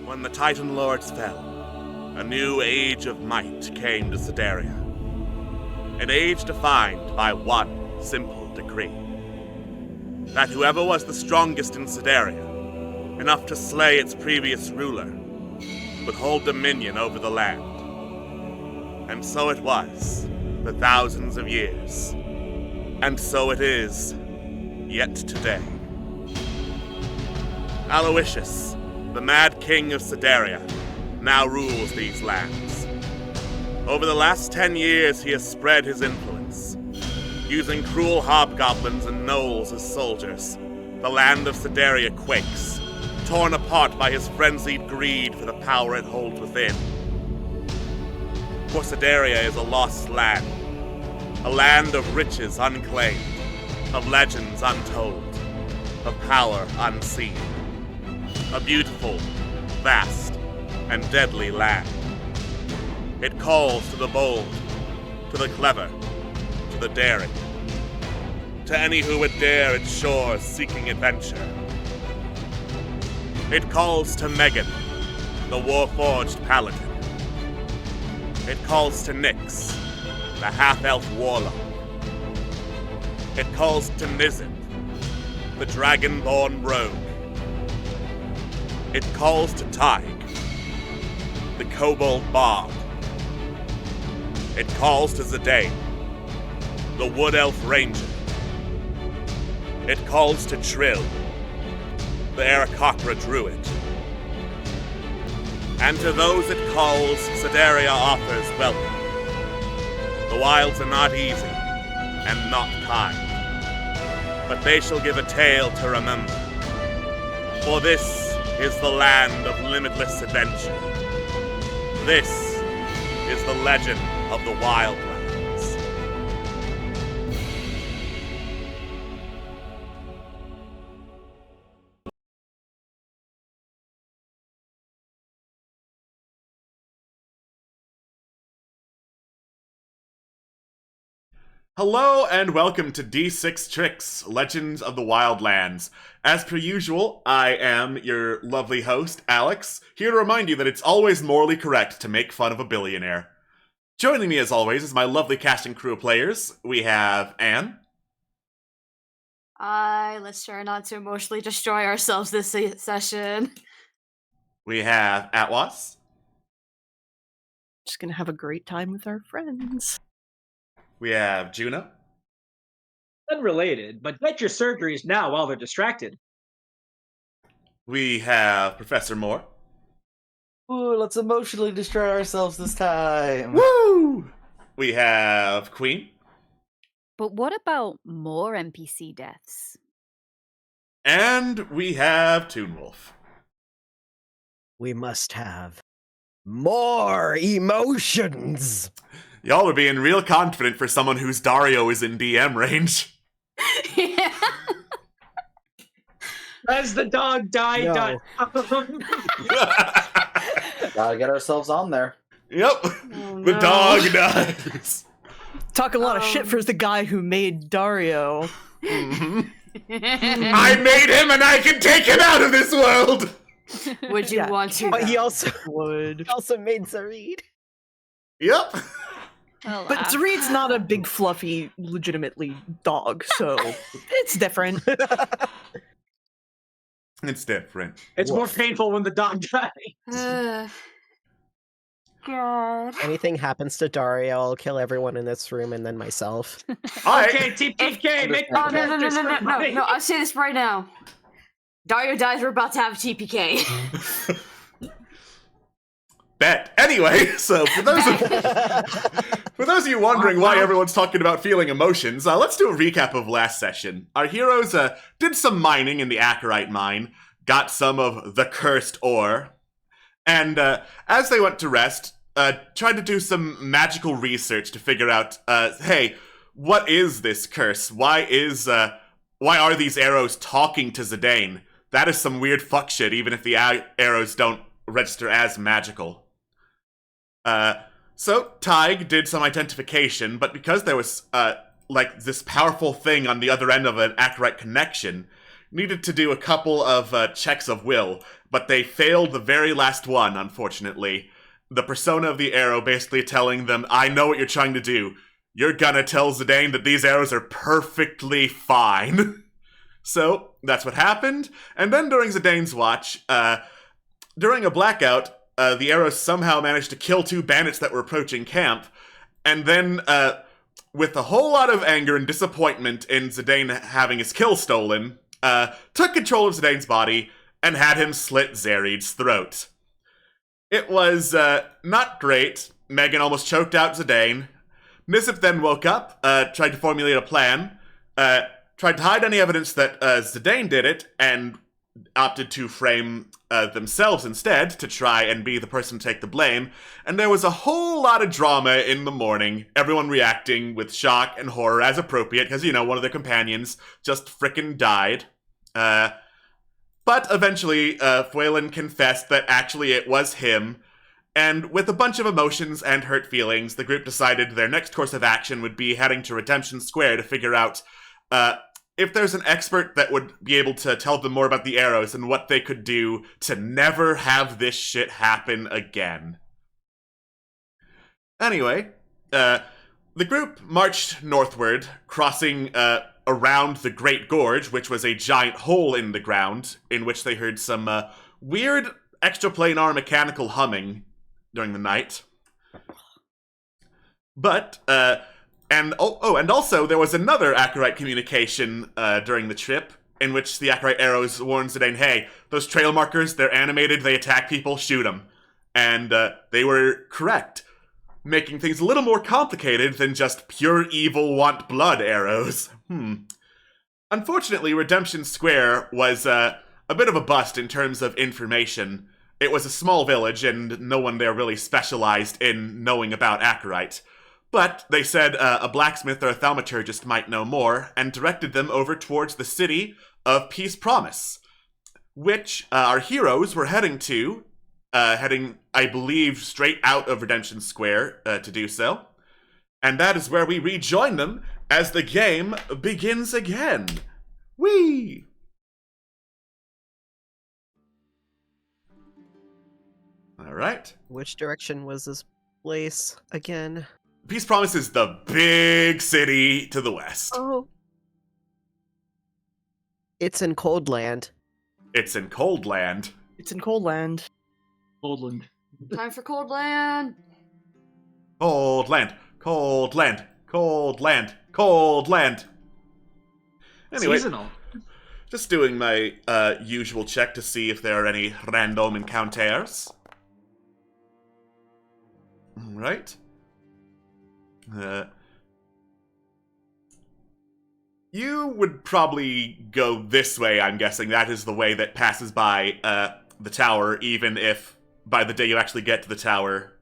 When the Titan Lords fell, a new age of might came to Sedaria. An age defined by one simple decree. That whoever was the strongest in Sedaria, enough to slay its previous ruler, would hold dominion over the land. And so it was, for thousands of years. And so it is, yet today. Aloysius, the Mad King of Sedaria, now rules these lands. Over the last 10 years, he has spread his influence. Using cruel hobgoblins and gnolls as soldiers, the land of Sedaria quakes, torn apart by his frenzied greed for the power it holds within. For Sedaria is a lost land, a land of riches unclaimed, of legends untold, of power unseen. A beautiful, vast, and deadly land. It calls to the bold, to the clever, to the daring, to any who would dare its shores seeking adventure. It calls to Megan, the war-forged paladin. It calls to Nyx, the half-elf warlock. It calls to Nizip, the dragon-born rogue. It calls to Tig, the kobold bard. It calls to Zidane, the wood elf ranger. It calls to Trill, the Aarakocra druid. And to those it calls, Sedaria offers welcome. The wilds are not easy, and not kind, but they shall give a tale to remember. For this is the land of limitless adventure. This is the legend of the Wildlands. Hello and welcome to D6 Tricks, Legends of the Wildlands. As per usual, I am your lovely host, Alex, here to remind you that it's always morally correct to make fun of a billionaire. Joining me as always is my lovely cast and crew of players. We have Anne. Let's try not to emotionally destroy ourselves this session. We have Atwas. Just gonna have a great time with our friends. We have Juno. Unrelated, but get your surgeries now while they're distracted. We have Professor Moore. Ooh, let's emotionally destroy ourselves this time. Woo! We have Queen. But what about more NPC deaths? And we have Toonwolf. We must have more emotions. Y'all are being real confident for someone whose Dario is in DM range. Yeah. As the dog died, No. Gotta get ourselves on there. Yep. Oh, The no. dog dies. Talk a lot of shit for the guy who made Dario. Mhm. I made him and I can take him out of this world! Would you Yeah. want to? But he also Would. made Zareed. Yep. But Zareed's not a big, fluffy, legitimately dog, so it's different. It's different. It's more painful when the dog dies. God. Anything happens to Dario, I'll kill everyone in this room and then myself. Alright. Okay, TPK, make Oh, no, I'll say this right now. Dario dies, we're about to have TPK. Bet. Anyway, so for those of you wondering why everyone's talking about feeling emotions, let's do a recap of last session. Our heroes did some mining in the Acherite mine, got some of the cursed ore, and as they went to rest, tried to do some magical research to figure out, hey, what is this curse? Why are these arrows talking to Zidane? That is some weird fuck shit, even if the arrows don't register as magical. So Tig did some identification, but because there was, like, this powerful thing on the other end of an Acherite connection, needed to do a couple of checks of will, but they failed the very last one, unfortunately. The persona of the arrow basically telling them, I know what you're trying to do. You're gonna tell Zidane that these arrows are perfectly fine. So, that's what happened. And then during Zidane's watch, during a blackout, the arrows somehow managed to kill 2 bandits that were approaching camp. And then, with a whole lot of anger and disappointment in Zidane having his kill stolen, took control of Zidane's body and had him slit Zerid's throat. It was not great. Megan almost choked out Zidane. Nisip then woke up, tried to formulate a plan, tried to hide any evidence that Zidane did it, and opted to frame themselves instead to try and be the person to take the blame. And there was a whole lot of drama in the morning, everyone reacting with shock and horror as appropriate, because, you know, one of their companions just frickin' died. But eventually, Fuelan confessed that actually it was him, and with a bunch of emotions and hurt feelings, the group decided their next course of action would be heading to Redemption Square to figure out if there's an expert that would be able to tell them more about the arrows and what they could do to never have this shit happen again. Anyway, the group marched northward, crossing around the Great Gorge, which was a giant hole in the ground, in which they heard some weird extraplanar mechanical humming during the night. But, and also there was another Acherite communication during the trip, in which the Acherite arrows warned Zidane, hey, those trail markers, they're animated, they attack people, shoot them. And they were correct, making things a little more complicated than just pure evil want blood arrows. Unfortunately, Redemption Square was a bit of a bust in terms of information. It was a small village, and no one there really specialized in knowing about Acherite. But they said a blacksmith or a thaumaturgist might know more, and directed them over towards the city of Peace Promise, which our heroes were heading to, heading, I believe, straight out of Redemption Square to do so. And that is where we rejoin them as the game begins again. Whee! Alright. Which direction was this place again? Peace Promise is the big city to the west. Oh. It's in Coldland. It's in Coldland. It's in Coldland. Coldland. Time for Coldland. Coldland. Coldland. Coldland. Coldland. Anyway, Seasonal. just doing my usual check to see if there are any random encounters. Right. You would probably go this way, I'm guessing. That is the way that passes by the tower, even if by the day you actually get to the tower,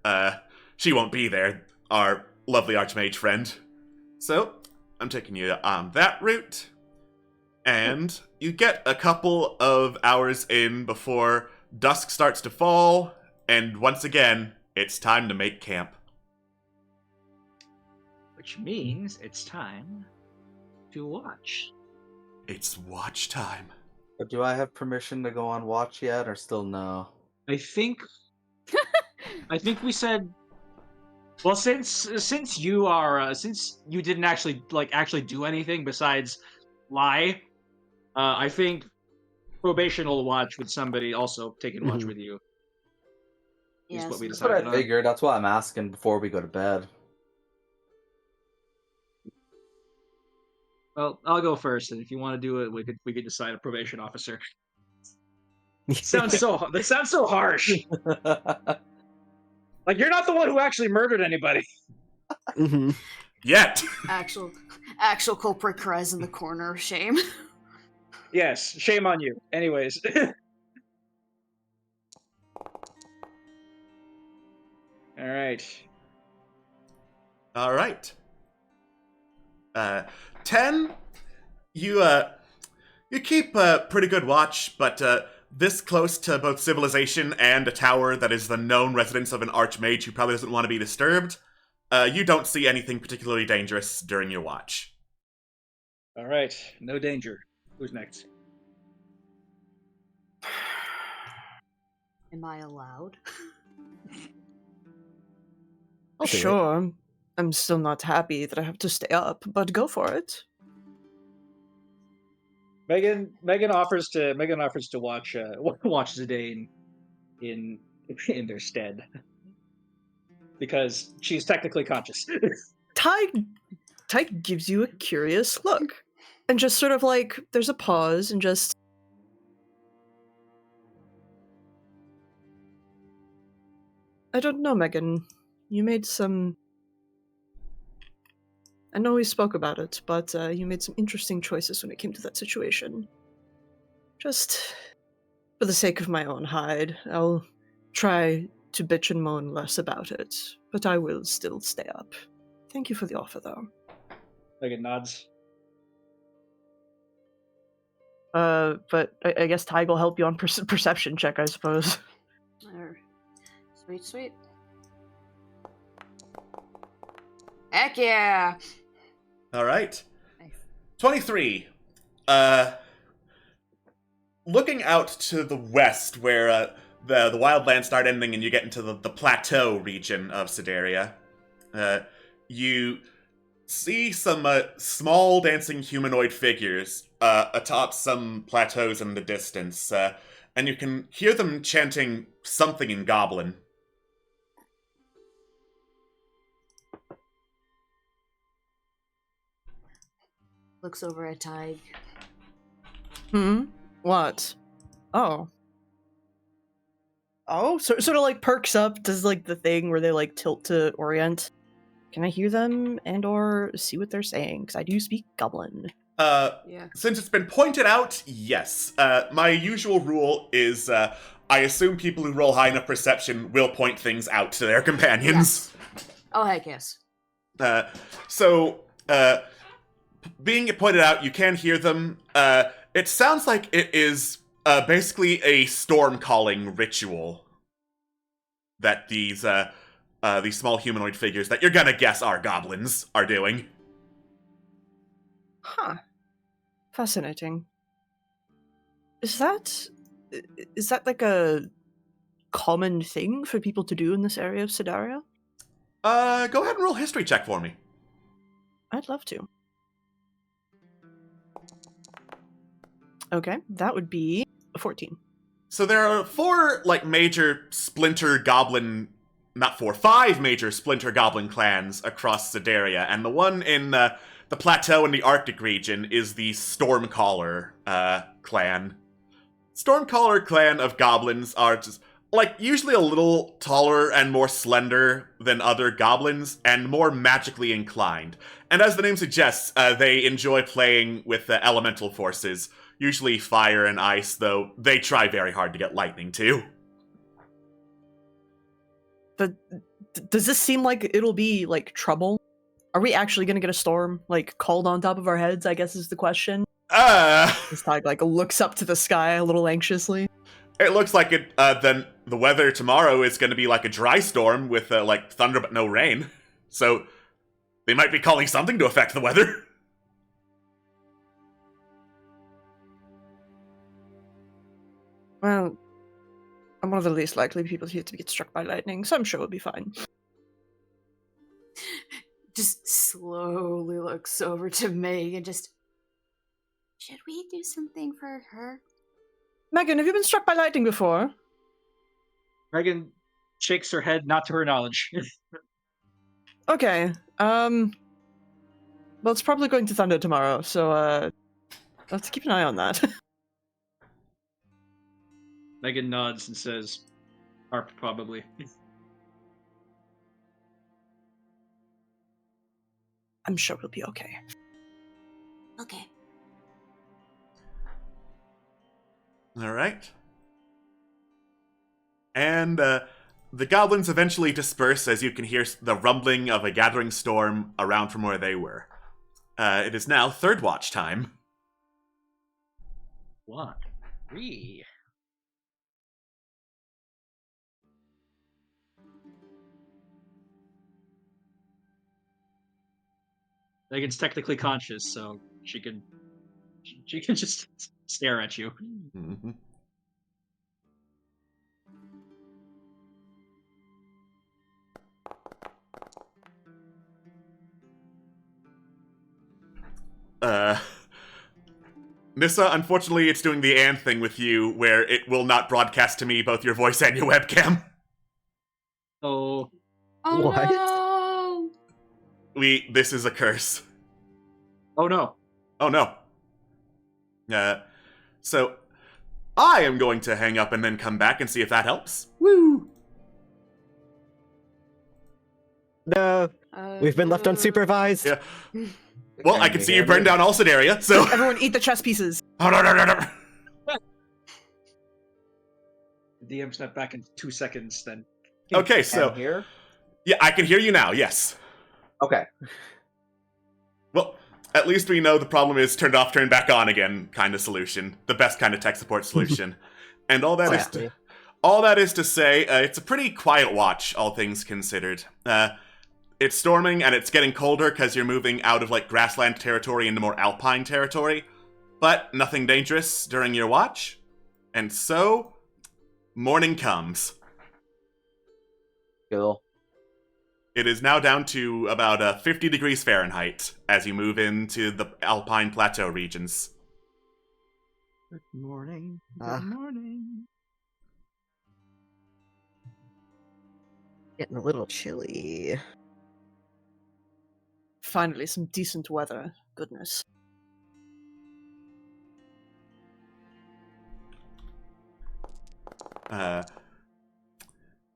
she won't be there, our lovely Archmage friend. So, I'm taking you on that route. And you get a couple of hours in before dusk starts to fall, and once again, it's time to make camp. Which means it's time to watch. It's watch time. But do I have permission to go on watch yet, or still no? I think we said, well, since you are since you didn't actually do anything besides lie, I think probation will watch with somebody also taking watch with you. Is Yes. what we That's what decided I on. figured. That's why I'm asking before we go to bed. Well, I'll go first, and if you want to do it, we could decide a probation officer. That sounds so harsh. Like you're not the one who actually murdered anybody. Mm-hmm. Yet! Actual culprit cries in the corner of shame. Yes, shame on you. Anyways. All right. Alright. 10, you keep a pretty good watch, but this close to both civilization and a tower that is the known residence of an archmage who probably doesn't want to be disturbed, you don't see anything particularly dangerous during your watch. All right. No danger. Who's next? Am I allowed? I'll do it. Sure. I'm still not happy that I have to stay up, but go for it. Megan offers to watch watch Zidane in their stead because she's technically conscious. Ty gives you a curious look, and just sort of like there's a pause, and just. I don't know, Megan. You made some. I know we spoke about it, but you made some interesting choices when it came to that situation. Just for the sake of my own hide, I'll try to bitch and moan less about it, but I will still stay up. Thank you for the offer, though. Megan nods. But I guess Ty will help you on perception check, I suppose. Sweet. Heck yeah! All right. Nice. 23. Looking out to the west, where the wildlands start ending and you get into the plateau region of Sedaria, you see some small dancing humanoid figures atop some plateaus in the distance, and you can hear them chanting something in Goblin. Looks over at Tig. What? Oh, sort of like perks up, does like the thing where they like tilt to orient. Can I hear them and or see what they're saying? Because I do speak Goblin. Yeah. Since it's been pointed out, yes. My usual rule is I assume people who roll high enough perception will point things out to their companions. Yes. Oh, heck yes. Being pointed out, you can hear them. It sounds like it is basically a storm calling ritual that these small humanoid figures that you're gonna guess are goblins are doing. Huh. Fascinating. Is that like a common thing for people to do in this area of Sedaria? Go ahead and roll a history check for me. I'd love to. Okay, that would be a 14. So there are five major splinter goblin clans across Sedaria, and the one in the plateau in the Arctic region is the Stormcaller clan. Stormcaller clan of goblins are just usually a little taller and more slender than other goblins, and more magically inclined. And as the name suggests, they enjoy playing with the elemental forces, usually fire and ice, though they try very hard to get lightning too. But does this seem like it'll be trouble? Are we actually gonna get a storm called on top of our heads, I guess is the question. This Tag looks up to the sky a little anxiously. It looks like it. Then the weather tomorrow is going to be a dry storm with thunder but no rain. So they might be calling something to affect the weather. Well, I'm one of the least likely people here to get struck by lightning, so I'm sure we'll be fine. Just slowly looks over to Meg and just... Should we do something for her? Megan, have you been struck by lightning before? Megan shakes her head, not to her knowledge. Okay, well, it's probably going to thunder tomorrow, so, let's keep an eye on that. Megan nods and says, "Harp, probably." I'm sure we'll be okay. Okay. All right. And the goblins eventually disperse as you can hear the rumbling of a gathering storm around from where they were. It is now third watch time. 1, 3. Megan's technically conscious, so she can just stare at you. Mm-hmm. Nissa, unfortunately, it's doing the and thing with you, where it will not broadcast to me both your voice and your webcam. Oh, Oh What? no! This is a curse. oh no. Oh no. So, I am going to hang up and then come back and see if that helps. Woo! No, we've been left unsupervised. Yeah. Well, I can see you burn down Alcid area, so... Everyone eat the chess pieces. Oh, no. DM step back in 2 seconds, then. Okay, so... Here? Yeah, I can hear you now, yes. Okay. Well, at least we know the problem is turned off, turned back on again kind of solution. The best kind of tech support solution. And all that is to say, it's a pretty quiet watch, all things considered. It's storming and it's getting colder because you're moving out of like grassland territory into more alpine territory, but nothing dangerous during your watch. And so, morning comes. Cool. It is now down to about 50 degrees Fahrenheit as you move into the alpine plateau regions. Good morning. Ah. Good morning. Getting a little chilly. Finally, some decent weather. Goodness.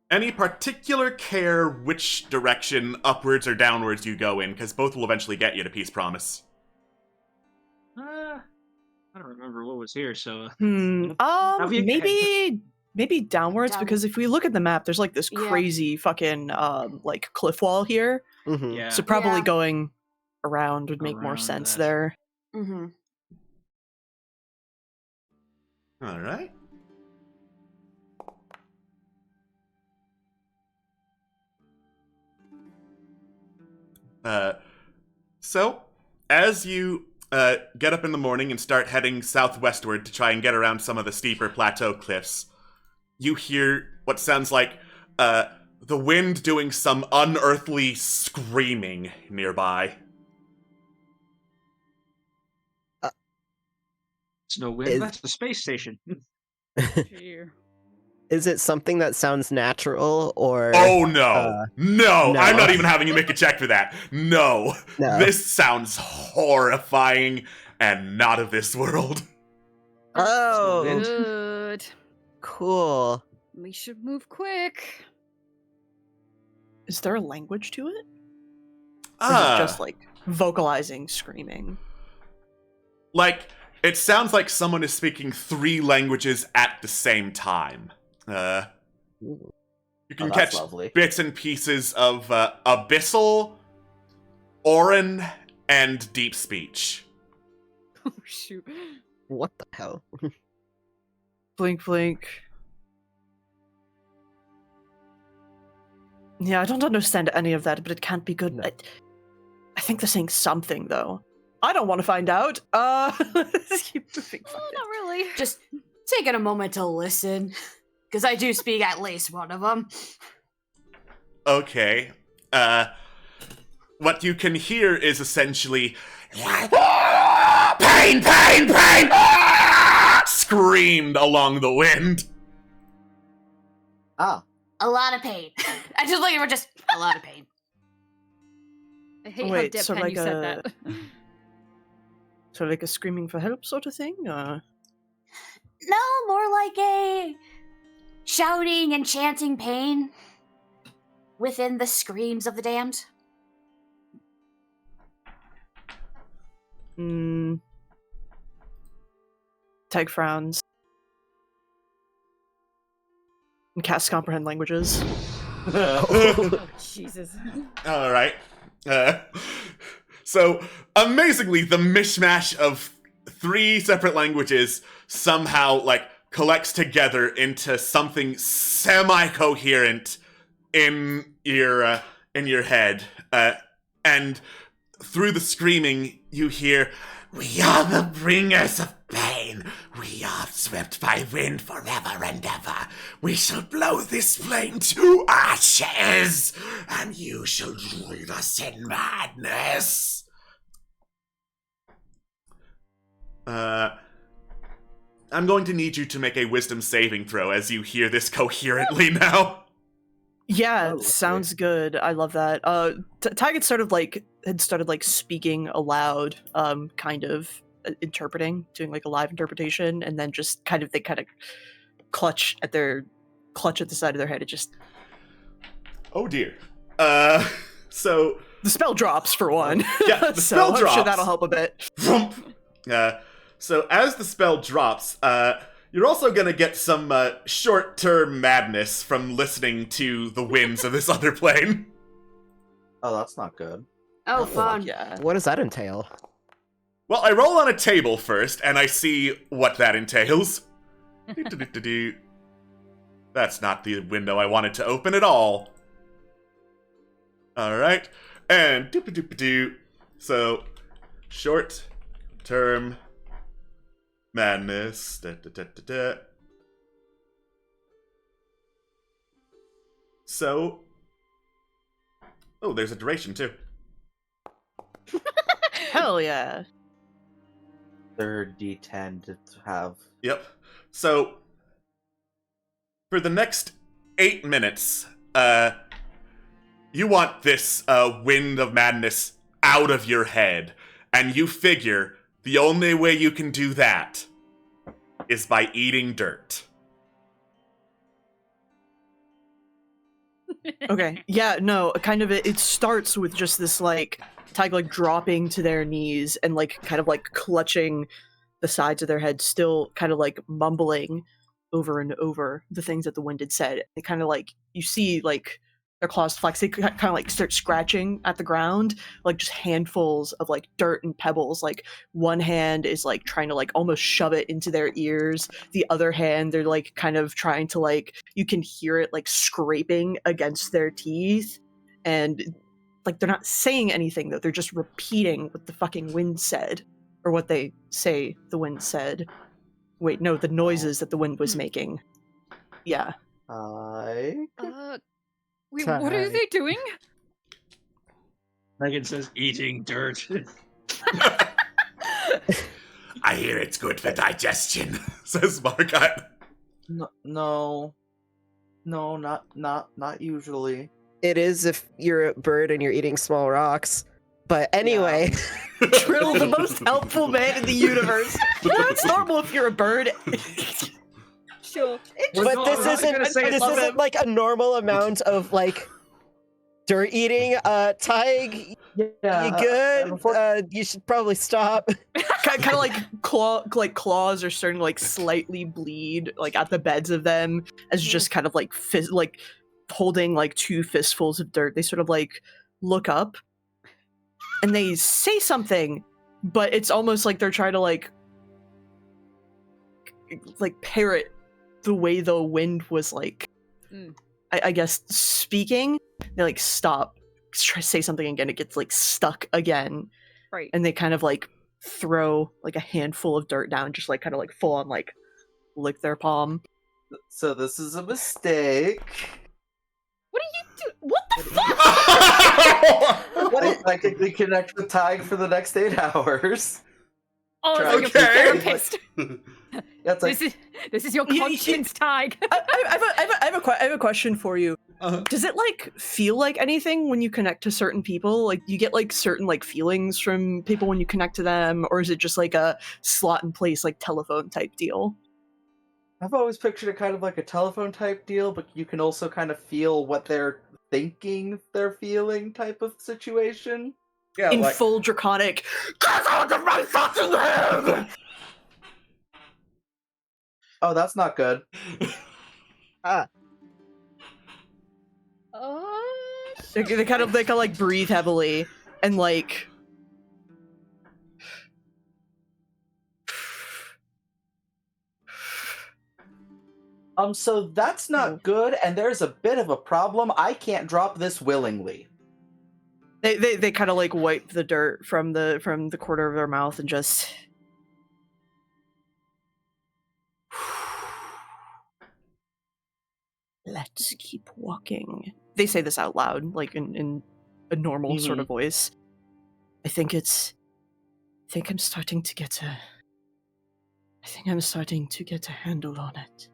Any particular care which direction, upwards or downwards, you go in? Because both will eventually get you to Peace Promise. I don't remember what was here, so. Maybe downwards, Down- because if we look at the map, there's like this Yeah. crazy fucking like cliff wall here. Mm-hmm. Yeah. So probably Yeah. going around would make more Around sense that. there. Mm-hmm. All right. So, as you get up in the morning and start heading southwestward to try and get around some of the steeper plateau cliffs, you hear what sounds like the wind doing some unearthly screaming nearby. It's no wind. Is- That's the space station. Is it something that sounds natural or? Oh no. No! no. I'm not even having you make a check for that. No! No. This sounds horrifying and not of this world. Oh, Wind. Good. cool. We should move quick. Is there a language to it? Or is Ah. it just like vocalizing, screaming? Like, it sounds like someone is speaking 3 languages at the same time. You can Oh, catch that's lovely. bits and pieces of Abyssal, Orin, and Deep Speech. Oh shoot. What the hell? Blink, blink. Yeah, I don't understand any of that, but it can't be good. No. I think they're saying something, though. I don't want to find out. Let's keep moving. Oh, not really. Just taking a moment to listen, because I do speak at least one of them. Okay. What you can hear is essentially pain, pain, pain, screamed along the wind. Ah. A lot of pain. I just like it. We're just a lot of pain. I hate Wait, how so deadpan like you said a- that. So, like a screaming for help sort of thing? No, more like a shouting and chanting pain within the screams of the damned. Tag frowns. And cast comprehend languages. Oh, Jesus. All right. So, amazingly, the mishmash of 3 separate languages somehow, like, collects together into something semi-coherent in your head. And through the screaming, you hear, "We are the bringers of pain. We are swept by wind forever and ever. We shall blow this flame to ashes, and you shall join us in madness." I'm going to need you to make a wisdom saving throw as you hear this coherently now. Yeah, Oh, okay. sounds good. I love that. Ty had started speaking aloud, kind of interpreting, doing like a live interpretation, and then just they kind of clutch at the side of their head. It just Oh dear. So the spell drops for one. Yeah, the spell I'm drops. sure that'll help a bit. So as the spell drops, you're also gonna get some short-term madness from listening to the winds of this other plane. Oh, that's not good. Oh, fun. Yeah. What does that entail? Well, I roll on a table first, and I see what that entails. Do-do-do-do-do. That's not the window I wanted to open at all. Alright, and do-do-do-do. So, short-term madness. Da-da-da-da-da. So, oh, there's a duration too. Hell yeah. Third D10 to have. Yep. So, for the next 8 minutes, you want this wind of madness out of your head, and you figure the only way you can do that is by eating dirt. Okay. Yeah, no, kind of it starts with just this Tyg dropping to their knees and kind of clutching the sides of their head, still kind of mumbling over and over the things that the wind had said. They kind of you see their claws flex. They kind of start scratching at the ground, just handfuls of dirt and pebbles. One hand is trying to almost shove it into their ears. The other hand, they're kind of trying to you can hear it scraping against their teeth, and they're not saying anything though. They're just repeating what the fucking wind said, or what they say the wind said. Wait, no, the noises that the wind was making. Yeah. Wait, what are they doing? Megan says, eating dirt. I hear it's good for digestion, says Margot. No, not usually. It is if you're a bird and you're eating small rocks. But anyway, Trill, the most helpful man in the universe. It's normal if you're a bird. Sure. but this isn't like a normal amount of dirt eating. Tig, Yeah, you good? You should probably stop. kind of claws are starting to slightly bleed at the beds of them, as just kind of holding two fistfuls of dirt. They sort of look up and they say something, but it's almost like they're trying to parrot the way the wind was I guess speaking. They stop, try to say something again, it gets stuck again, Right. and they kind of throw a handful of dirt down, just kind of full on lick their palm. So this is a mistake. What are you doing? What the fuck? I can reconnect with Tig for the next 8 hours. Oh, Try- it's like a therapist. Yeah, it's This is your conscience, Tig. I have a question for you. Uh-huh. Does it feel like anything when you connect to certain people? You get certain feelings from people when you connect to them, or is it just a slot in place telephone type deal? I've always pictured it kind of like a telephone type deal, but you can also kind of feel what they're thinking they're feeling type of situation. Yeah, In full draconic, get out of my fucking head! Oh, that's not good. They kind of breathe heavily and So that's not good, and there's a bit of a problem. I can't drop this willingly. They kind of wipe the dirt from the corner of their mouth and just let's keep walking. They say this out loud, in a normal sort of voice. I think I'm starting to get I think I'm starting to get a handle on it.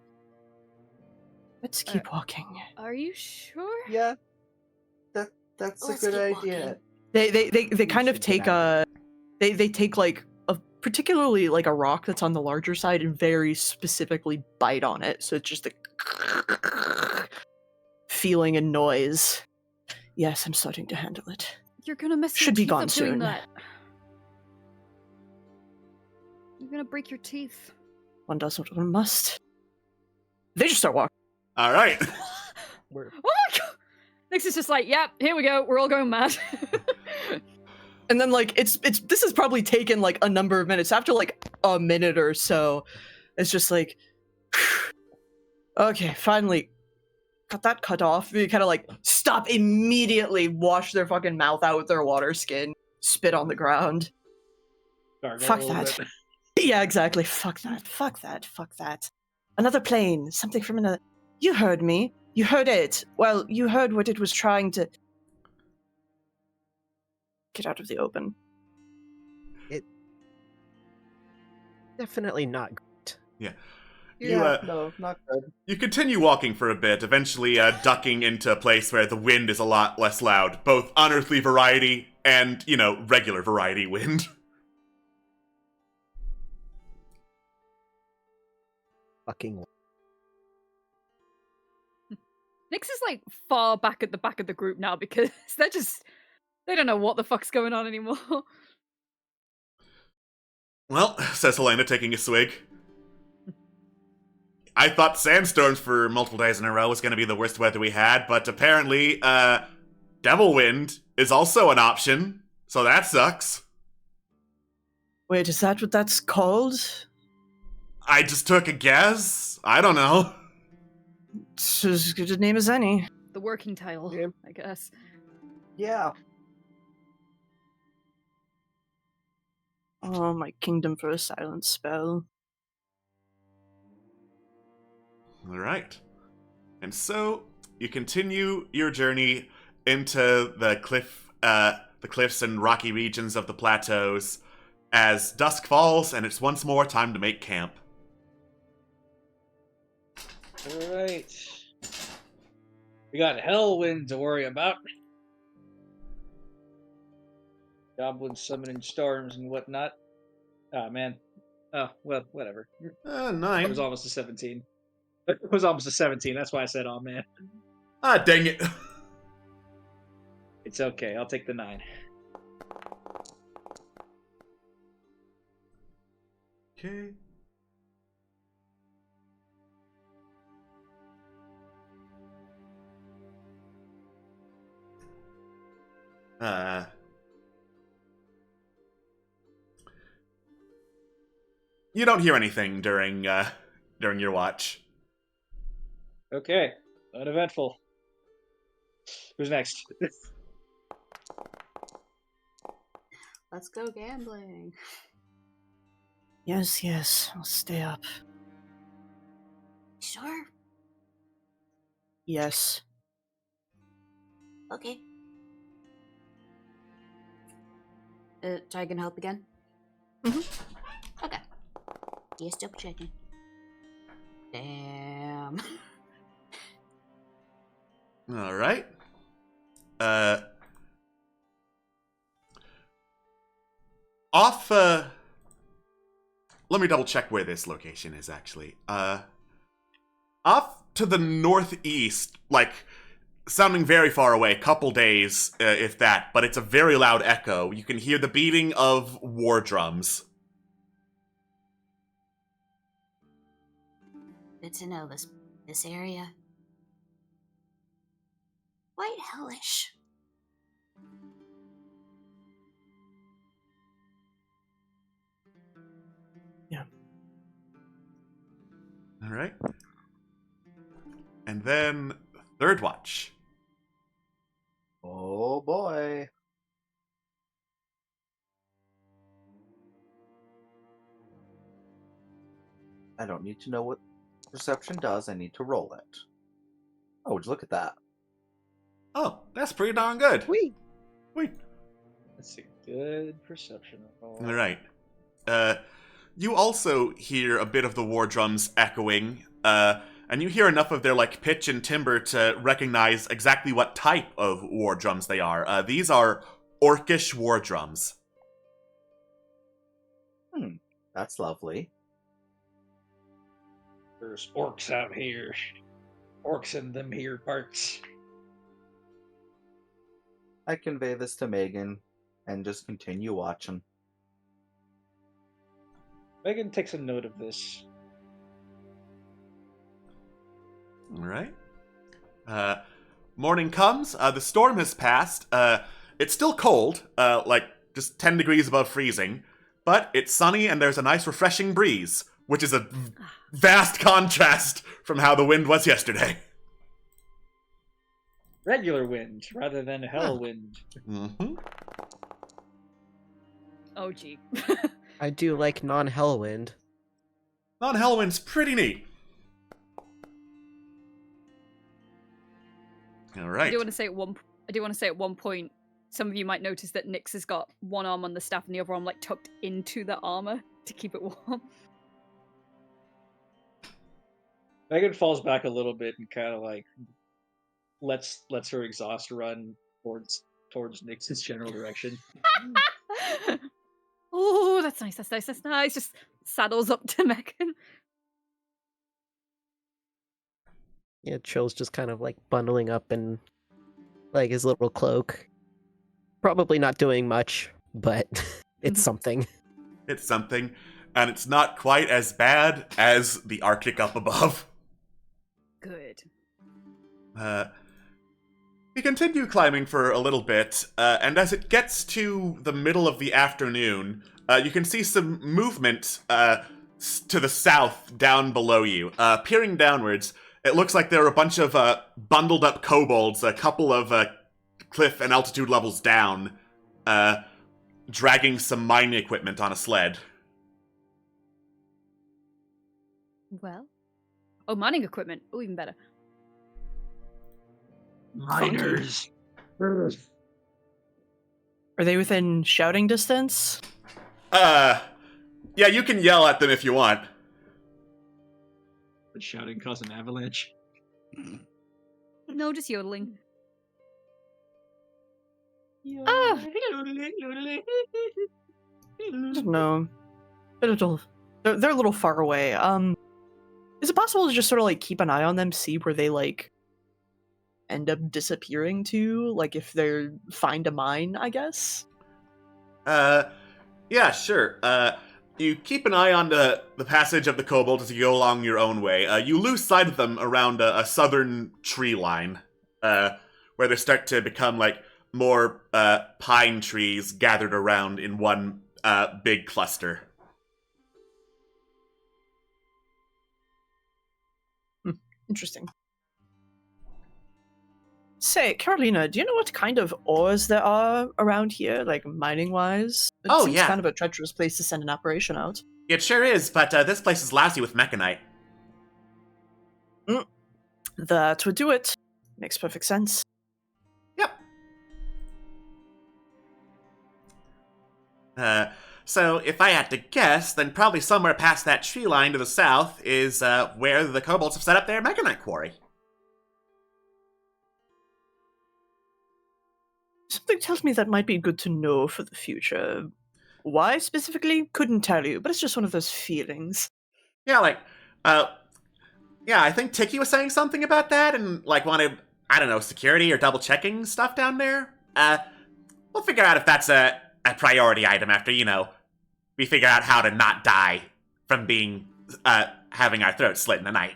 Let's keep walking. Are you sure? Yeah, that's Let's a good keep idea. walking. They kind of should take get out they take like a particularly like a rock that's on the larger side and very specifically bite on it. So it's just a feeling and noise. Yes, I'm starting to handle it. You're gonna mess Should your be teeth gone up doing soon. that. You're gonna break your teeth. One does what one must. They just start walking. All right. Oh my god! Nix is just like, yep, here we go. We're all going mad. And then like it's this has probably taken like a number of minutes. After like a minute or so, it's just like okay, finally got that cut off. You kind of like stop immediately, wash their fucking mouth out with their water skin, spit on the ground. Gargle Fuck a little that. bit. Yeah, exactly. Fuck that. Fuck that. Fuck that. Another plane. Something from another. You heard me. You heard it. Well, you heard what it was trying to. Get out of the open. Definitely not great. Yeah. Yeah, no, not good. You continue walking for a bit, eventually ducking into a place where the wind is a lot less loud, both unearthly variety and, regular variety wind. Fucking. Nix is like far back at the back of the group now because they don't know what the fuck's going on anymore. Well, says Helena, taking a swig. I thought sandstorms for multiple days in a row was going to be the worst weather we had, but apparently, devil wind is also an option, so that sucks. Wait, is that what that's called? I just took a guess. I don't know. It's as good a name as any. The working title, Yeah. I guess. Yeah. Oh, my kingdom for a silent spell. All right. And so you continue your journey into the cliffs and rocky regions of the plateaus as dusk falls, and it's once more time to make camp. Alright. We got Hellwind to worry about. Goblins summoning storms and whatnot. Oh, man. Oh, well, whatever. It 9. was almost a 17. It was almost a 17, that's why I said, oh, man. Ah, dang it. It's okay, I'll take the 9. Okay. You don't hear anything during your watch. Okay, uneventful. Who's next? Let's go gambling. Yes, I'll stay up. Sure. Yes. Okay. I can help again? Okay. Just double checking. Damn. All right. Off. Let me double check where this location is actually. Off to the northeast, like sounding very far away, couple days, if that. But it's a very loud echo. You can hear the beating of war drums. Good to know this area. Quite hellish. Yeah. All right. And then third watch. Oh boy. I don't need to know what perception does. I need to roll it. Oh, would you look at that? Oh, that's pretty darn good. Wait. Wait. That's a good perception roll. All right. you also hear a bit of the war drums echoing, and you hear enough of their pitch and timbre to recognize exactly what type of war drums they are. These are orcish war drums. That's lovely. There's orcs out here. Orcs in them here parts. I convey this to Megan and just continue watching. Megan takes a note of this. All right. Morning comes. The storm has passed. It's still cold, just 10 degrees above freezing, but it's sunny and there's a nice refreshing breeze, which is a vast contrast from how the wind was yesterday. Regular wind rather than hell wind. Mm-hmm. Oh, gee. I do like non-Hellwind. Non-Hellwind's pretty neat. All right. I do want to say at one point, some of you might notice that Nyx has got one arm on the staff and the other arm tucked into the armor to keep it warm. Megan falls back a little bit and kind of lets her exhaust run towards Nyx's general direction. Oh, that's nice. That's nice. That's nice. Just saddles up to Megan. Yeah, Trill's just kind of bundling up in his little cloak. Probably not doing much, but it's something. It's something, and it's not quite as bad as the Arctic up above. Good. We continue climbing for a little bit, and as it gets to the middle of the afternoon, you can see some movement to the south down below you. Peering downwards, it looks like there are a bunch of bundled up kobolds, a couple of cliff and altitude levels down, dragging some mining equipment on a sled. Well. Oh, mining equipment. Oh, even better. Miners. Are they within shouting distance? Yeah, you can yell at them if you want. Would shouting cause an avalanche? No, just yodeling. Ah. No. They're a little far away. Is it possible to just sort of keep an eye on them, see where they end up disappearing to? If they find a mine, I guess? Yeah, sure. You keep an eye on the passage of the kobolds as you go along your own way. You lose sight of them around a southern tree line, where they start to become more pine trees gathered around in one big cluster. Interesting. Say, Carolina, do you know what kind of ores there are around here, mining-wise? It seems kind of a treacherous place to send an operation out. It sure is, but this place is lousy with mechanite. That would do it. Makes perfect sense. Yep. So if I had to guess, then probably somewhere past that tree line to the south is where the kobolds have set up their mechanite quarry. Something tells me that might be good to know for the future. Why specifically? Couldn't tell you, but it's just one of those feelings. Yeah, I think Tiki was saying something about that and, wanted, I don't know, security or double-checking stuff down there. We'll figure out if that's a priority item after, we figure out how to not die from being, having our throats slit in the night.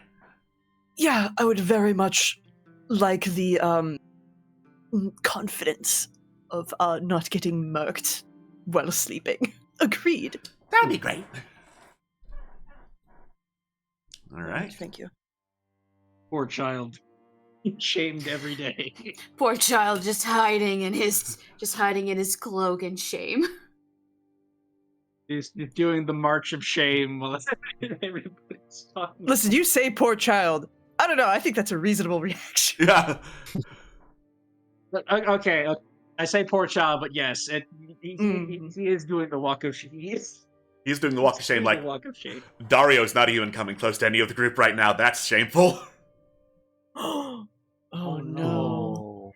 Yeah, I would very much like the, confidence of not getting murked while sleeping. Agreed. That would be great. All right. Thank you. Poor child. Shamed every day. Poor child, just hiding in his cloak in shame. He's doing the march of shame while everybody's talking. Listen, you say poor child. I don't know, I think that's a reasonable reaction. Yeah. Okay, I say poor child, but yes, he is doing the walk of shame. He's doing the walk of shame like Walk of shame. Dario's not even coming close to any of the group right now. That's shameful. Oh no.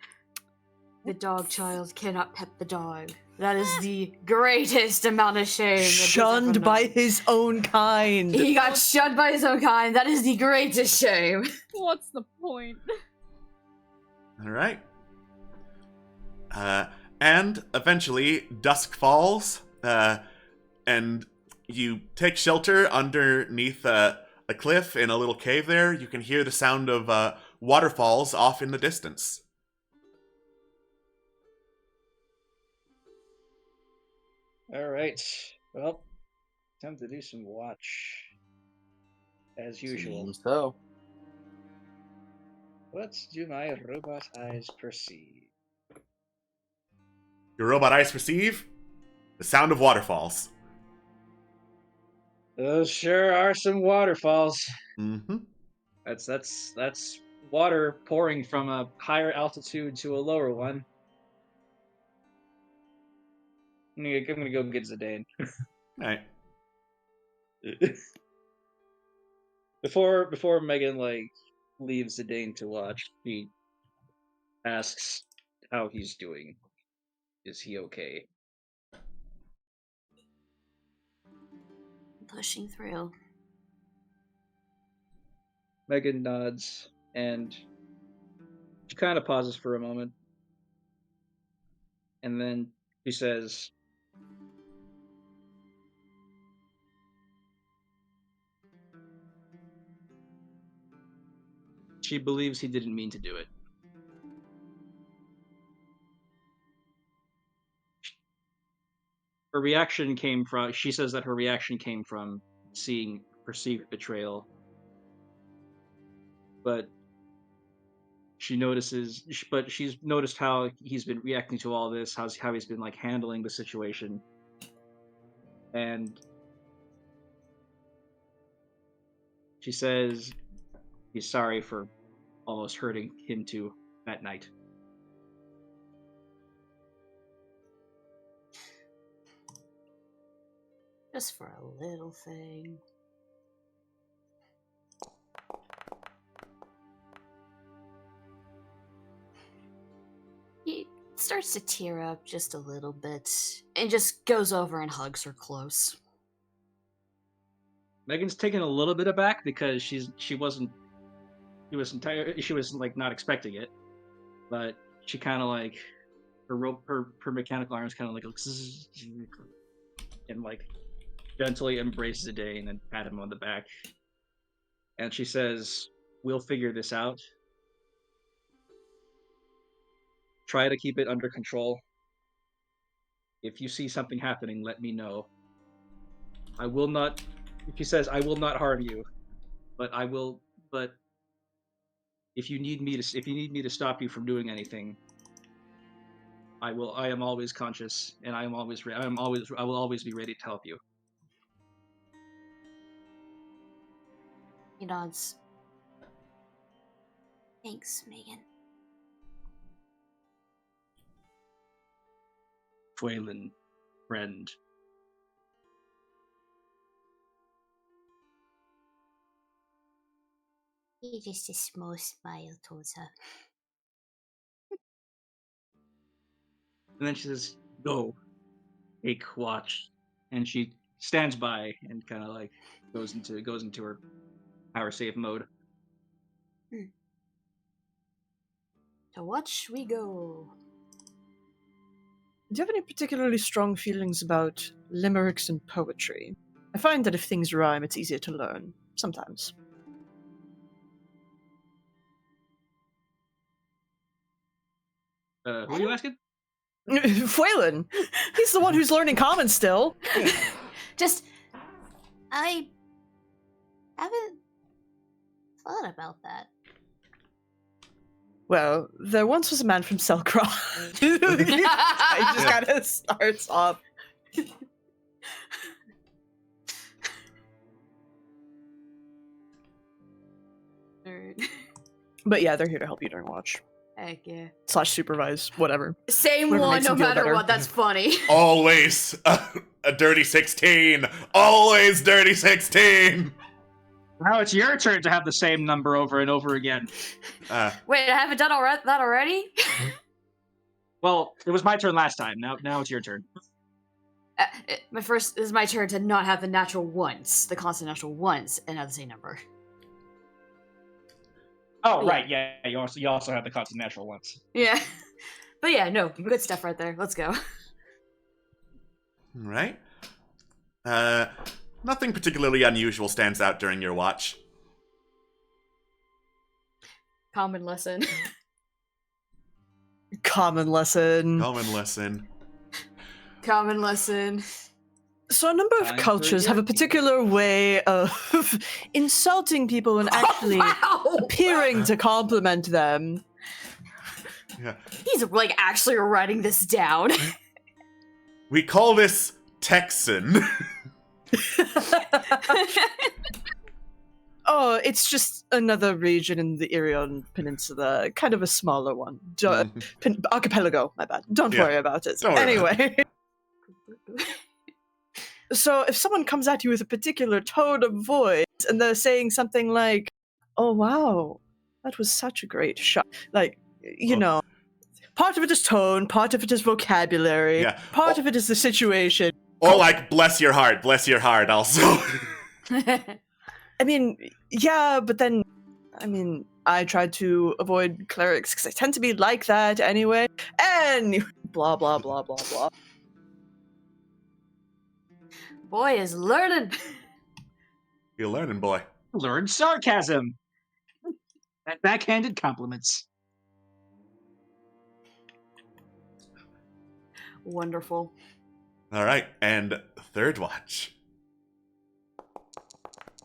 The dog child cannot pet the dog. That is the greatest amount of shame. that he's ever Shunned by known. his own kind. He got shunned by his own kind. That is the greatest shame. What's the point? All right. And eventually, dusk falls, and you take shelter underneath a cliff in a little cave there. You can hear the sound of waterfalls off in the distance. All right. Well, time to do some watch. As usual. Seems so. What do my robot eyes perceive? Your robot eyes perceive the sound of waterfalls. Those sure are some waterfalls. Mm-hmm. That's water pouring from a higher altitude to a lower one. I'm gonna go get Zidane. All right. Before Megan leaves Zidane to watch, she asks how he's doing. Is he okay? Pushing through. Megan nods and she kind of pauses for a moment. And then she says, she believes he didn't mean to do it. Her reaction came from, she says that her reaction came from seeing perceived betrayal. But she's noticed how he's been reacting to all this, how he's been handling the situation. And she says he's sorry for almost hurting him too that night. Just for a little thing. He starts to tear up just a little bit and just goes over and hugs her close. Megan's taken a little bit aback because she wasn't not expecting it, but she kind of her mechanical arms kind of looks and gently embraces Zidane and pat him on the back, and she says, "We'll figure this out. Try to keep it under control. If you see something happening, let me know. I will not," she says, "I will not harm you, but if you need me to stop you from doing anything, I am always conscious, and I will always be ready to help you." He nods. Thanks, Megan. Fuelin, friend. He just a small smile towards her. And then she says, "Go, take watch," and she stands by and kind of goes into her power save mode. To watch we go. Do you have any particularly strong feelings about limericks and poetry? I find that if things rhyme, it's easier to learn. Sometimes. Who are you asking? Fuelin! He's the one who's learning common still. I haven't thought about that. Well, there once was a man from Selkroth. I just kind of starts off. But yeah, they're here to help you during watch. Heck yeah. / supervise, whatever. Same Whatever one, makes no him feel matter better. what. That's funny. Always a dirty 16. Always dirty 16. Now it's your turn to have the same number over and over again. Wait, I haven't done that already? Well, it was my turn last time. Now it's your turn. This is my turn to not have the natural ones, the constant natural ones, and have the same number. Oh, Yeah. right, yeah. You also have the constant natural ones. Yeah. But yeah, no, good stuff right there. Let's go. Right. Nothing particularly unusual stands out during your watch. Common lesson. Common lesson. Common lesson. Common lesson. So a number of Time for cultures have a yucky. particular way of insulting people and actually Wow! appearing to compliment them. Yeah. He's like actually writing this down. We call this Texan. Oh, it's just another region in the Irion Peninsula, kind of a smaller one. Archipelago, my bad. Don't Yeah. worry about it. Don't worry about Anyway. So if someone comes at you with a particular tone of voice and they're saying something like, "Oh wow, that was such a great shot," like, you Oh. know, part of it is tone, part of it is vocabulary, Yeah. part of it is the situation. Or like, bless your heart also. I mean, yeah, but then, I mean, I try to avoid clerics because I tend to be like that anyway, and blah blah blah blah blah. Boy is learning. You're learning, boy. Learn sarcasm. And backhanded compliments. Wonderful. Alright, and third watch.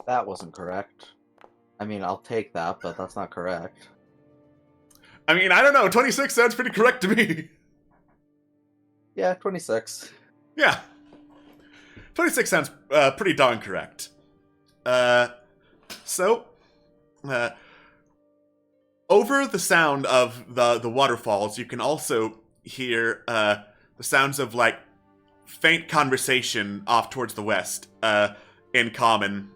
That wasn't correct. I mean, I'll take that, but that's not correct. I mean, I don't know, 26 sounds pretty correct to me. Yeah, 26. Yeah. 26 sounds pretty darn correct. So, over the sound of the waterfalls, you can also hear the sounds of, like, faint conversation off towards the west, in common.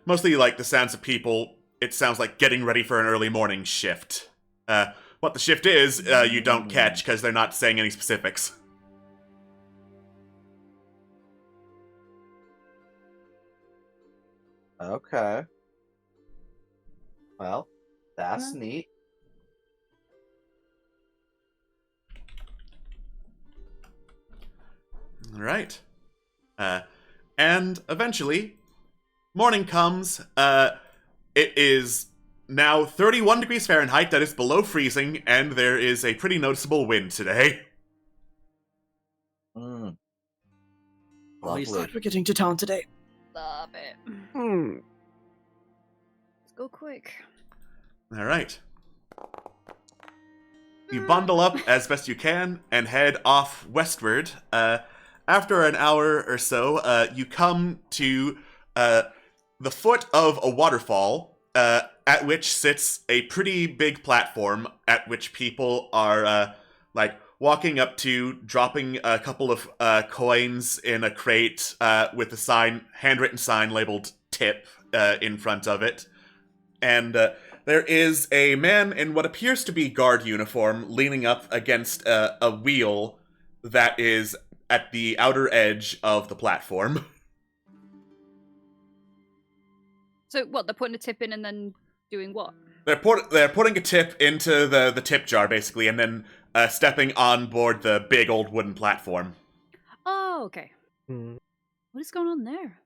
Mostly, like, the sounds of people, it sounds like getting ready for an early morning shift. What the shift is, you don't catch, because they're not saying any specifics. Okay. Well, that's neat. Right. And eventually, morning comes. It is now 31 degrees Fahrenheit, that is below freezing, and there is a pretty noticeable wind today. Mm. At least- Lovely. Glad we're getting to town today. Love it. Hmm. Let's go quick. Alright. You bundle up as best you can and head off westward. After an hour or so, you come to the foot of a waterfall, at which sits a pretty big platform at which people are, like, walking up to, dropping a couple of coins in a crate with a handwritten sign labeled tip in front of it. And there is a man in what appears to be guard uniform leaning up against a wheel that is at the outer edge of the platform. So what? They're putting a tip in and then doing what? They're putting a tip into the tip jar, basically, and then stepping on board the big old wooden platform. Oh, okay. Hmm. What is going on there?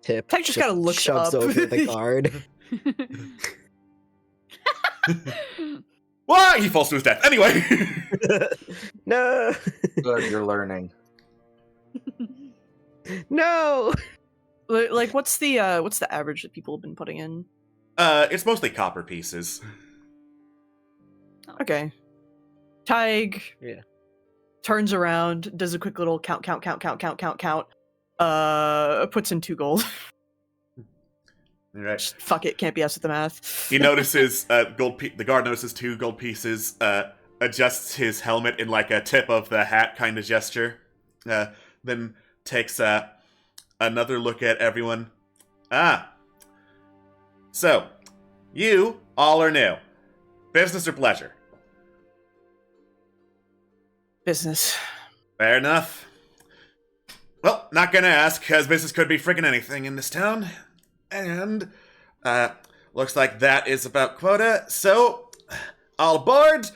Tip. Tech just kinda looks shoves up. over the guard. Why? He falls to his death. Anyway. No. Good, you're learning. No. Like, what's the average that people have been putting in? It's mostly copper pieces. Okay. Tig. Yeah. Turns around, does a quick little count. Puts in 2 gold. All right. Just fuck it, can't be us with the math. He notices the guard notices 2 gold pieces, adjusts his helmet in like a tip of the hat kind of gesture, then takes another look at everyone. So, you all are new. Business or pleasure? Business. Fair enough. Well, not gonna ask, because business could be friggin' anything in this town. And, looks like that is about quota, so, all aboard.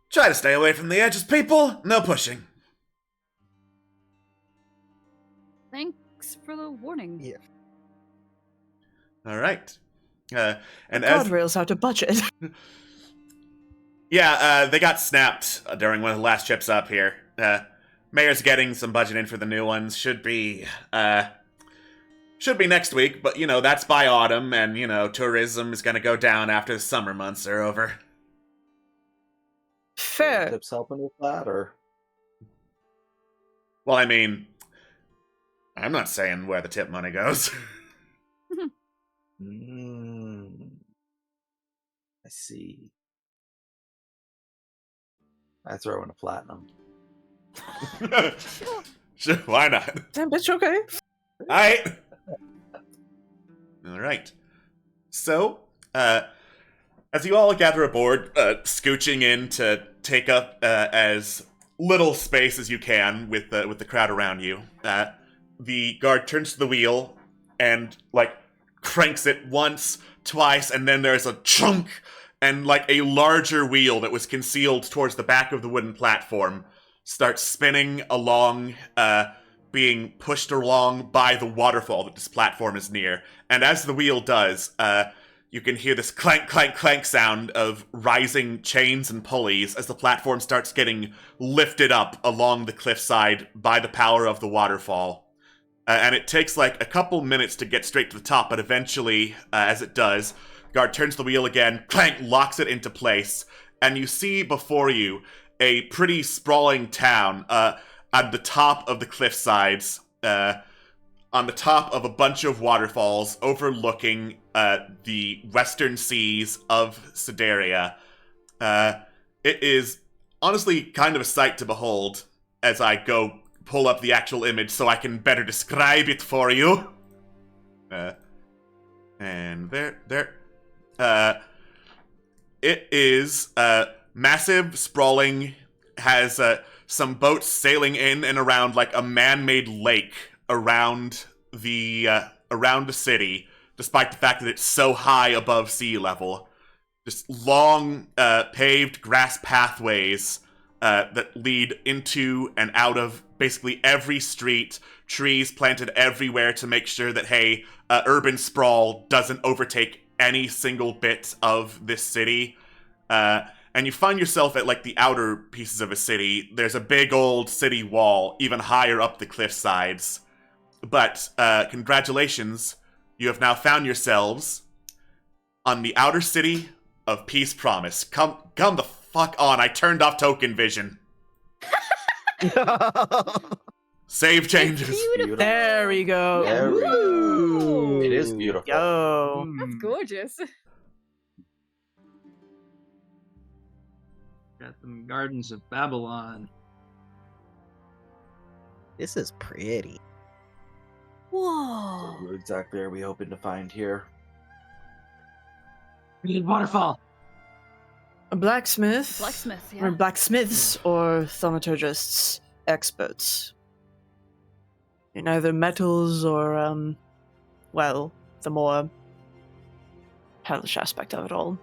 Try to stay away from the edges, people. No pushing. Thanks for the warning. Yeah. All right. And God rails out a budget. Yeah, they got snapped during one of the last trips up here. Mayor's getting some budget in for the new ones. Should be next week, but, that's by autumn, and, tourism is gonna go down after the summer months are over. Fair. Tips helping with that, or Well, I mean, I'm not saying where the tip money goes. I see. I throw in a platinum. Sure, why not? Damn, bitch, okay. All right. So, as you all gather aboard, scooching in to take up as little space as you can with the crowd around you, the guard turns to the wheel and cranks it once, twice, and then there's a chunk, and a larger wheel that was concealed towards the back of the wooden platform starts spinning along, being pushed along by the waterfall that this platform is near. And as the wheel does, you can hear this clank, clank, clank sound of rising chains and pulleys as the platform starts getting lifted up along the cliffside by the power of the waterfall. And it takes a couple minutes to get straight to the top, but eventually, as it does, guard turns the wheel again, clank, locks it into place, and you see before you a pretty sprawling town at the top of the cliff sides, on the top of a bunch of waterfalls overlooking the western seas of Sideria. It is honestly kind of a sight to behold as I go pull up the actual image so I can better describe it for you. And there. It is massive, sprawling, has some boats sailing in and around a man-made lake around the city, despite the fact that it's so high above sea level. Just long, paved grass pathways that lead into and out of basically every street, trees planted everywhere to make sure that, hey, urban sprawl doesn't overtake any single bit of this city. And you find yourself at the outer pieces of a city. There's a big old city wall even higher up the cliff sides. But congratulations, you have now found yourselves on the outer city of Peace Promise. Come the fuck on, I turned off token vision. Save changes. Beautiful. There we go. There we go. Ooh. It is beautiful. Yo. That's gorgeous. Got them Gardens of Babylon. This is pretty. Whoa. What exactly are we hoping to find here? We need waterfall. A blacksmith. Blacksmith, Or yeah. blacksmiths or thaumaturgists, experts in either metals or, the more hellish aspect of it all.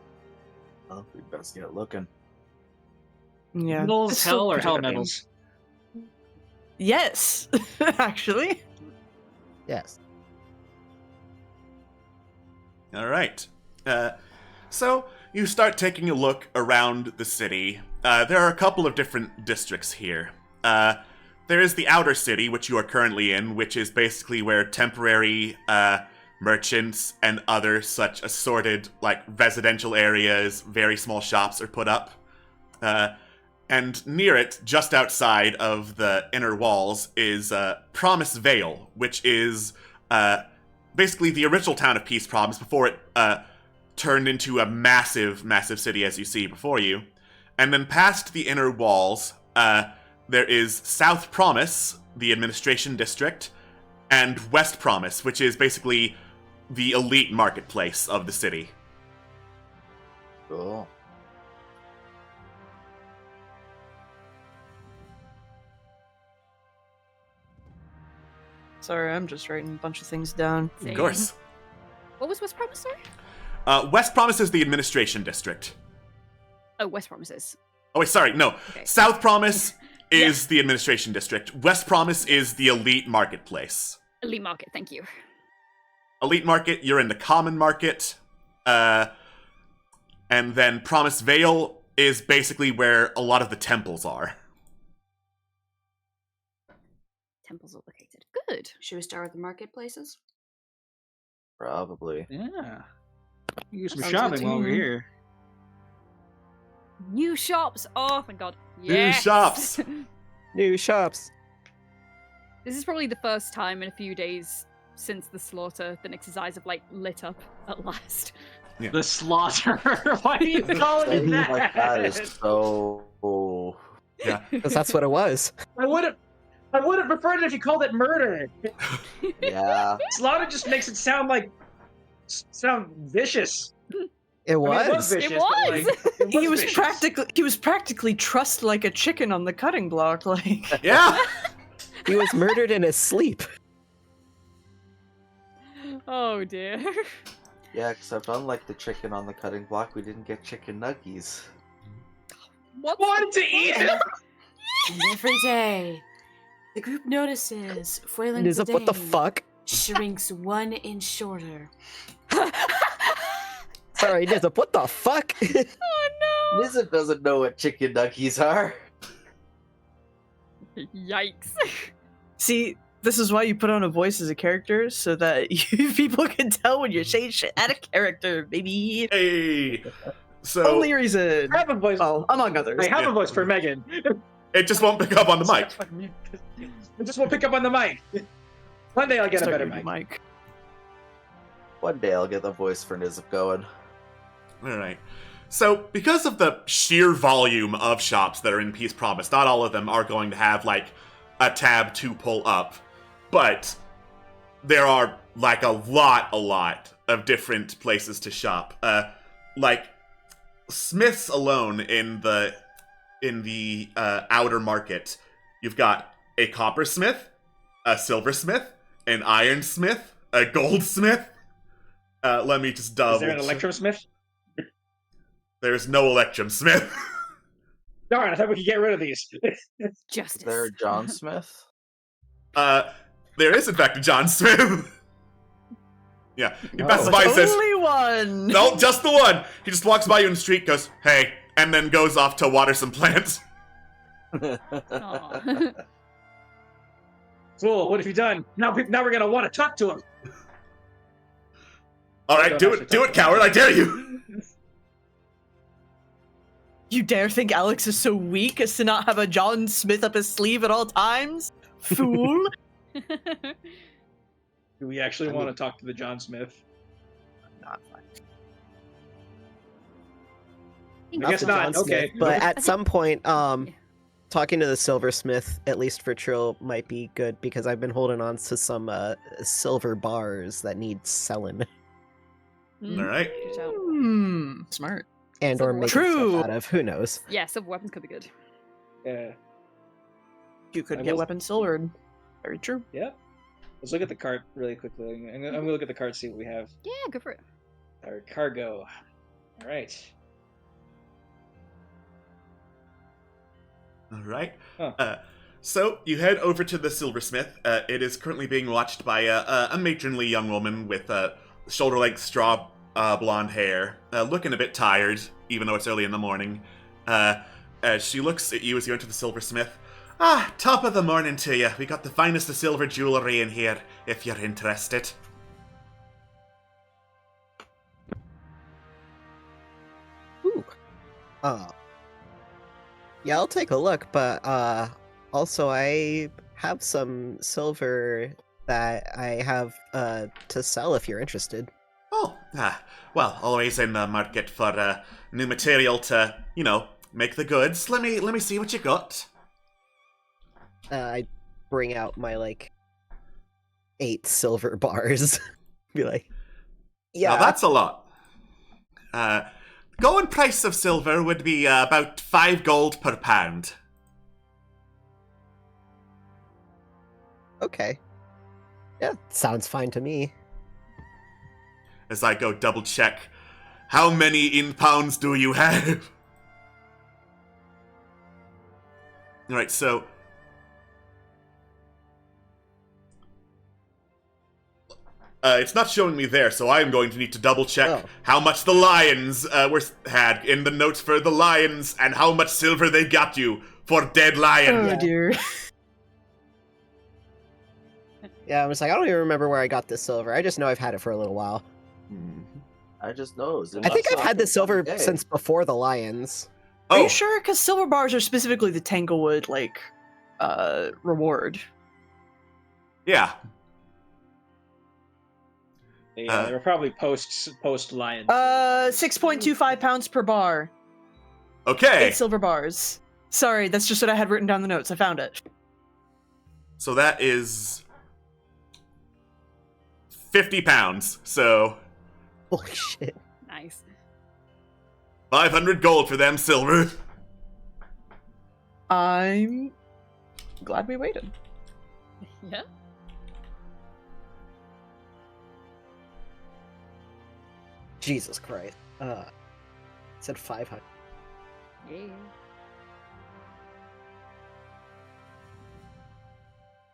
Well, we best get looking. Yeah. Metals, It's hell, still or pretty hell good name. metals? Yes, actually. Yes. All right. So you start taking a look around the city. There are a couple of different districts here. There is the outer city, which you are currently in, which is basically where temporary merchants and other such assorted residential areas, very small shops are put up. And near it, just outside of the inner walls, is Promise Vale, which is basically the original town of Peace Promise before it turned into a massive, massive city as you see before you. And then past the inner walls, there is South Promise, the administration district, and West Promise, which is basically the elite marketplace of the city. Cool. Sorry, I'm just writing a bunch of things down. Same. Of course. What was West Promise, sorry? West Promise is the administration district. Oh, West Promises. Oh, wait, sorry, no. Okay. South Promise is the administration district. West Promise is the elite marketplace. Elite Market, thank you. Elite market, you're in the common market. And then Promise Vale is basically where a lot of the temples are. Temples are located. Good. Should we start with the marketplaces? Probably. Yeah. You do some Sounds shopping good to while we're me. here. New shops. Oh my god. New Yes. shops. New shops. This is probably the first time in a few days since the slaughter that Nix's eyes have like lit up at last. The slaughter. Why do you call it Saying that? like that is so. Yeah. Because that's what it was. I would have preferred it if you called it murder. Yeah. Slaughter just makes it sound vicious. It I mean, was. vicious, It but, was! like, He was vicious. practically trussed like a chicken on the cutting block. Like, Yeah. He was murdered in his sleep. Oh dear. Yeah, except unlike the chicken on the cutting block, we didn't get chicken nuggies. What? Wanted to eat it. Every day, the group notices Foiling Nizip, what the fuck? shrinks 1 inch shorter. Sorry, Nizip, what the fuck? Oh Nizip doesn't know what chicken nuggies are. no! Yikes. see, this is why you put on a voice as a character, so that people can tell when you're saying shit out of character, baby. Hey. So Only reason. I have a voice. Well, among others. I have a voice for Megan. it just won't pick up on the mic. I just won't pick up on the mic. One day I'll get a Start better your mic. mic. One day I'll get the voice for Nizip going. All right. So, because of the sheer volume of shops that are in Peace Promise, not all of them are going to have, like, a tab to pull up. But there are, like, a lot of different places to shop. Like, smiths alone in the outer market, you've got a coppersmith, a silversmith, an ironsmith, a goldsmith. Let me just double. Is there an electrosmith? There's no Electrum Smith. Darn, I thought we could get rid of these. Justice. Is there a John Smith? There is in fact a John Smith. Yeah, he passes by and says, Only one. "No, just the one." He just walks by you in the street, goes, "Hey," and then goes off to water some plants. Aw. Fool, what have you done? Now we're gonna want to talk to him. All right, do it, coward! I dare you. You dare think Alex is so weak as to not have a John Smith up his sleeve at all times? Fool. Do we actually want to talk to the John Smith? Not fine. I guess the not. John Okay. Smith, but at think- some point, talking to the silversmith, at least for Trill, might be good because I've been holding on to some silver bars that need selling Mm, All right. good shout. Smart. and or making True. stuff out of. Who knows? Yeah, silver weapons could be good. Yeah. You could I get was- weapons silvered. Very true. Yeah. Let's look at the cart really quickly. I'm gonna look at the cart, see what we have. Yeah, go for it. Our cargo. All right. All right. Huh. So you head over to the silversmith. It is currently being watched by a matronly young woman with shoulder-length straw blonde hair, looking a bit tired, even though it's early in the morning. As she looks at you as you enter the silversmith. "Ah, top of the morning to you. We got the finest of silver jewelry in here, if you're interested." Ooh. Yeah, I'll take a look, but also I have some silver that I have to sell if you're interested. Oh, well, always in the market for new material to, make the goods. Let me see what you got. I bring out my 8 silver bars. Be like, yeah, Now that's a lot. Going price of silver would be about 5 gold per pound. okay. Yeah, sounds fine to me. As I go double check, how many in pounds do you have? Alright, so it's not showing me there, so I'm going to need to double check how much the lions had in the notes for the lions and how much silver they got you for dead lion. Oh dear. Yeah, I was like, I don't even remember where I got this silver. I just know I've had it for a little while. I just know. I think I've had this silver since before the lions. Are you sure? Because silver bars are specifically the Tanglewood reward. Yeah. Yeah, they were probably post lion. 6.25 pounds per bar. Okay. 8 silver bars. Sorry, that's just what I had written down in the notes. I found it. So that is 50 pounds. So Holy shit. Nice. 500 gold for them silver. I'm glad we waited. Yeah. Jesus Christ. Said 500. Yeah.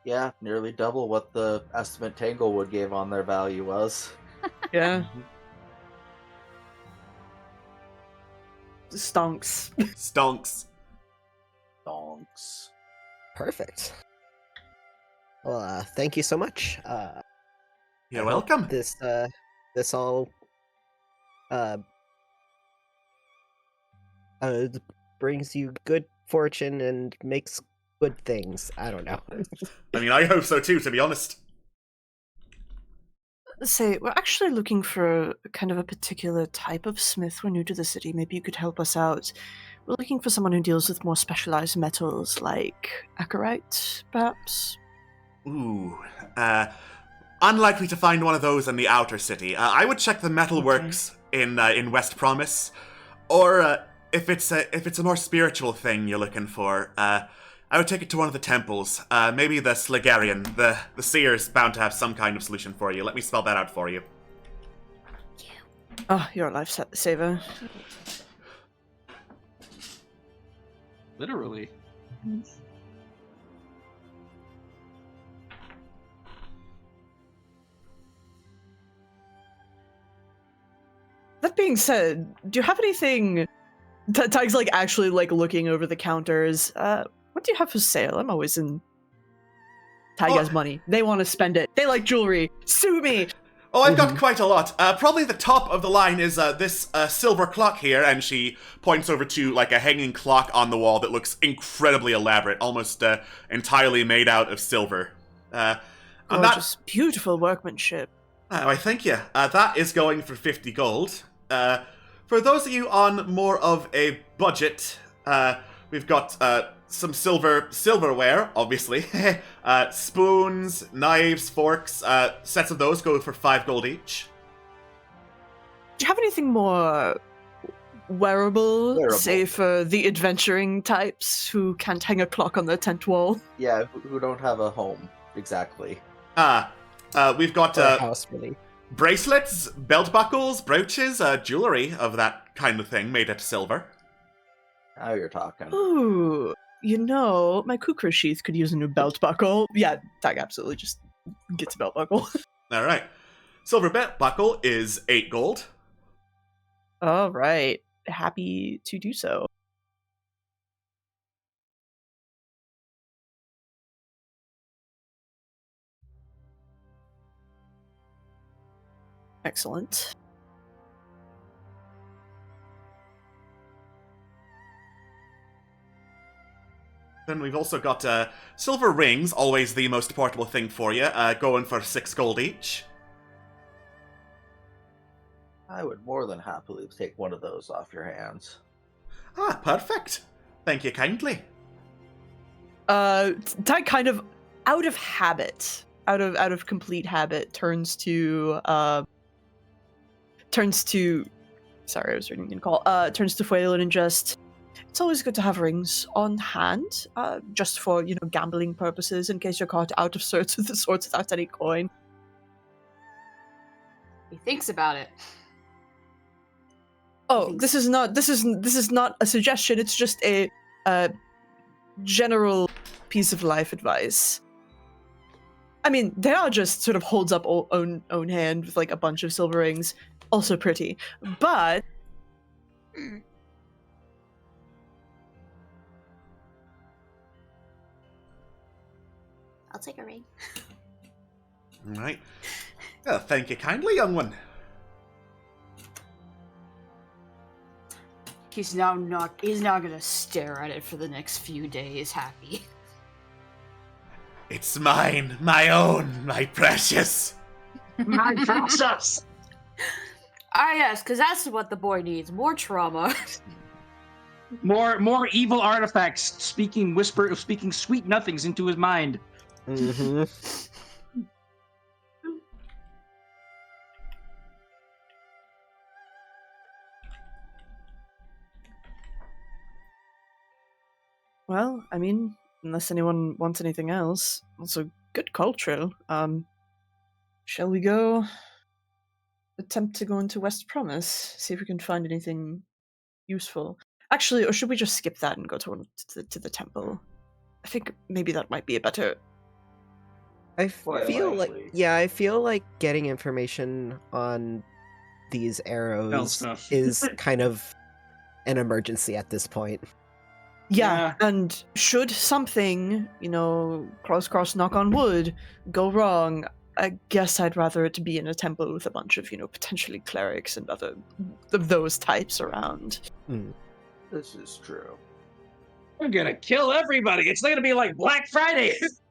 Yeah, nearly double what the estimate Tanglewood gave on their value was. Yeah. Stonks. Stonks. Donks. Perfect. Well, thank you so much. You're I hope welcome. This all brings you good fortune and makes good things. I don't know. I mean, I hope so too, to be honest. Say, we're actually looking for kind of a particular type of smith. We're new to the city. Maybe you could help us out. We're looking for someone who deals with more specialized metals, like acarite, perhaps? Ooh. Unlikely to find one of those in the outer city. I would check the metalworks in West Promise. Or if it's a more spiritual thing you're looking for, I would take it to one of the temples. Maybe the Sligarian. The seer's bound to have some kind of solution for you. Let me spell that out for you. Oh, you're a lifesaver. Literally. That being said, do you have anything... Tag's actually looking over the counters. What do you have for sale? I'm always in... Tag has money. They want to spend it. They like jewelry. Sue me! Oh, I've got quite a lot. Probably the top of the line is this silver clock here, and she points over to a hanging clock on the wall that looks incredibly elaborate, almost entirely made out of silver. Gorgeous, beautiful workmanship. I thank you. That is going for 50 gold. For those of you on more of a budget, we've got some silverware, obviously. Spoons, knives, forks. Sets of those go for 5 gold each. Do you have anything more wearable, say for the adventuring types who can't hang a clock on their tent wall? Yeah, who don't have a home, exactly. We've got house, really. bracelets, belt buckles, brooches, jewelry of that kind of thing made out of silver. Now you're talking. Ooh, my kukri sheath could use a new belt buckle. Yeah, Tag absolutely just gets a belt buckle. All right. Silver belt buckle is 8 gold. All right. Happy to do so. Excellent. Then we've also got silver rings, always the most portable thing for you, going for 6 gold each. I would more than happily take one of those off your hands. Ah, perfect. Thank you kindly. Ty kind of out of habit, out of complete habit, turns to sorry, I was reading the call. Turns to Phelan and just, it's always good to have rings on hand, just for, gambling purposes, in case you're caught out of sorts without any coin. He thinks about it. Oh, this is not a suggestion. It's just a general piece of life advice. I mean, they are just sort of holds up own hand with like a bunch of silver rings, also pretty, but I'll take a ring. All right. Thank you kindly, young one. He's now gonna stare at it for the next few days, happy. It's mine, my own, my precious. My precious. Ah, yes, because that's what the boy needs. More trauma. More evil artifacts speaking sweet nothings into his mind. Mm-hmm. well, I mean, unless anyone wants anything else, also good culture. Shall we go? Attempt to go into West Promise, see if we can find anything useful. Actually, or should we just skip that and go to the temple? I think maybe that might be a better. I Quite feel likely. I feel like getting information on these Spell arrows stuff. is kind of an emergency at this point. Yeah, and should something, cross, knock on wood, go wrong, I guess I'd rather it be in a temple with a bunch of, potentially clerics and other of those types around. This is true. We're gonna kill everybody. It's gonna be like Black Friday. It's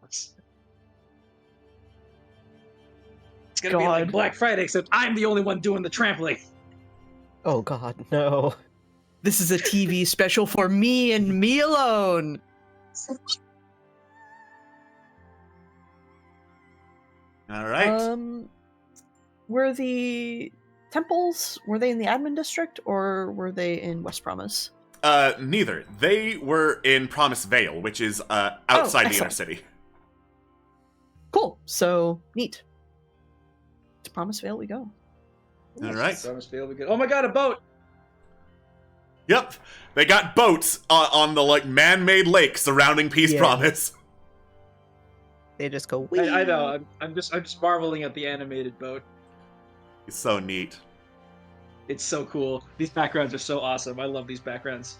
gonna be like God. Black Friday, except I'm the only one doing the trampling. Oh god, no. This is a TV special for me and me alone. All right. Were the temples, were they in the admin district or were they in West Promise? Neither. They were in Promise Vale, which is outside the inner excellent. city. Cool. So neat. To Promise Vale we go. All right. Oh my god, a boat! Yep. They got boats on the man-made lake surrounding Peace Yeah. Promise. They just go, I know. I'm just marveling at the animated boat. It's so neat. It's so cool. These backgrounds are so awesome. I love these backgrounds.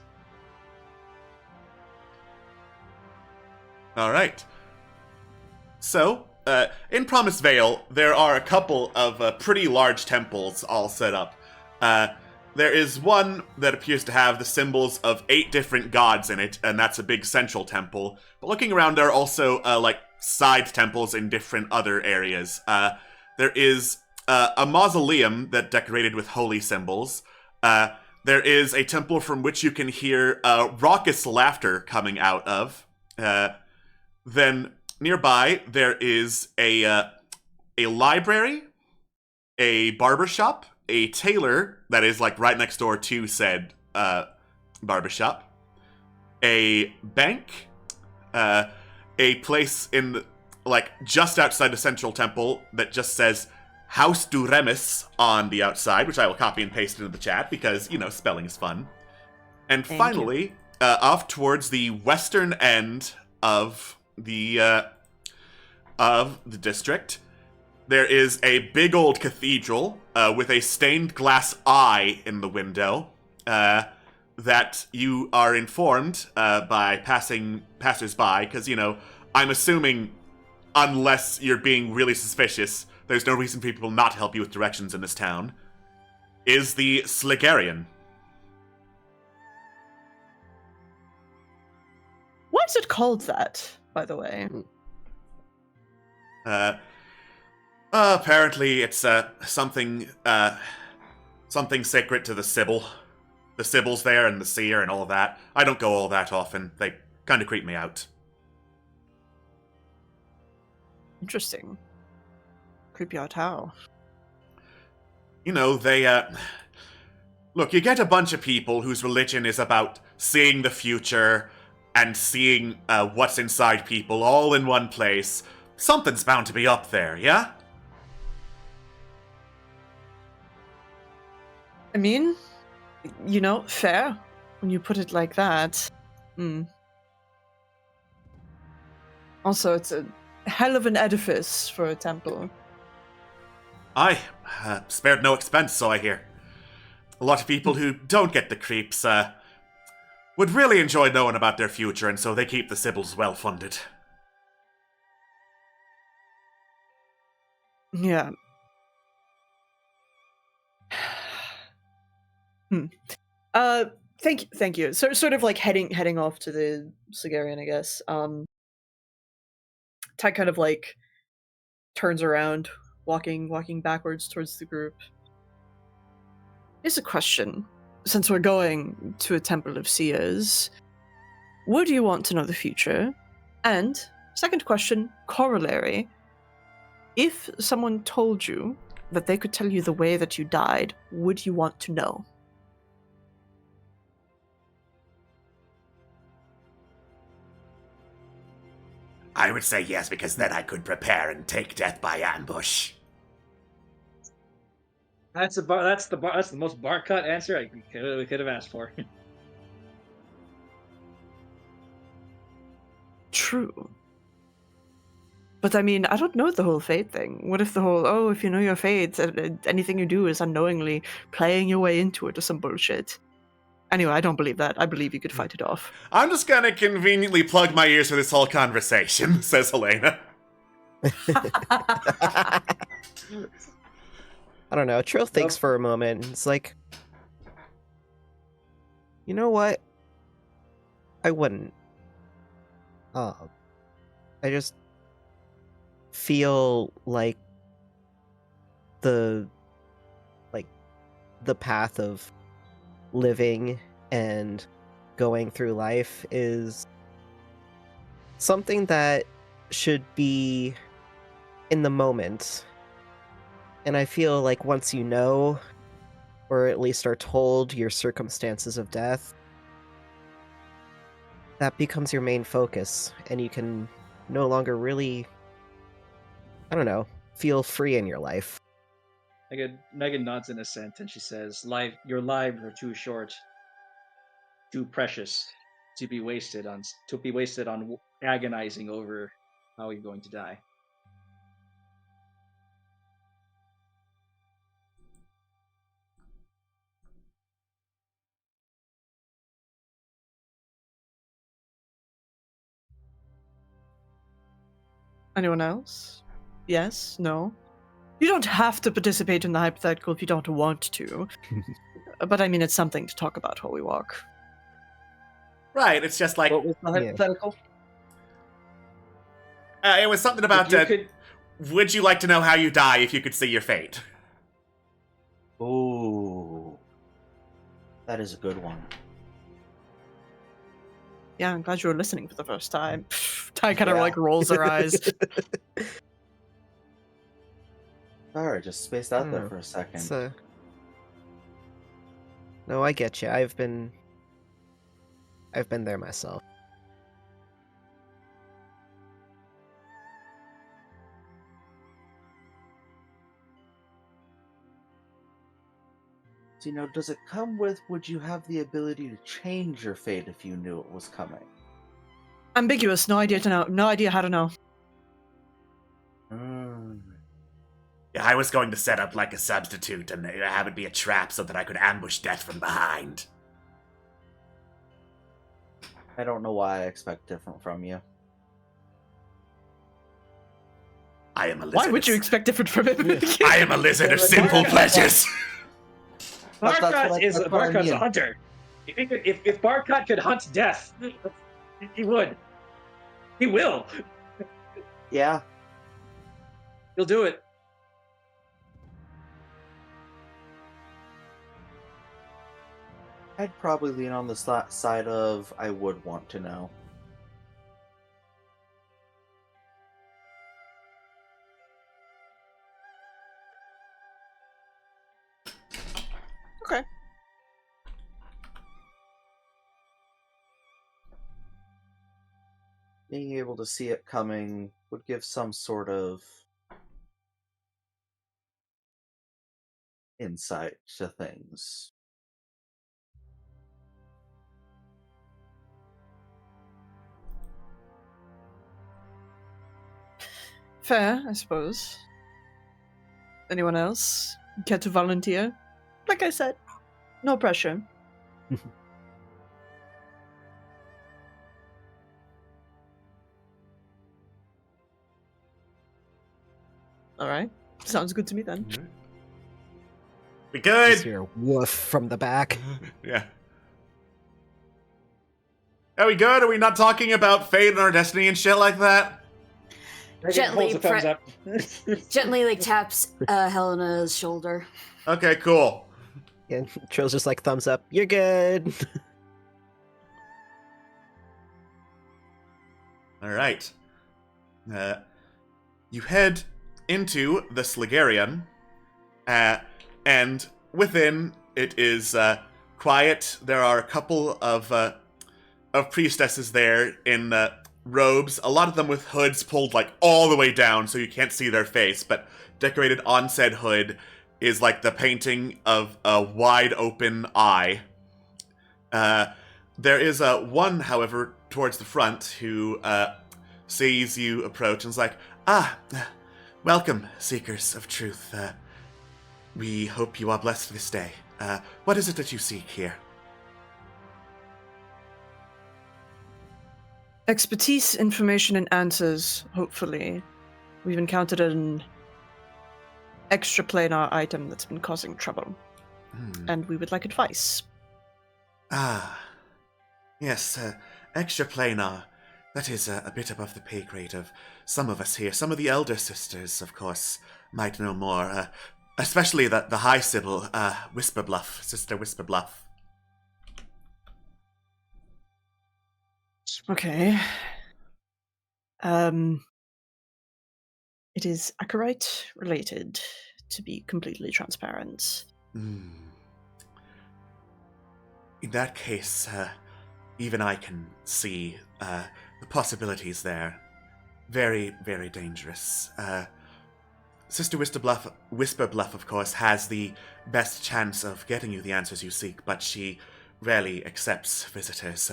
All right. So, in Promise Vale, there are a couple of pretty large temples all set up. There is one that appears to have the symbols of 8 different gods in it, and that's a big central temple. But looking around, there are also, side temples in different other areas. There is a mausoleum that decorated with holy symbols. There is a temple from which you can hear raucous laughter coming out of. Then nearby, there is a library, a barbershop, a tailor that is right next door to said barbershop, a bank, a place in just outside the central temple that just says House du Remus on the outside, which I will copy and paste into the chat because spelling is fun. And Thank finally, off towards the western end of the district, there is a big old cathedral with a stained glass eye in the window that you are informed by passers-by, because, I'm assuming unless you're being really suspicious, there's no reason for people not to help you with directions in this town, is the Sligarian. What? What's it called that, by the way? Apparently it's something sacred to the Sibyl. The Sibyl's there and the Seer and all of that. I don't go all that often. They kind of creep me out. Interesting. Creep you out how? You know, they, look, you get a bunch of people whose religion is about seeing the future and seeing what's inside people all in one place. Something's bound to be up there, yeah? I mean, you know, fair. When you put it like that. Also, it's a hell of an edifice for a temple. Aye, spared no expense, so I hear. A lot of people who don't get the creeps, would really enjoy knowing about their future, and so they keep the Sibyls well funded. Yeah. Thank you. So sort of like heading off to the Sigarian, I guess. Ty kind of like turns around, walking backwards towards the group. Here's a question. Since we're going to a Temple of Seers, would you want to know the future? And second question, corollary. If someone told you that they could tell you the way that you died, would you want to know? I would say yes, because then I could prepare and take death by ambush. That's the most bar cut answer we could have asked for. True. But I mean, I don't know the whole fate thing. What if the whole, if you know your fate, anything you do is unknowingly playing your way into it or some bullshit? Anyway, I don't believe that. I believe you could fight it off. I'm just gonna conveniently plug my ears for this whole conversation, says Helena. I don't know. Trill thinks for a moment. It's like, you know what? I wouldn't. I just feel like the path of living and going through life is something that should be in the moment. And I feel like once you know, or at least are told your circumstances of death, that becomes your main focus, and you can no longer really, I don't know, feel free in your life. Megan nods in assent, and she says, "Your lives are too short, too precious, to be wasted on agonizing over how you're going to die." Anyone else? Yes? No? You don't have to participate in the hypothetical if you don't want to. But I mean, it's something to talk about while we walk. Right, it's just like... What was the hypothetical? It was something about, would you like to know how you die if you could see your fate? Ooh. That is a good one. Yeah, I'm glad you were listening for the first time. Ty kind of like rolls her eyes. Alright, just spaced out there for a second. No, I get you. I've been there myself. So, does it come with, would you have the ability to change your fate if you knew it was coming? Ambiguous. No idea to know. No idea how to know. Yeah, I was going to set up like a substitute and have it be a trap so that I could ambush death from behind. I don't know why I expect different from you. I am a lizard. Why would you expect different from him? I am a lizard of simple pleasures. Barkat's a hunter. If Barkat could hunt death, he would. He will. Yeah. He'll do it. I'd probably lean on the side of I would want to know. Okay. Being able to see it coming would give some sort of insight to things. Fair, I suppose. Anyone else care to volunteer? Like I said, no pressure. All right, sounds good to me then. We Just good? hear woof from the back. Yeah. Are we good? Are we not talking about fate and our destiny and shit like that? Gently holds a thumbs up. Gently, like, taps Helena's shoulder. Okay, cool. And Trill's just like thumbs up. You're good. All right. You head into the Sligarian, and within it is quiet. There are a couple of priestesses there in robes, a lot of them with hoods pulled like all the way down so you can't see their face, but decorated on said hood is like the painting of a wide open eye. There is one, however, towards the front who sees you approach and is like, welcome, seekers of truth. We hope you are blessed this day. What is it that you seek here? Expertise, information, and answers, hopefully. We've encountered an extraplanar item that's been causing trouble, and we would like advice. Yes, extraplanar. That is a bit above the pay grade of some of us here. Some of the elder sisters, of course, might know more. Especially the High Sybil, Whisperbluff, Sister Whisperbluff. Okay. It is Acherite related, to be completely transparent. In that case, even I can see the possibilities there. Very, very dangerous. Sister Whisperbluff, of course, has the best chance of getting you the answers you seek, but she rarely accepts visitors.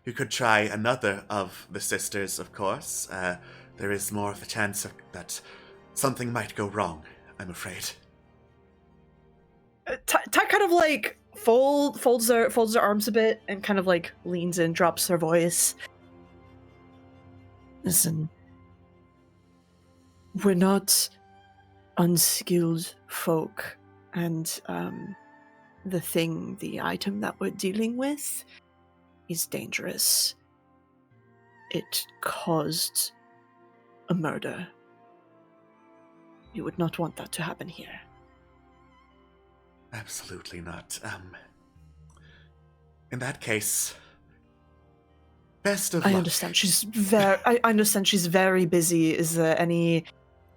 You could try another of the sisters, of course. There is more of a chance that something might go wrong, I'm afraid. Ty kind of like folds her arms a bit and kind of like leans in, drops her voice. Listen, we're not unskilled folk, and the item that we're dealing with is dangerous. It caused a murder. You would not want that to happen here. Absolutely not. In that case, best of luck. I understand she's very busy. Is there any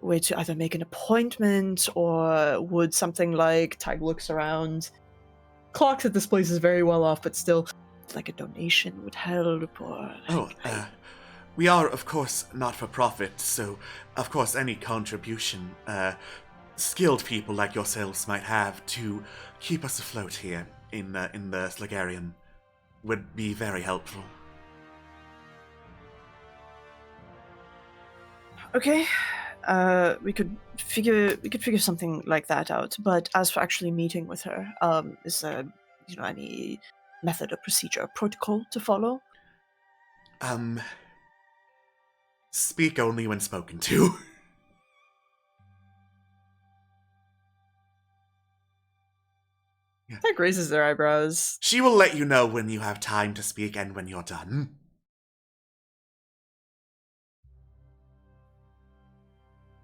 way to either make an appointment, or would something like Tig looks around, clocks that this place is very well off, but still like a donation would help, or we are, of course, not for profit, so of course any contribution skilled people like yourselves might have to keep us afloat here in the Sligarian would be very helpful. Okay, we could figure something like that out. But as for actually meeting with her, is there any method or procedure or protocol to follow? Speak only when spoken to. Tig raises their eyebrows. She will let you know when you have time to speak and when you're done.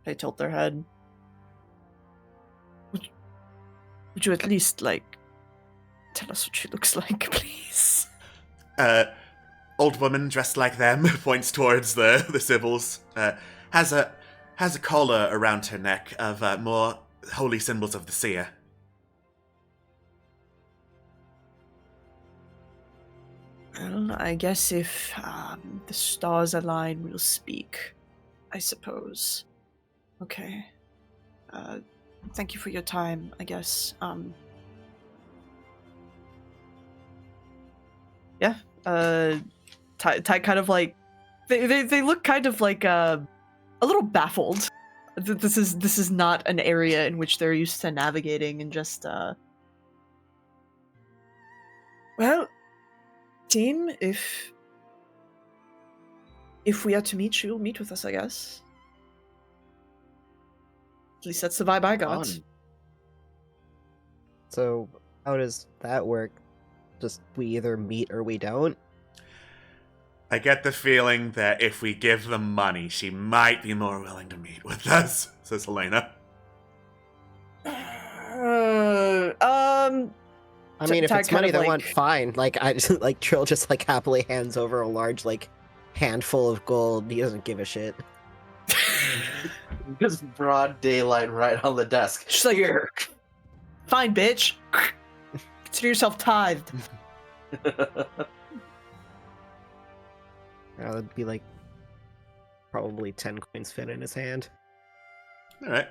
They tilt their head. Would you at least, like, tell us what she looks like, please? Old woman dressed like them points towards the Sibyls. Has a collar around her neck of more holy symbols of the seer. Well, I guess if the stars align, we'll speak. I suppose. Okay. Thank you for your time, I guess. Yeah. Ty kind of like they look kind of like a little baffled. This is not an area in which they're used to navigating, and just well, team, if we are to meet, you'll meet with us, I guess. At least that's the vibe I got. So, how does that work? Just we either meet or we don't? I get the feeling that if we give them money, she might be more willing to meet with us, says Helena. I mean, if it's money they want, fine. Like, I just, like, Trill just, like, happily hands over a large, like, handful of gold. He doesn't give a shit. Just broad daylight right on the desk. She's like, here. Fine, bitch. Consider yourself tithed. That'd be, like, probably 10 coins fit in his hand. All right.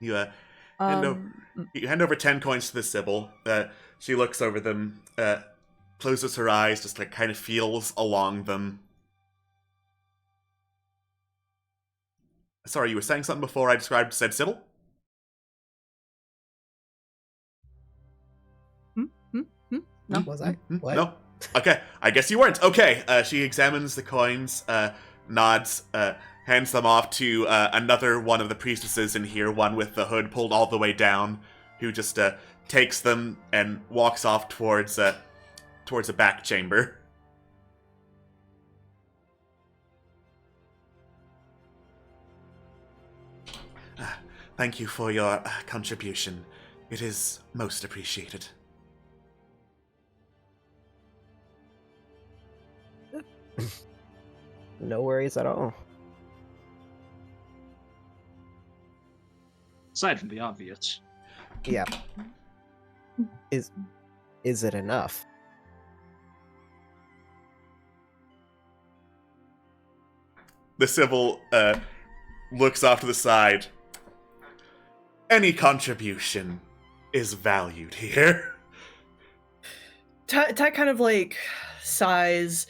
You hand over 10 coins to the Sibyl. She looks over them, closes her eyes, just like kind of feels along them. Sorry, you were saying something before I described said Sibyl? No. Was I? What? No. Okay, I guess you weren't. Okay, she examines the coins, nods, hands them off to another one of the priestesses in here, one with the hood pulled all the way down, who just takes them and walks off towards a back chamber. Thank you for your contribution. It is most appreciated. No worries at all. Aside from the obvious. Yeah. Is it enough? The Sibyl looks off to the side. Any contribution is valued here. Ty kind of like sighs.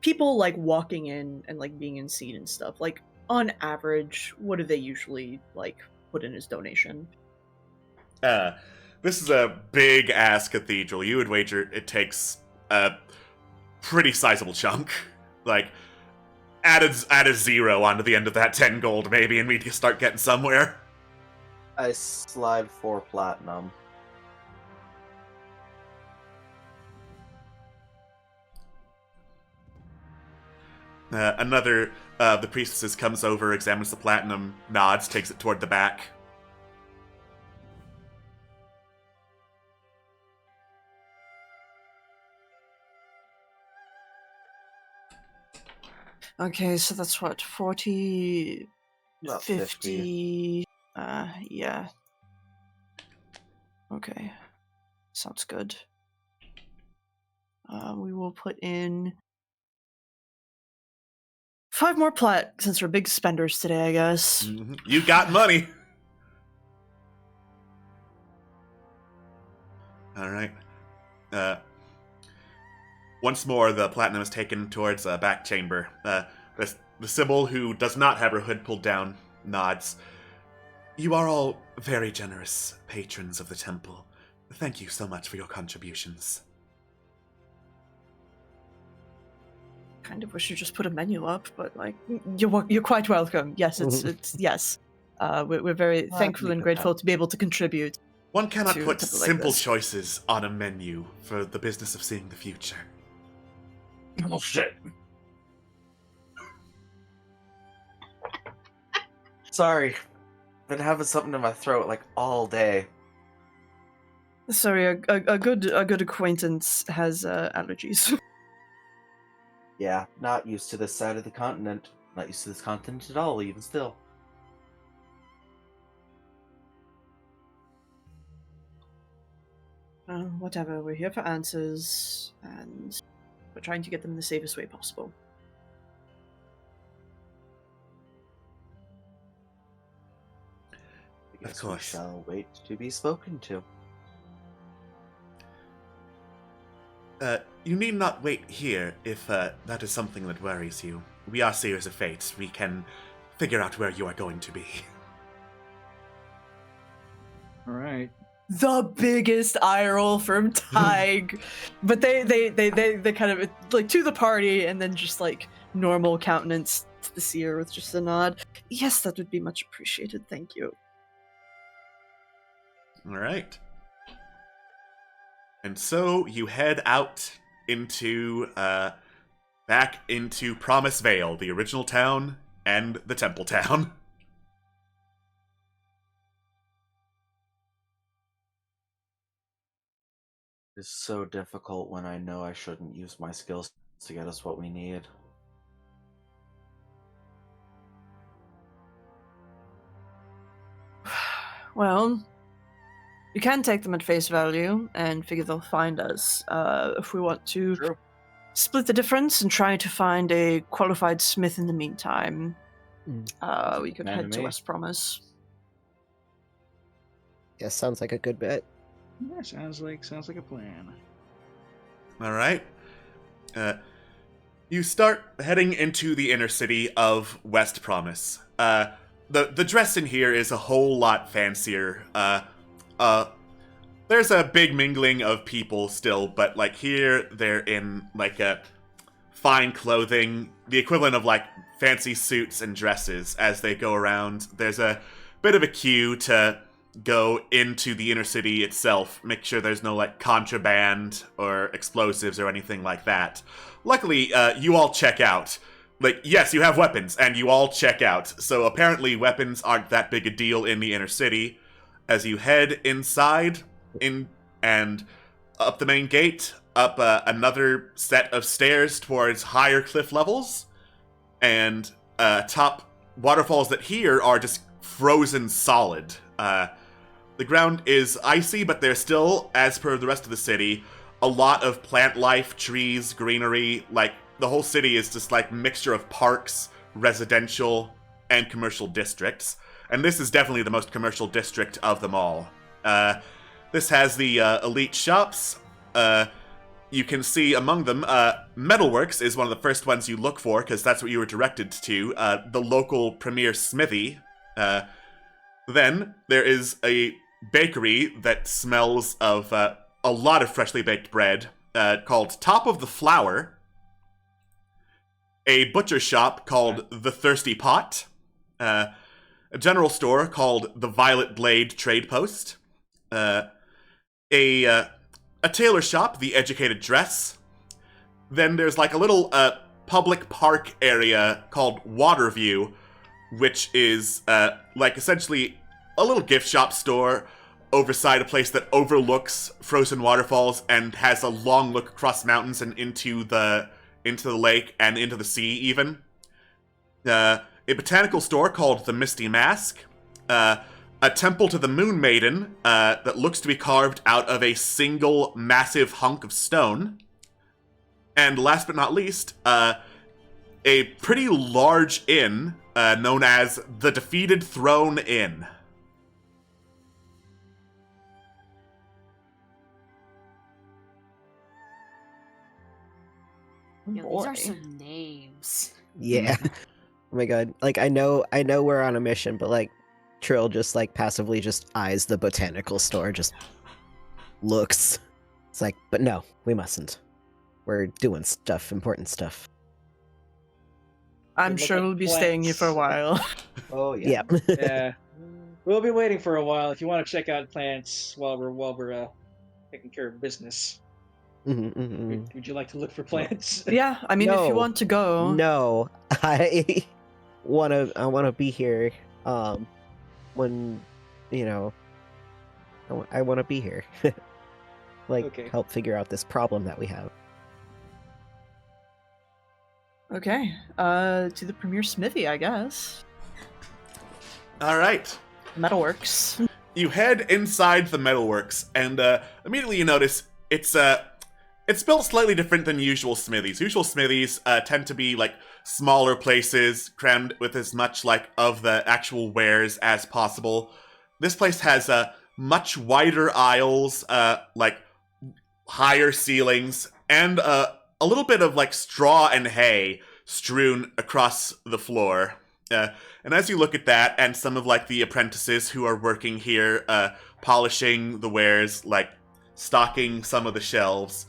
People like walking in and like being in seat and stuff, like on average, what do they usually like put in as donation? This is a big ass cathedral. You would wager it takes a pretty sizable chunk. Like, add a 0 onto the end of that 10 gold maybe, and we can start getting somewhere. I slide 4 platinum. Another of the priestesses comes over, examines the platinum, nods, takes it toward the back. Okay, so that's what, 40, About 50. Yeah. Okay. Sounds good. We will put in 5 more plat, since we're big spenders today, I guess. Mm-hmm. You got money! Alright. Once more, the platinum is taken towards a back chamber. The Sibyl, who does not have her hood pulled down, nods. You are all very generous patrons of the temple. Thank you so much for your contributions. Kind of wish you just put a menu up, but like you're quite welcome. Yes, it's yes. We're very thankful and grateful to be able to contribute. One cannot to put something like simple this. choices on a menu for the business of seeing the future. Oh shit. Sorry. Been having something in my throat like all day. Sorry, a good acquaintance has allergies. Yeah, not used to this side of the continent. Not used to this continent at all, even still. Whatever, we're here for answers, and we're trying to get them in the safest way possible. I guess Of course. we shall wait to be spoken to. You need not wait here if that is something that worries you. We are seers of fate. We can figure out where you are going to be. All right. The biggest eye roll from Tig, but they kind of like to the party, and then just like normal countenance to the seer with just a nod. Yes, that would be much appreciated. Thank you. All right. And so you head out into, back into Promise Vale, the original town and the temple town. It's so difficult when I know I shouldn't use my skills to get us what we need. Well, you can take them at face value and figure they'll find us. If we want to True. split the difference and try to find a qualified smith in the meantime, we could Plan head to to me. West Promise. Yeah, sounds like a good bet. Yeah, sounds like a plan. All right. You start heading into the inner city of West Promise. The dress in here is a whole lot fancier. There's a big mingling of people still, but like here they're in like a fine clothing, the equivalent of like fancy suits and dresses as they go around. There's a bit of a queue to go into the inner city itself, make sure there's no like contraband or explosives or anything like that. Luckily, you all check out. Like, yes, you have weapons, and you all check out. So apparently weapons aren't that big a deal in the inner city. As you head inside, and up the main gate, up another set of stairs towards higher cliff levels, and top waterfalls that here are just frozen solid. The ground is icy, but there's still, as per the rest of the city, a lot of plant life, trees, greenery. Like, the whole city is just like mixture of parks, residential, and commercial districts. And this is definitely the most commercial district of them all. This has the elite shops. You can see among them, Metalworks is one of the first ones you look for, because that's what you were directed to, the local premier smithy. Then there is a bakery that smells of a lot of freshly baked bread, called Top of the Flour. A butcher shop called The Thirsty Pot. A general store called The Violet Blade Trade Post. A tailor shop, The Educated Dress. Then there's like a little public park area called Waterview, which is like essentially a little gift shop store overside a place that overlooks frozen waterfalls and has a long look across mountains and into the lake and into the sea even. A botanical store called The Misty Mask. A temple to the Moon Maiden that looks to be carved out of a single massive hunk of stone. And last but not least, a pretty large inn known as the Defeated Throne Inn. Yeah, these are some names. Yeah. Oh my god. Like I know we're on a mission, but like Trill just like passively just eyes the botanical store, just looks. It's like, but no, we mustn't. We're doing stuff, important stuff. I'm Look sure at we'll be staying here for a while. Oh yeah. Yeah. Yeah, we'll be waiting for a while. If you want to check out plants while we're taking care of business, would you like to look for plants? Yeah, I mean, if you No. want to go. No, I wanna be here When, you know, I want to be here. Okay. Help figure out this problem that we have. Okay, to the Premier Smithy, I guess. All right. Metalworks. You head inside the metalworks, and immediately you notice it's built slightly different than usual smithies. Usual smithies tend to be like smaller places, crammed with as much like of the actual wares as possible. This place has much wider aisles, like higher ceilings, and a little bit of like straw and hay strewn across the floor. And as you look at that, and some of like the apprentices who are working here, polishing the wares, like stocking some of the shelves,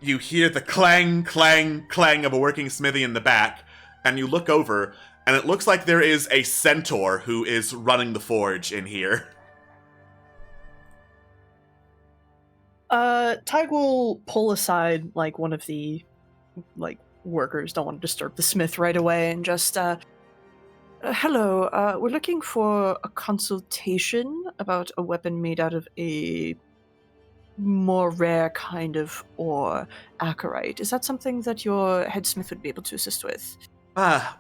you hear the clang, clang, clang of a working smithy in the back, and you look over, and it looks like there is a centaur who is running the forge in here. Tig will pull aside like one of the like workers. Don't want to disturb the smith right away, and just hello. We're looking for a consultation about a weapon made out of a more rare kind of ore, acarite. Is that something that your headsmith would be able to assist with?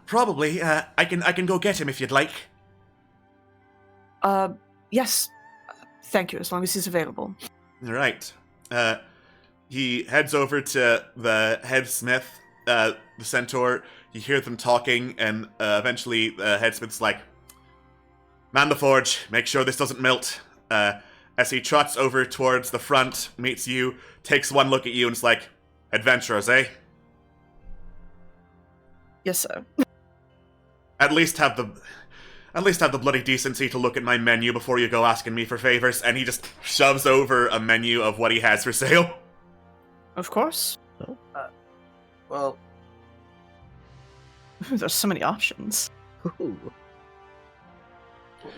Probably. I can go get him if you'd like. Yes. Thank you. As long as he's available. All right. He heads over to the headsmith, the centaur. You hear them talking, and eventually the headsmith's like, "Man the forge, make sure this doesn't melt." As he trots over towards the front, meets you, takes one look at you, and is like, "Adventurers, eh? Yes, sir. At least have the bloody decency to look at my menu before you go asking me for favors." And he just shoves over a menu of what he has for sale. Of course. Well, There's so many options. Ooh.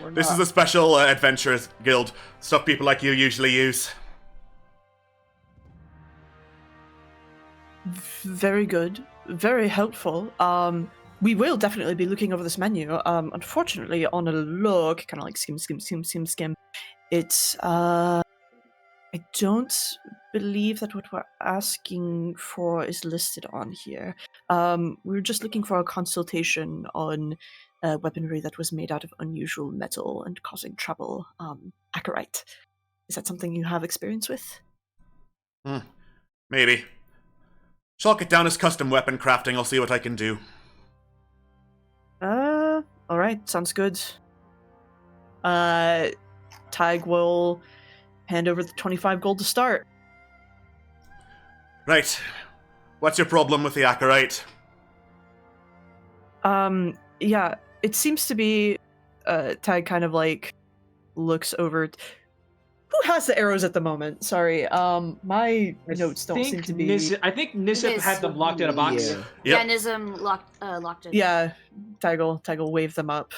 we're This not- is a special adventurers guild, stuff people like you usually use. Very good. Very helpful. We will definitely be looking over this menu. Unfortunately, on a look, kind of like skim, it's, I don't believe that what we're asking for is listed on here. We're just looking for a consultation on weaponry that was made out of unusual metal and causing trouble. Acarite. Is that something you have experience with? Maybe. Chalk it down as custom weapon crafting. I'll see what I can do. Alright, sounds good. Tig will hand over the 25 gold to start. Right. What's your problem with the acarite? Yeah, it seems to be, Tig kind of like looks over. Who has the arrows at the moment? Sorry, my notes don't seem to be. I think Nisip had them locked in a box. Yeah. Yep. Yeah, Nism locked it. Yeah, Tig will wave them up.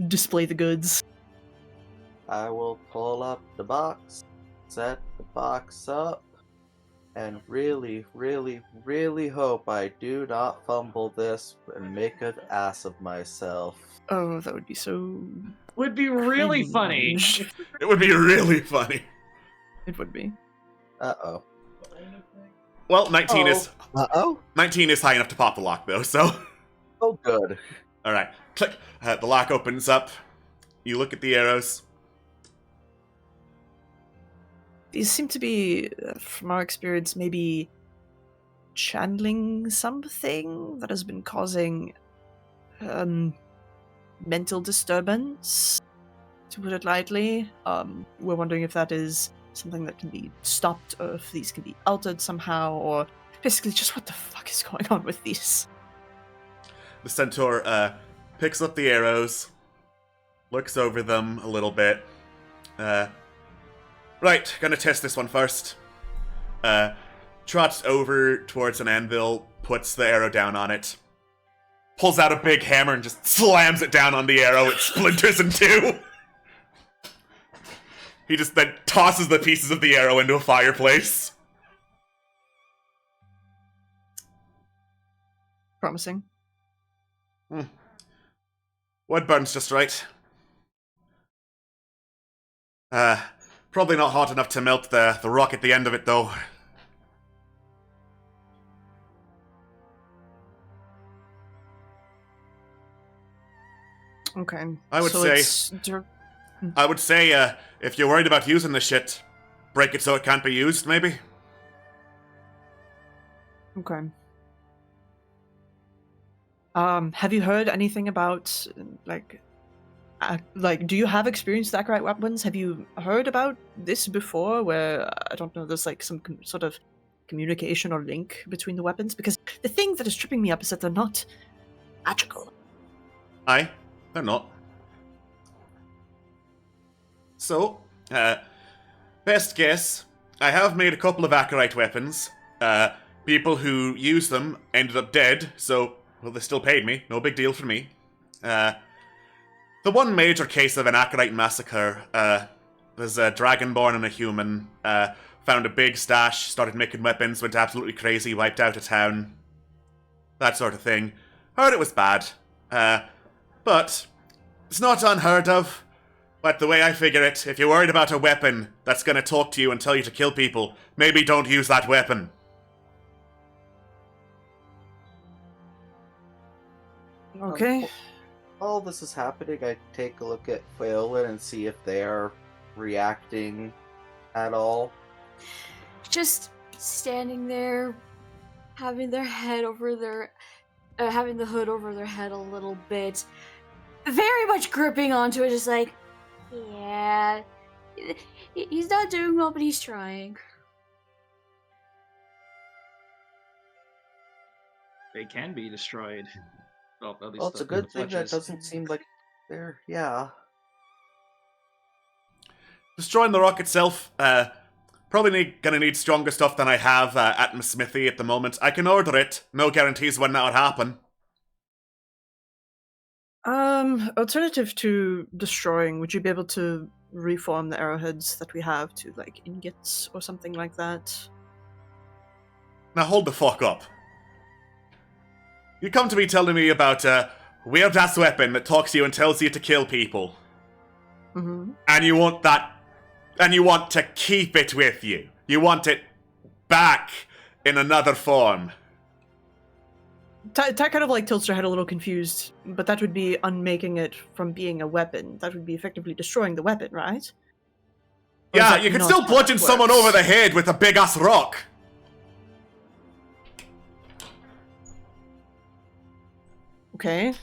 Display the goods. I will pull up the box, set the box up, and really, really, really hope I do not fumble this and make an ass of myself. Oh, that would be so. Would be really funny. cringe. It would be really funny. It would be. Uh-oh. Well, 19 is Uh-oh. 19 is high enough to pop the lock, though. So, Oh, good. all right, click. The lock opens up. You look at the arrows. These seem to be, from our experience, maybe channeling something that has been causing mental disturbance, to put it lightly. We're wondering if that is something that can be stopped, or if these can be altered somehow, or basically just what the fuck is going on with these. The centaur picks up the arrows, looks over them a little bit. Right, gonna test this one first. Trots over towards an anvil, puts the arrow down on it, pulls out a big hammer and just slams it down on the arrow. It splinters in two. He just then tosses the pieces of the arrow into a fireplace. Promising. Wood burns just right. Probably not hot enough to melt the rock at the end of it, though. Okay. I would so say- it's I would say, if you're worried about using the shit, break it so it can't be used, maybe? Okay. Have you heard anything about do you have experience with Acarite weapons? Have you heard about this before where, I don't know, there's like some sort of communication or link between the weapons? Because the thing that is tripping me up is that they're not magical. Aye, they're not. So, best guess, I have made a couple of Acarite weapons. People who used them ended up dead, so, well, they still paid me. No big deal for me. The one major case of an Acarite massacre was a Dragonborn and a human. Found a big stash, started making weapons, went absolutely crazy, wiped out a town. That sort of thing. Heard it was bad. But it's not unheard of. But the way I figure it, if you're worried about a weapon that's gonna talk to you and tell you to kill people, maybe don't use that weapon. Okay. While this is happening, I take a look at Phelan and see if they are reacting at all. Just standing there, having their head over their, having the hood over their head a little bit, very much gripping onto it, just like, yeah, he's not doing well, but he's trying. They can be destroyed. Well, at least Well, it's a the good thing that fletches. doesn't seem like they're... yeah. Destroying the rock itself, probably gonna need stronger stuff than I have at my smithy at the moment. I can order it. No guarantees when that would happen. Alternative to destroying, would you be able to reform the arrowheads that we have to, like, ingots or something like that? Now hold the fuck up. You come to me telling me about a weird-ass weapon that talks to you and tells you to kill people. Mm-hmm. And you want that... and you want to keep it with you. You want it back in another form. Ty kind of, like, tilts her head a little confused, but that would be unmaking it from being a weapon. That would be effectively destroying the weapon, right? Or is Yeah, that you can not still how bludgeon it someone works? over the head with a big-ass rock. Okay.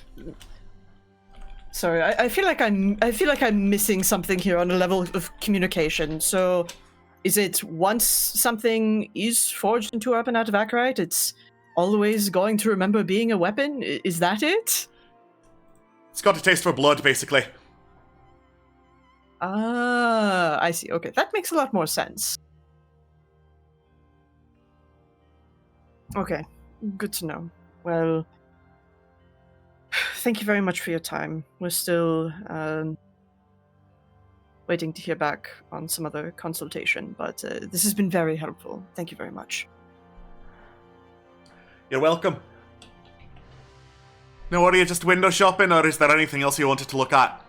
Sorry, I feel like I'm missing something here on a level of communication. So, is it once something is forged into a weapon out of Acarite, it's always going to remember being a weapon? Is that it? It's got a taste for blood, basically. Ah, I see. Okay, that makes a lot more sense. Okay, good to know. Well, thank you very much for your time. We're still waiting to hear back on some other consultation, but this has been very helpful. Thank you very much. You're welcome. Now, are you just window shopping, or is there anything else you wanted to look at?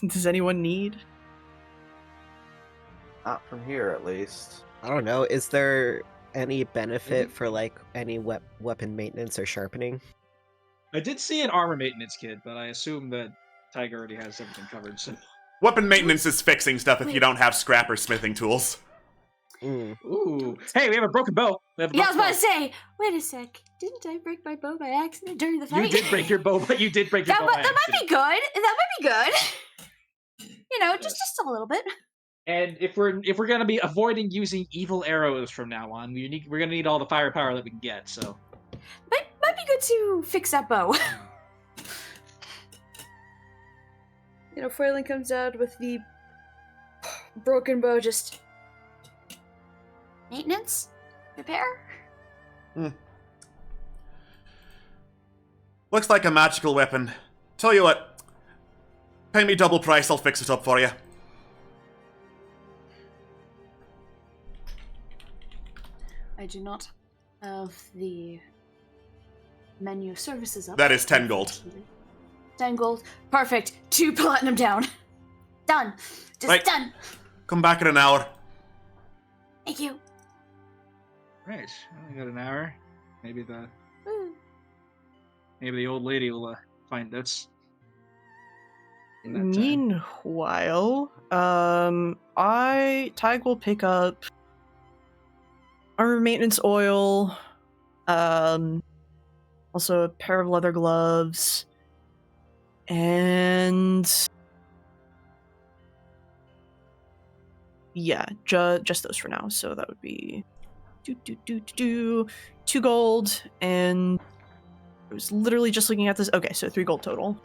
Does anyone need? Not from here, at least. I don't know. Is there any benefit for like any weapon maintenance or sharpening? I did see an armor maintenance kit, but I assume that Tiger already has everything covered, so... Weapon maintenance is fixing stuff if you don't have scrap or smithing tools. Mm. Ooh. Hey, we have a broken bow! We have a Yeah, I was broken about to say, wait a sec, didn't I break my bow by accident during the bow. fight? You did break your bow, but you did break your bow. That might be good. That might be good. You know, just a little bit. And if we're gonna be avoiding using evil arrows from now on, we're gonna need all the firepower that we can get. So Might be good to fix that bow. You know, Foiling comes out with the broken bow, just maintenance, repair. Looks like a magical weapon. Tell you what, pay me double price, I'll fix it up for you. I do not of the menu services up. That is 10 gold. 10 gold. Perfect. 2 platinum down. Done. Just Right. done. Come back in an hour. Thank you. Right. Only got an hour. Maybe the Woo. old lady will find us. in that time. Meanwhile, Tig will pick up armor maintenance oil, also a pair of leather gloves, and yeah, just those for now. So that would be 2 gold, and I was literally just looking at this. Okay, so 3 gold total.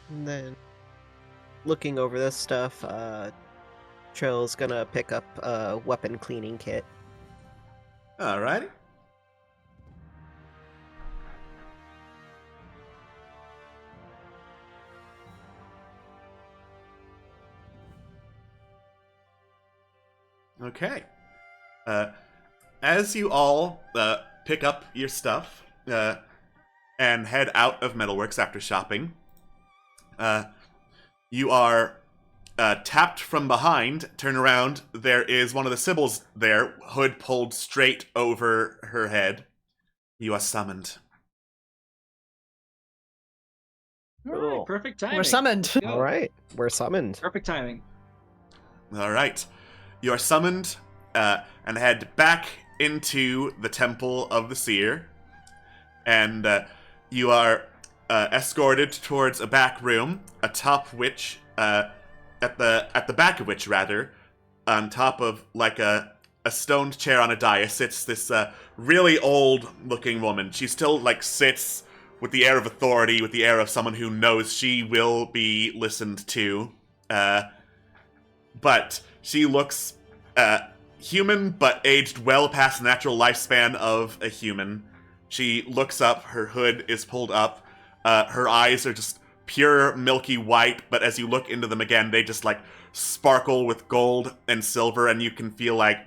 And then, looking over this stuff, Trill's gonna pick up a weapon cleaning kit. Alrighty. Okay. As you all pick up your stuff and head out of Metalworks after shopping, you are tapped from behind. Turn around. There is one of the Sibyls there, hood pulled straight over her head. You are summoned. All right, Cool. perfect timing. We're summoned. Go. All right, we're summoned. Perfect timing. All right. You are summoned and head back into the Temple of the Seer. And you are escorted towards a back room, atop which, at the back of which, rather, on top of like a stoned chair on a dais, sits this really old-looking woman. She still like sits with the air of authority, with the air of someone who knows she will be listened to. But she looks human, but aged well past the natural lifespan of a human. She looks up, her hood is pulled up, her eyes are just pure milky white, but as you look into them again, they just like sparkle with gold and silver, and you can feel like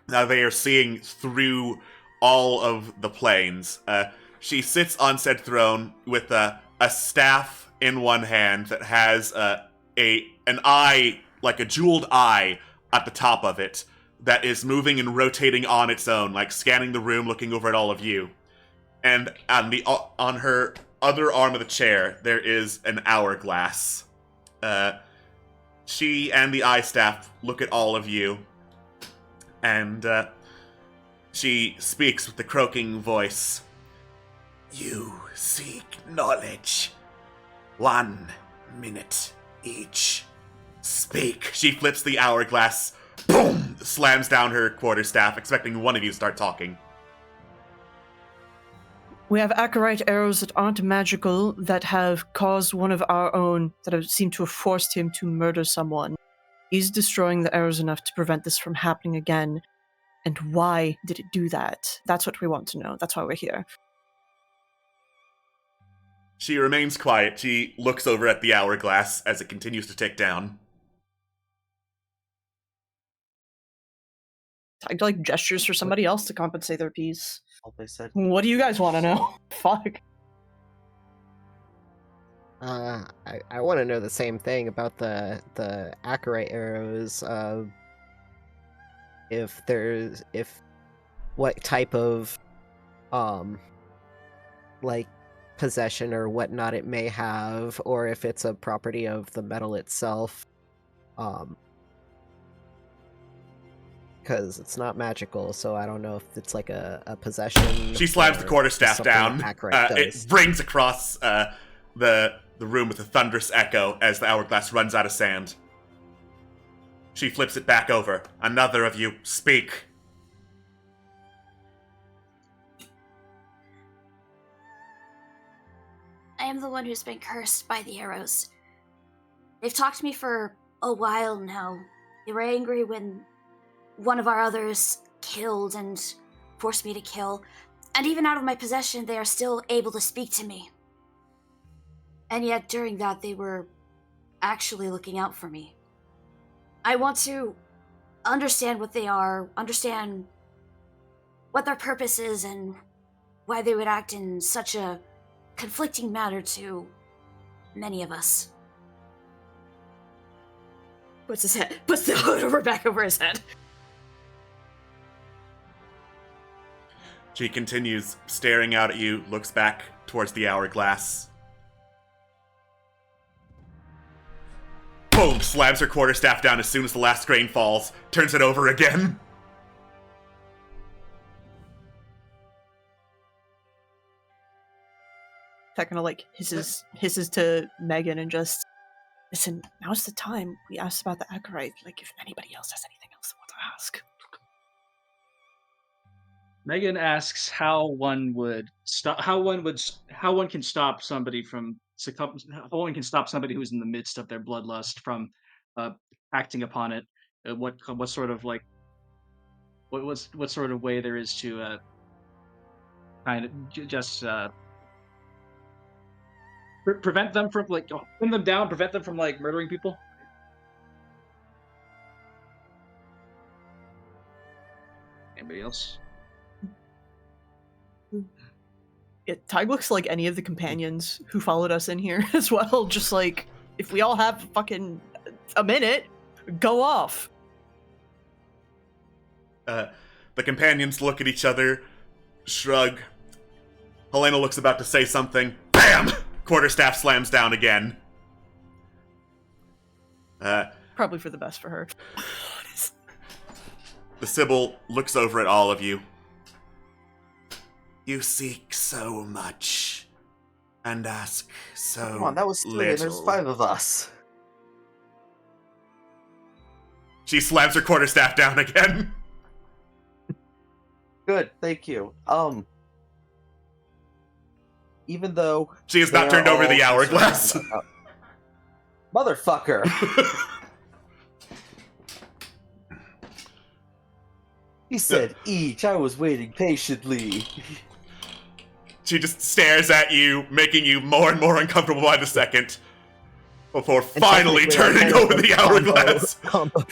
they are seeing through all of the planes. She sits on said throne with a staff in one hand that has an eye, like a jeweled eye, at the top of it that is moving and rotating on its own, like scanning the room, looking over at all of you. And on her other arm of the chair, there is an hourglass. She and the eye staff look at all of you, and she speaks with the croaking voice. You seek knowledge. 1 minute each. Speak. She flips the hourglass. Boom! Slams down her quarterstaff, expecting one of you to start talking. We have Acherite arrows that aren't magical, that have caused one of our own, that have seemed to have forced him to murder someone. He's destroying the arrows enough to prevent this from happening again. And why did it do that? That's what we want to know. That's why we're here. She remains quiet. She looks over at the hourglass as it continues to tick down. Tig like gestures for somebody else to compensate their piece. All they said. What do you guys want to know? Fuck. I want to know the same thing about the Acherite arrows. What type of like possession or whatnot it may have, or if it's a property of the metal itself. Because it's not magical, so I don't know if it's like a possession. She slams the quarterstaff something down. Acherite does. It rings across the room with a thunderous echo as the hourglass runs out of sand. She flips it back over. Another of you, speak. I am the one who's been cursed by the arrows. They've talked to me for a while now. They were angry when one of our others killed and forced me to kill. And even out of my possession, they are still able to speak to me. And yet during that, they were actually looking out for me. I want to understand what they are, understand what their purpose is, and why they would act in such a conflicting manner to many of us. Puts the hood back over his head. She continues staring out at you, looks back towards the hourglass. Boom! Slams her quarterstaff down as soon as the last grain falls, turns it over again. That kind of like hisses to Megan and just, listen, now's the time. We asked about the Acherite. Like, if anybody else has anything else they want to ask. Megan asks how one can stop somebody from how one can stop somebody who's in the midst of their bloodlust from acting upon it. What sort of like what sort of way there is to kind of just prevent them from like pin them down, prevent them from like murdering people. Anybody else? Yeah, Tig looks like any of the companions who followed us in here as well. Just like, if we all have fucking a minute, go off. The companions look at each other, shrug. Helena looks about to say something. BAM! Quarterstaff slams down again. Probably for the best for her. The Sybil looks over at all of you. You seek so much, and ask so Come on, that was 3 and little. there's 5 of us. She slams her quarterstaff down again. Good, thank you. Even though She has not they turned are over all the hourglass. concerned about- Motherfucker! He said each. I was waiting patiently. She just stares at you, making you more and more uncomfortable by the second, before finally turning over the hourglass. Combo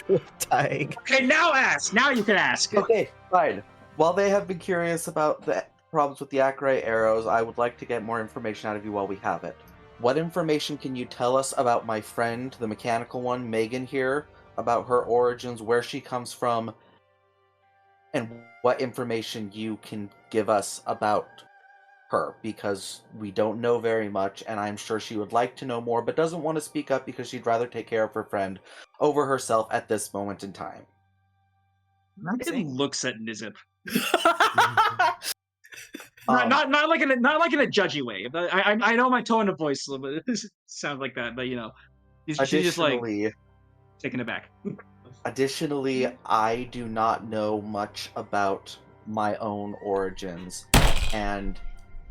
dying. Okay, now ask. Now you can ask. Okay, fine. While they have been curious about the problems with the Acherite arrows, I would like to get more information out of you while we have it. What information can you tell us about my friend, the mechanical one, Megan here, about her origins, where she comes from, and what information you can give us about her, because we don't know very much, and I'm sure she would like to know more, but doesn't want to speak up because she'd rather take care of her friend over herself at this moment in time. Megan looks at Nizip. Um, Not like in a judgy way. I know my tone of voice a little bit sounds like that, but you know, she's just like taken aback. Additionally, I do not know much about my own origins, and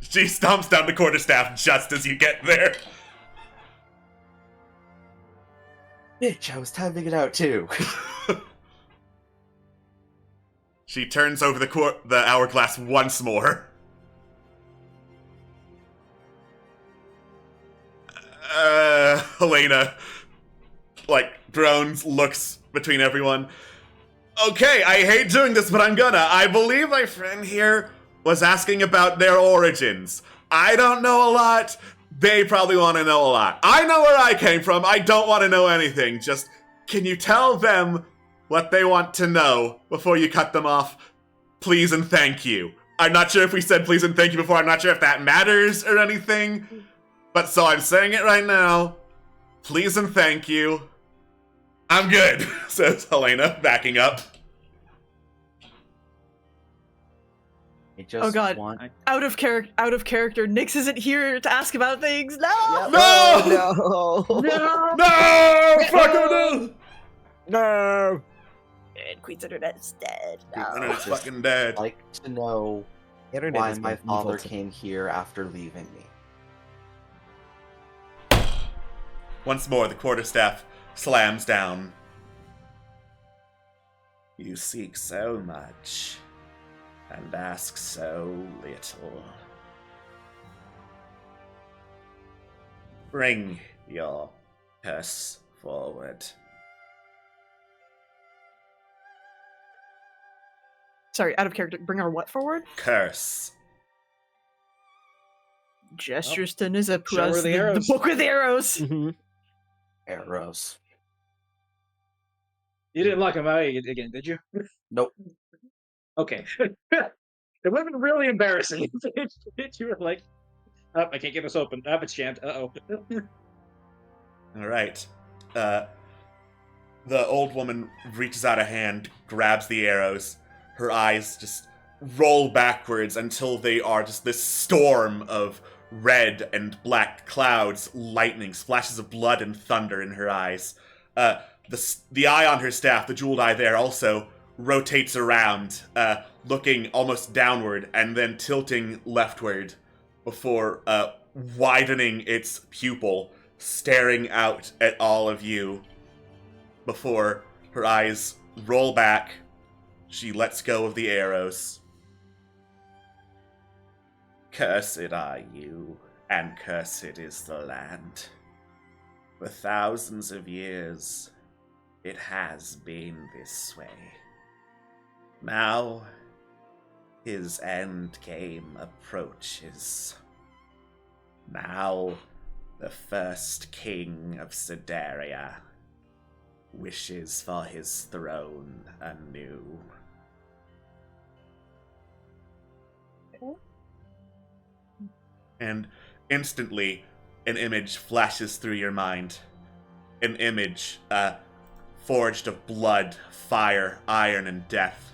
She stomps down the quarterstaff just as you get there. bitch, I was timing it out too. She turns over the hourglass once more. Helena, like, drones, looks between everyone. Okay, I hate doing this, but I'm gonna. I believe my friend here was asking about their origins. I don't know a lot. They probably want to know a lot. I know where I came from. I don't want to know anything. Just, can you tell them what they want to know before you cut them off? Please and thank you. I'm not sure if we said please and thank you before. I'm not sure if that matters or anything. But so I'm saying it right now. Please and thank you. I'm good, says Helena, backing up. I just Oh god, want... out of character. Nix isn't here to ask about things. No. Yep. No! No! No! No! Fuck no! No! And Queen's Internet is dead. The internet's fucking dead. like to know Internet why has my been evil father to me. came here after leaving me. Once more, the quarterstaff slams down. You seek so much, and ask so little. Bring your purse forward. sorry, out of character. Bring our what forward? Curse. Gestures to Nizip, who show has her the the arrows. book with arrows. Mhm. Arrows. You didn't lock him out again, did you? Nope. Okay. It would have been really embarrassing if you were like, oh, I can't get this open. Oh, it's jammed. Uh-oh. All right. The old woman reaches out a hand, grabs the arrows. Her eyes just roll backwards until they are just this storm of red and black clouds, lightning, splashes of blood and thunder in her eyes. The eye on her staff, the jeweled eye there, also rotates around, looking almost downward and then tilting leftward before widening its pupil, staring out at all of you. Before her eyes roll back, she lets go of the arrows. Cursed are you, and cursed is the land. For thousands of years, it has been this way. Now, his end game approaches. Now, the first king of Sedaria wishes for his throne anew. And instantly, an image flashes through your mind. An image, forged of blood, fire, iron, and death.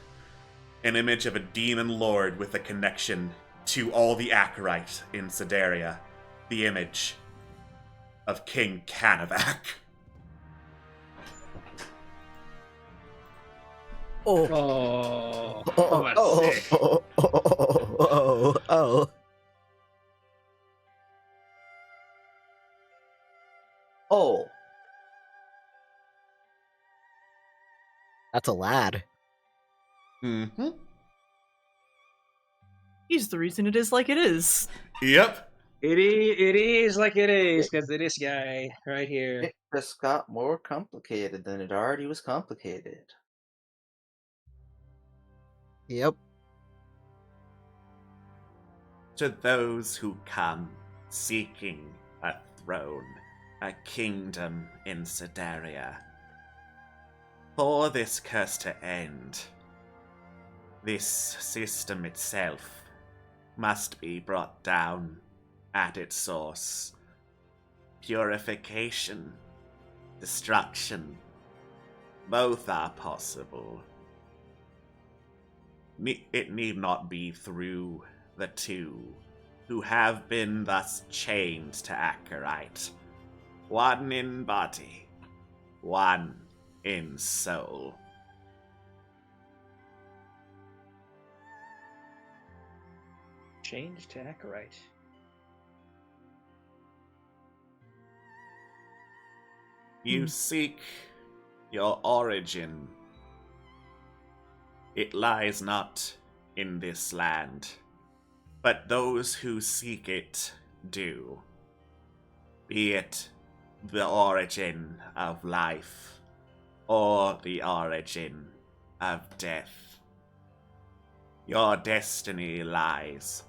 An image of a demon lord with a connection to all the Acherite in Sedaria. The image of King Canavac. Oh. Oh. Oh. That's Oh. sick. Oh. Oh. Oh. Oh, That's a lad. Mm-hmm. He's the reason it is like it is. Yep. It is like it is, because of this guy right here. it just got more complicated than it already was complicated. Yep. To those who come seeking a throne, a kingdom in Sedaria, for this curse to end, this system itself must be brought down at its source. Purification, destruction, both are possible. It need not be through the two who have been thus chained to Acherite. One in body, one in soul. Change to Acherite. You seek your origin. It lies not in this land, but those who seek it do. Be it the origin of life, or the origin of death. Your destiny lies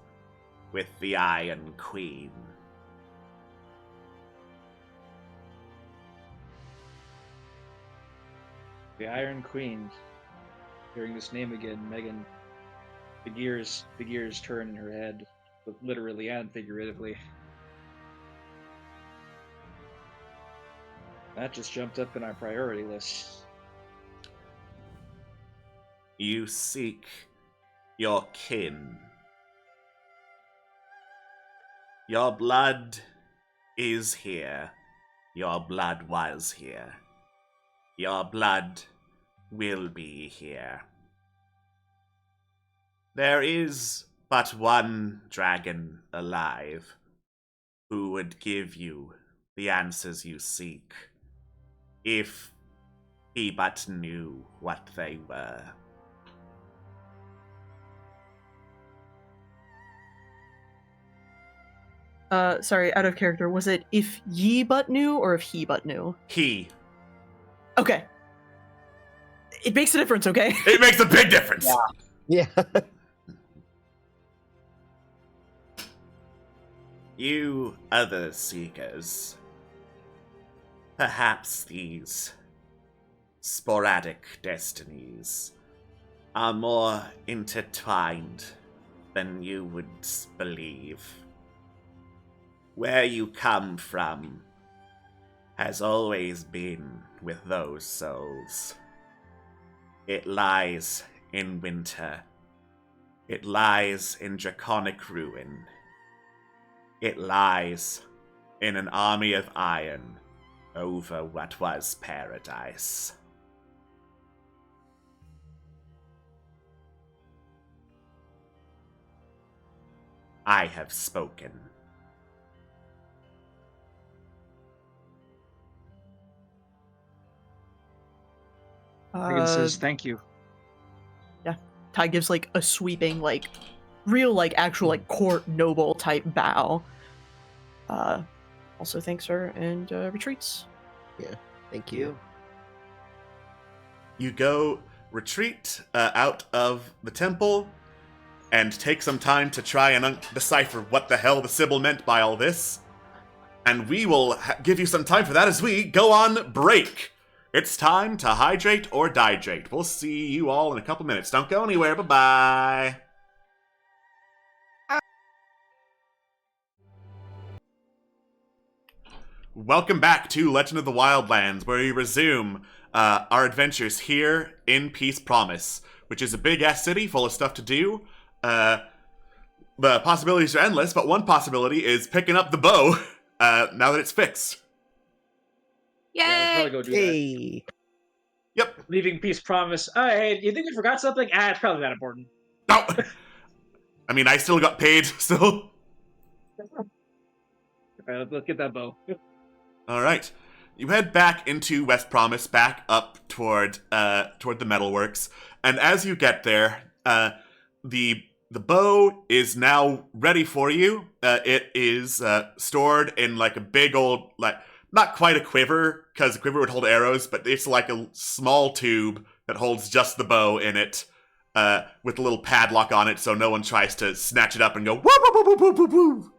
with the Iron Queen. The Iron Queen. Hearing this name again, Megan, the gears turn in her head, both literally and figuratively. That just jumped up in our priority list. You seek your kin. Your blood is here. Your blood was here. Your blood will be here. There is but one dragon alive who would give you the answers you seek, if he but knew what they were. Sorry, out of character. Was it if ye but knew or if he but knew? He. Okay. It makes a difference, okay? It makes a big difference! Yeah. Yeah. You other seekers, perhaps these sporadic destinies are more intertwined than you would believe. Where you come from has always been with those souls. It lies in winter. It lies in draconic ruin. It lies in an army of iron over what was paradise. I have spoken. Regan says thank you. Ty gives like a sweeping, like real, like actual, like court noble type bow. Also thanks her and retreats. Thank you. You go retreat out of the temple and take some time to try and decipher what the hell the Sybil meant by all this. And we will give you some time for that as we go on break. It's time to hydrate or dihydrate. We'll see you all in a couple minutes. Don't go anywhere. Bye-bye. Welcome back to Legend of the Wildlands, where we resume our adventures here in Peace Promise, which is a big-ass city full of stuff to do. The possibilities are endless, but one possibility is picking up the bow now that it's fixed. Yay! Yeah, I'll probably go do that. Hey. Yep. Leaving Peace Promise. Oh, hey, you think we forgot something? It's probably not important. No! I mean, I still got paid, so... Alright, let's get that bow. Alright. You head back into West Promise, back up toward the metalworks, and as you get there, the bow is now ready for you. It is stored in like a big old, like, not quite a quiver, because a quiver would hold arrows, but it's like a small tube that holds just the bow in it, with a little padlock on it so no one tries to snatch it up and go woo woo woo woo woo woo.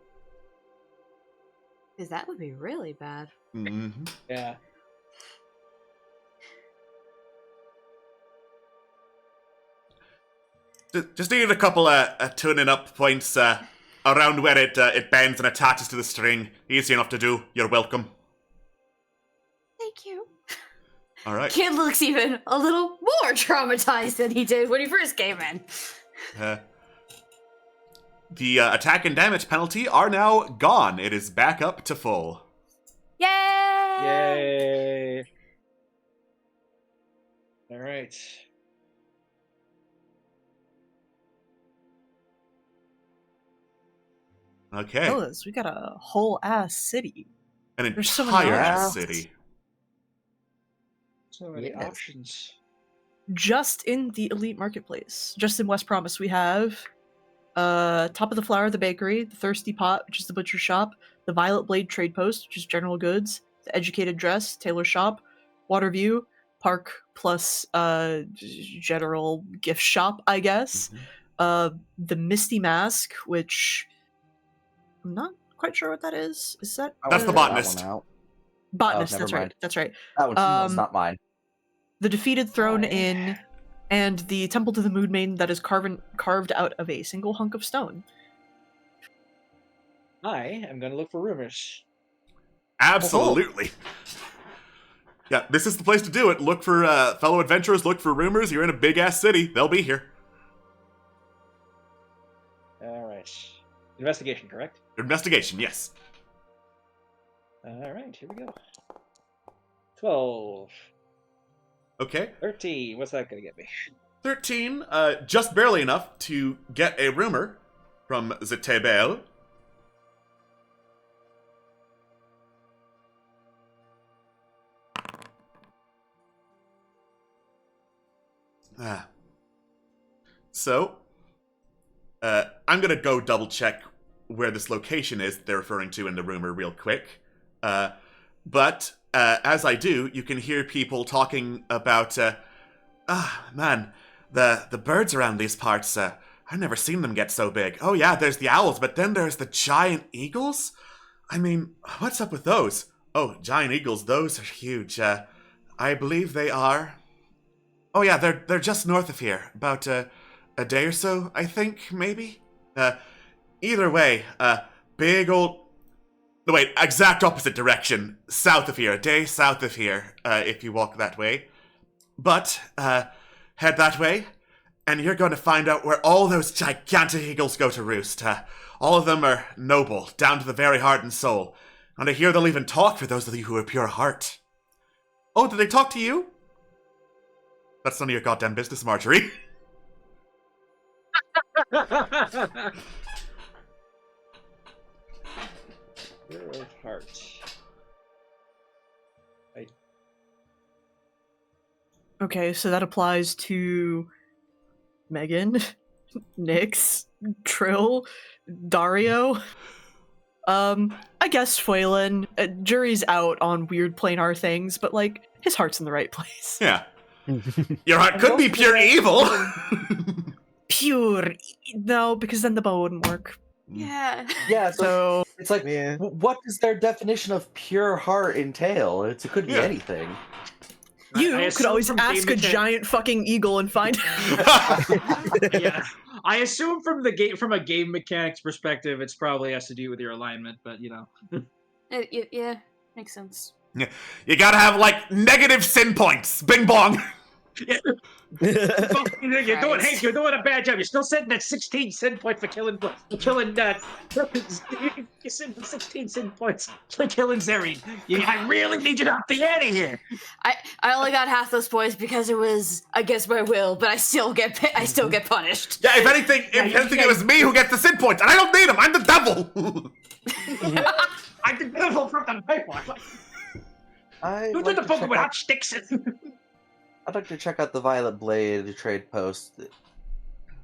Because that would be really bad. Mm-hmm. Yeah. Just needed a couple tuning up points around where it bends and attaches to the string. Easy enough to do. You're welcome. Thank you. All right. Kid looks even a little more traumatized than he did when he first came in. The attack and damage penalty are now gone. It is back up to full. Yay! Yay! All right. Okay. Fellas, we got a whole ass city. An There's so many entire ass options. city. So many Yes. options. Just in the elite marketplace, just in West Promise, we have Top of the Flower, the bakery, the Thirsty Pot, which is the butcher shop, the Violet Blade trade post, which is general goods, the Educated Dress, tailor shop, Waterview, Park plus general gift shop, I guess. The Misty Mask, which I'm not quite sure what that is. Is that That's the Figure that botanist. one out. botanist? never That's right. mind. That's right. That one's not mine. The Defeated Throne Aye. Inn, and the Temple to the Moon Maiden that is carved out of a single hunk of stone. I am going to look for rumors. Absolutely. Yeah, this is the place to do it. Look for fellow adventurers, look for rumors. You're in a big ass city. They'll be here. All right. Investigation, correct? Investigation, yes. All right, here we go. 12. Okay. 13. What's that going to get me? 13, just barely enough to get a rumor from the table. So, I'm gonna go double check where this location is they're referring to in the rumor real quick. But as I do, you can hear people talking about, man, the birds around these parts, I've never seen them get so big. Oh yeah, there's the owls, but then there's the giant eagles? I mean, what's up with those? Oh, giant eagles, those are huge. I believe they are... Oh yeah, they're just north of here. About a day or so, I think, maybe? Either way, big old... No, wait, exact opposite direction. South of here, a day south of here, if you walk that way. But, head that way, and you're going to find out where all those gigantic eagles go to roost. All of them are noble, down to the very heart and soul. And I hear they'll even talk for those of you who are pure heart. Oh, did they talk to you? That's none of your goddamn business, Marjorie. Pure of heart. Okay, so that applies to Megan, Nyx, Trill, Dario. I guess Phelan. Jury's out on weird planar things, but like his heart's in the right place. Yeah. Your heart could be pure evil. No, because then the bow wouldn't work. Yeah. Yeah, So it's like, Yeah. what does their definition of pure heart entail? It could be Yeah. anything. I you could assume always from ask game a mechanic- giant fucking eagle and find Yeah, I assume from a game mechanics perspective, it's probably has to do with your alignment, but you know. Yeah, makes sense. You gotta have, like, negative sin points. Bing bong. You're doing, Christ. you're doing a bad job. You're still sitting at 16 sin points for killing. You're sitting at 16 sin points for killing Zeri. I really need you to be out of here. I only got half those points because it was against my will, but I still get punished. Yeah, if anything, it was me who gets the sin points, and I don't need them. I'm the devil. I'm the devil from the pipeline. Who did the book without sticks? I'd like to check out the Violet Blade trade post,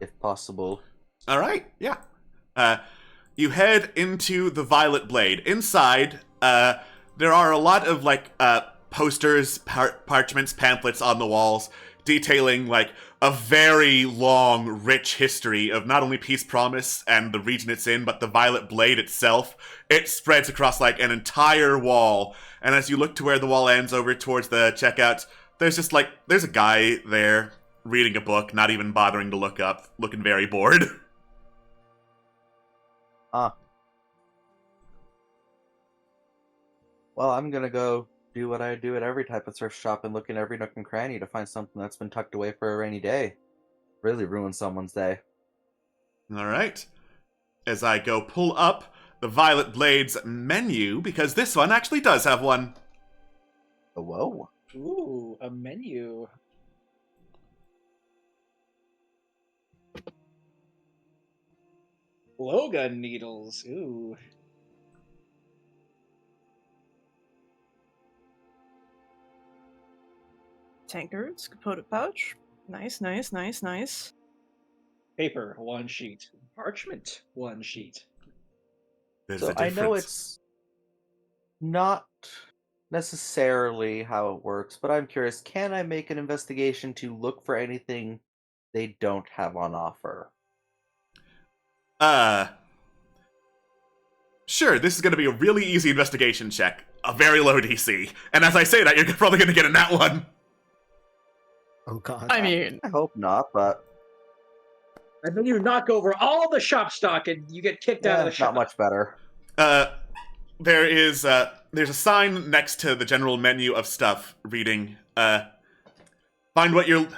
if possible. All right, yeah. You head into the Violet Blade. Inside, there are a lot of, like, posters, parchments, pamphlets on the walls detailing, like, a very long, rich history of not only Peace Promise and the region it's in, but the Violet Blade itself. It spreads across, like, an entire wall. And as you look to where the wall ends over towards the checkouts, there's just, like, there's a guy there reading a book, not even bothering to look up, looking very bored. Well, I'm gonna go do what I do at every type of thrift shop and look in every nook and cranny to find something that's been tucked away for a rainy day. Really ruin someone's day. All right. As I go pull up the Violet Blade's menu, because this one actually does have one. Oh, whoa. Ooh, a menu. Blowgun needles. Ooh. tankards, component pouch. Nice, nice, nice, nice. Paper, 1 sheet. Parchment, 1 sheet. There's So a I difference. know it's not necessarily how it works, but I'm curious, can I make an investigation to look for anything they don't have on offer? Sure, this is going to be a really easy investigation check. A very low DC. And as I say that, you're probably going to get in that one. Oh god. I mean, I hope not, but And then you knock over all the shop stock and you get kicked out of the shop. not much better. There's a sign next to the general menu of stuff reading, don't find what you're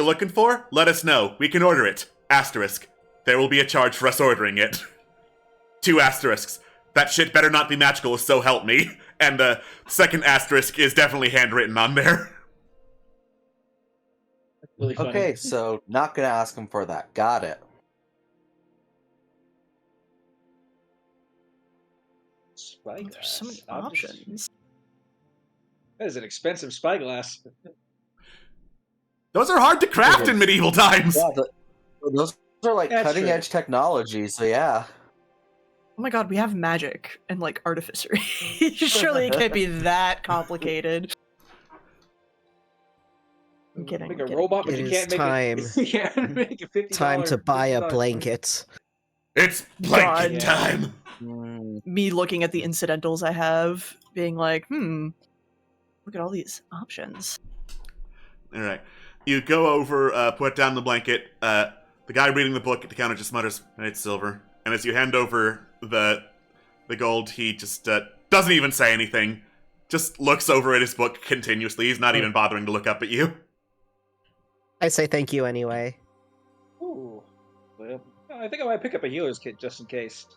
looking for? Let us know. We can order it. Asterisk. There will be a charge for us ordering it. 2 asterisks. That shit better not be magical, so help me. And the second asterisk is definitely handwritten on there. Really funny. Okay, so not gonna ask him for that. Got it. Spyglass. there's so many Objects. options. That is an expensive spyglass. Those are hard to craft in medieval times. Yeah, those are like That's cutting true. edge technology, so yeah. Oh my god, we have magic and like artificery. Surely it can't be that complicated. I'm kidding. Make I'm a kidding. robot, but It you is can't make time. it. You can't make a $50. Time to buy a $50 blanket. It's blanket God. time. Me looking at the incidentals I have, being like, look at all these options. All right. You go over, put down the blanket. The guy reading the book at the counter just mutters, "It's silver." And as you hand over the gold, he just doesn't even say anything. Just looks over at his book continuously. He's not even bothering to look up at you. I say thank you anyway. Ooh. Well, I think I might pick up a healer's kit just in case.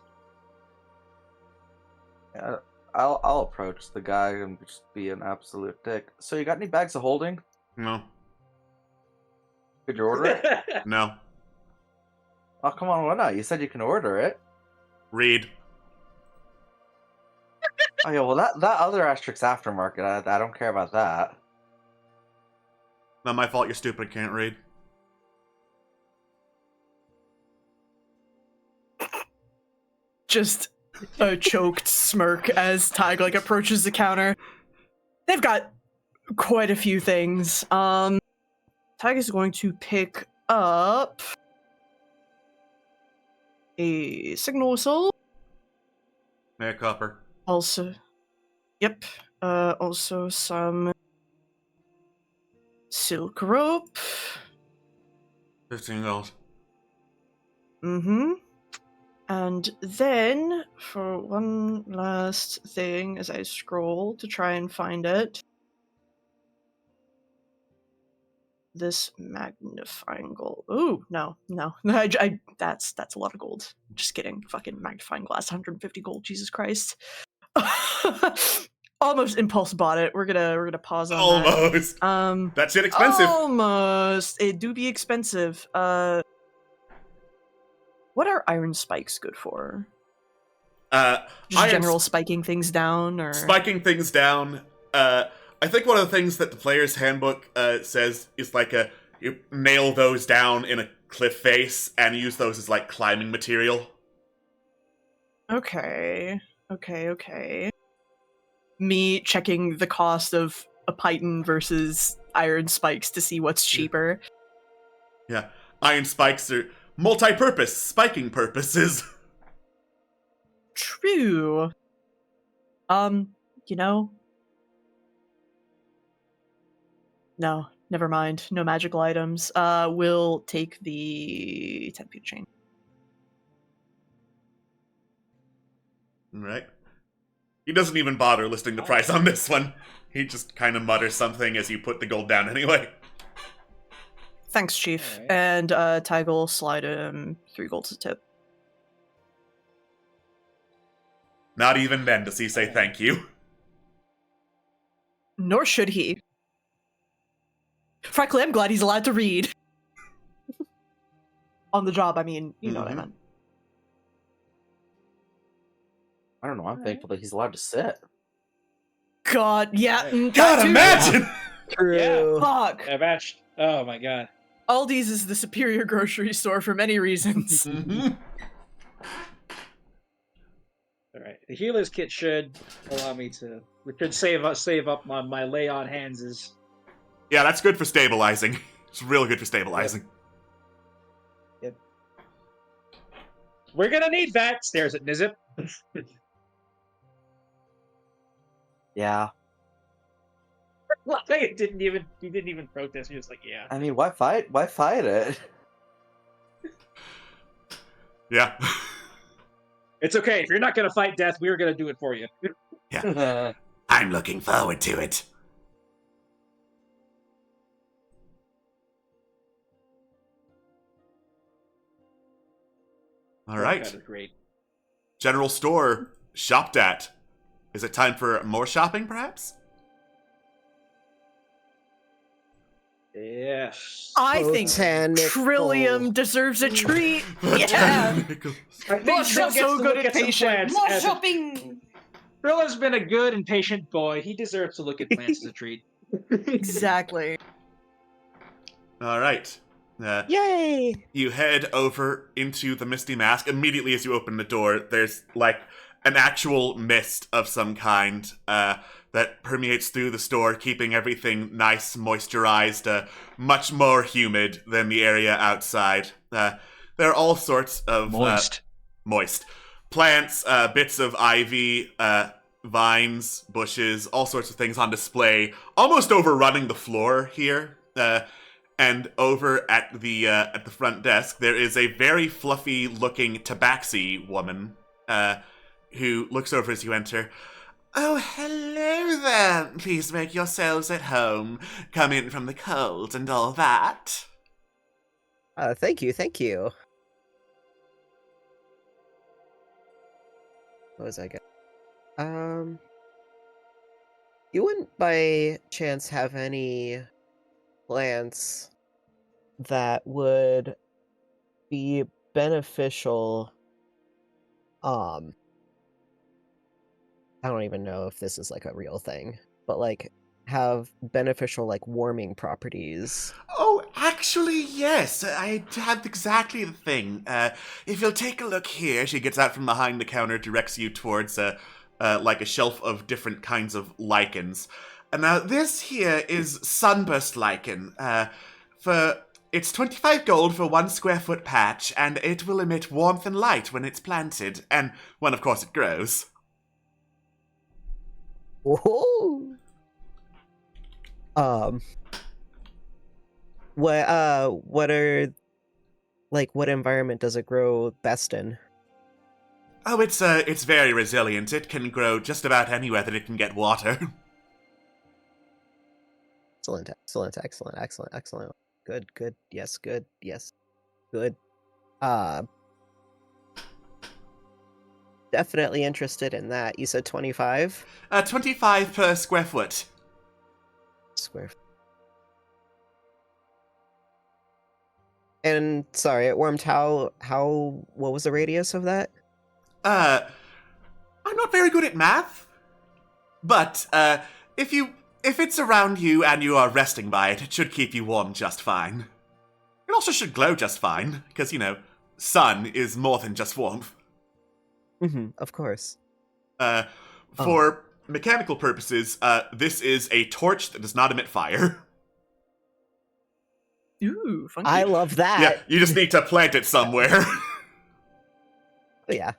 Yeah, I'll approach the guy and just be an absolute dick. So you got any bags of holding? No. Could you order it? No. Oh, come on, why not? You said you can order it. Read. Oh yeah, well that other asterisk aftermarket, I don't care about that. Not my fault you're stupid and can't read. Just a choked smirk as Tig like approaches the counter. They've got quite a few things. Tig is going to pick up a signal whistle. Yeah, copper. Also, yep. Also some silk rope. 15 gold. Mm-hmm. And then, for one last thing, as I scroll to try and find it, this magnifying gold. Ooh, no. That's a lot of gold. Just kidding. Fucking magnifying glass, 150 gold. Jesus Christ. Almost impulse bought it. We're gonna pause on Almost. that. That shit expensive. Almost. It do be expensive. What are iron spikes good for? Just Iron general spiking things down, or spiking things down. I think one of the things that the player's handbook says is like you nail those down in a cliff face and use those as like climbing material. Okay. Me checking the cost of a python versus iron spikes to see what's cheaper. Yeah, iron spikes are multi-purpose, spiking purposes. True. No, never mind. No magical items. We'll take the 10 feet chain. Right. He doesn't even bother listing the price on this one. He just kind of mutters something as you put the gold down anyway. Thanks, Chief. Alright. And Tig will slide him 3 golds a tip. Not even then does he say thank you. Nor should he. Frankly, I'm glad he's allowed to read. On the job, I mean, you know what I meant. I don't know, I'm thankful that he's allowed to sit. God, yeah. Right. that God, too. imagine! True. Fuck. I matched. Oh my god. Aldi's is the superior grocery store for many reasons. Mhm. Alright. The healer's kit should allow me to. We should save up my lay on hands is. Yeah, that's good for stabilizing. It's real good for stabilizing. We're gonna need that. Stares at Nizip. Yeah. He didn't even protest. He was like, yeah. I mean, why fight? Why fight it? Yeah. It's okay. If you're not gonna fight death, we were gonna do it for you. I'm looking forward to it. All right. That is great. General store shopped at. Is it time for more shopping, perhaps? Yes. I think Botanical. Trillium deserves a treat. Yeah. Botanical. I think More Trill gets so to good look at some patient. plants More as a- shopping! Trill has been a good and patient boy. He deserves to look at plants as a treat. Exactly. All right. Yay! You head over into the Misty Mask. Immediately as you open the door, there's like an actual mist of some kind that permeates through the store, keeping everything nice, moisturized, much more humid than the area outside. There are all sorts of moist plants, bits of ivy, vines, bushes, all sorts of things on display, almost overrunning the floor here. And over at the front desk, there is a very fluffy-looking tabaxi woman who looks over as you enter. Oh, hello there. Please make yourselves at home. Come in from the cold and all that. Thank you. What was I getting? You wouldn't by chance have any plants that would be beneficial? I don't even know if this is like a real thing, but like have beneficial like warming properties. Oh, actually, yes. I had exactly the thing. If you'll take a look here, she gets out from behind the counter, directs you towards like a shelf of different kinds of lichens. Now, this here is sunburst lichen. It's 25 gold for 1 square foot patch, and it will emit warmth and light when it's planted, and when, of course, it grows. Whoa. What are, like, what environment does it grow best in? Oh, it's very resilient. It can grow just about anywhere that it can get water. Excellent. Good. Yes, good. Definitely interested in that. You said 25? 25 per square foot. And sorry, it warmed what was the radius of that? I'm not very good at math, but if it's around you and you are resting by it, it should keep you warm just fine. It also should glow just fine, because, sun is more than just warmth. Of course. For mechanical purposes, this is a torch that does not emit fire. Ooh, funky. I love that. Yeah, you just need to plant it somewhere. Yeah.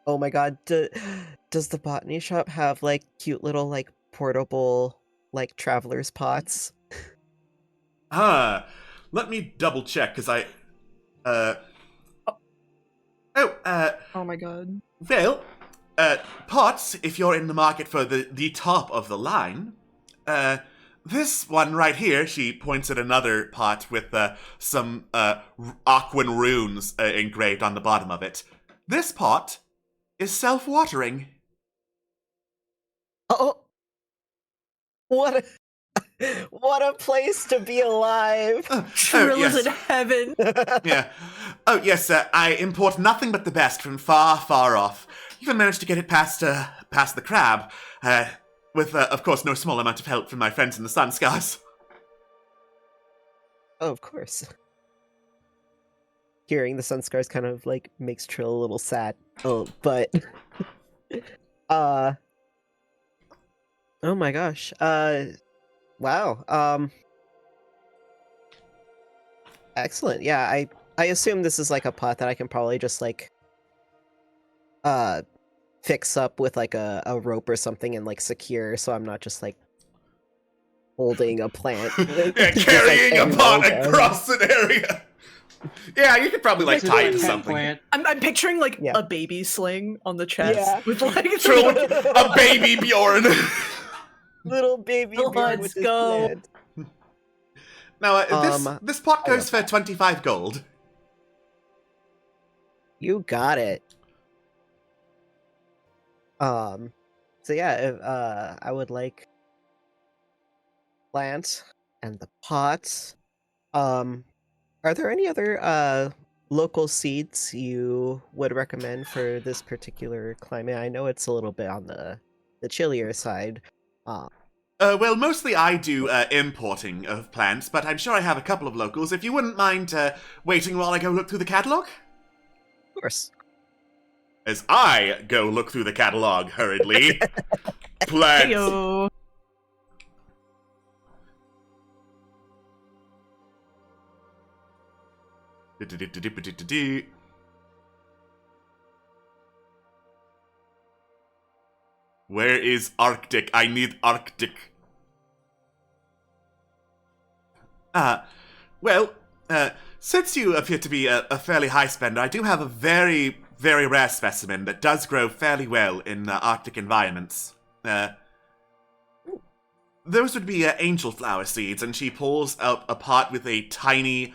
Oh my god, does the botany shop have, like, cute little, like, portable, like, traveler's pots? Let me double check, because oh my god. Well, pots, if you're in the market for the top of the line, this one right here, she points at another pot with some Aquan runes engraved on the bottom of it. This pot is self-watering. Oh! What a place to be alive! Trill yes. is in heaven. Yeah. Oh, yes, I import nothing but the best from far, far off. Even managed to get it past the crab, with, of course, no small amount of help from my friends in the Sun Skies. Oh, of course. Hearing the Sun Scars kind of, like, makes Trill a little sad. Oh, but... oh my gosh. Wow. Excellent. Yeah, I assume this is, like, a pot that I can probably just, like, fix up with, like, a rope or something and, like, secure, so I'm not just, like, holding a plant. Yeah, carrying a pot across an area. Yeah, you could probably, like, tie it to something. Plant. I'm picturing, like, Yeah. a baby sling on the chest. Yeah. With, like, Trill, a baby Bjorn. Little baby Bjorn Let's with his go. plant. Now, this pot I goes love for 25 gold. You got it. So yeah, if, I would like plant and the pots. Are there any other local seeds you would recommend for this particular climate? I know it's a little bit on the chillier side. Well, mostly I do importing of plants, but I'm sure I have a couple of locals. If you wouldn't mind waiting while I go look through the catalog? Of course. As I go look through the catalog hurriedly. Plants. Heyo. Where is Arctic? I need Arctic. Well, since you appear to be a fairly high spender, I do have a very, very rare specimen that does grow fairly well in Arctic environments. Those would be angel flower seeds, and she pulls out a pot with a tiny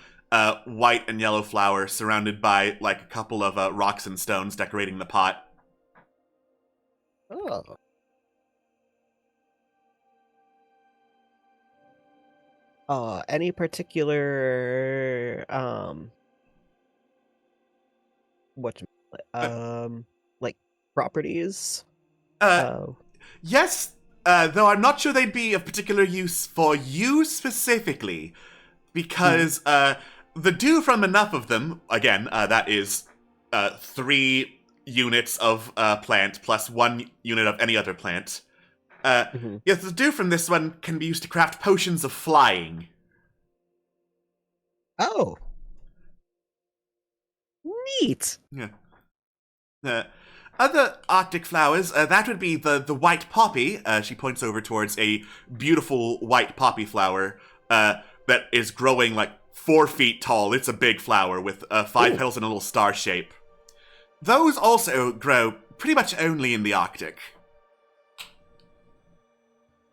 white and yellow flower surrounded by like a couple of rocks and stones decorating the pot. Oh. Any particular like properties? Yes, though I'm not sure they'd be of particular use for you specifically, because the dew from enough of them, again, that is 3 units of plant plus 1 unit of any other plant. Yes, the dew from this one can be used to craft potions of flying. Oh. Neat. Yeah. Other Arctic flowers, that would be the white poppy. She points over towards a beautiful white poppy flower that is growing like 4 feet tall. It's a big flower with 5 petals and a little star shape. Those also grow pretty much only in the Arctic.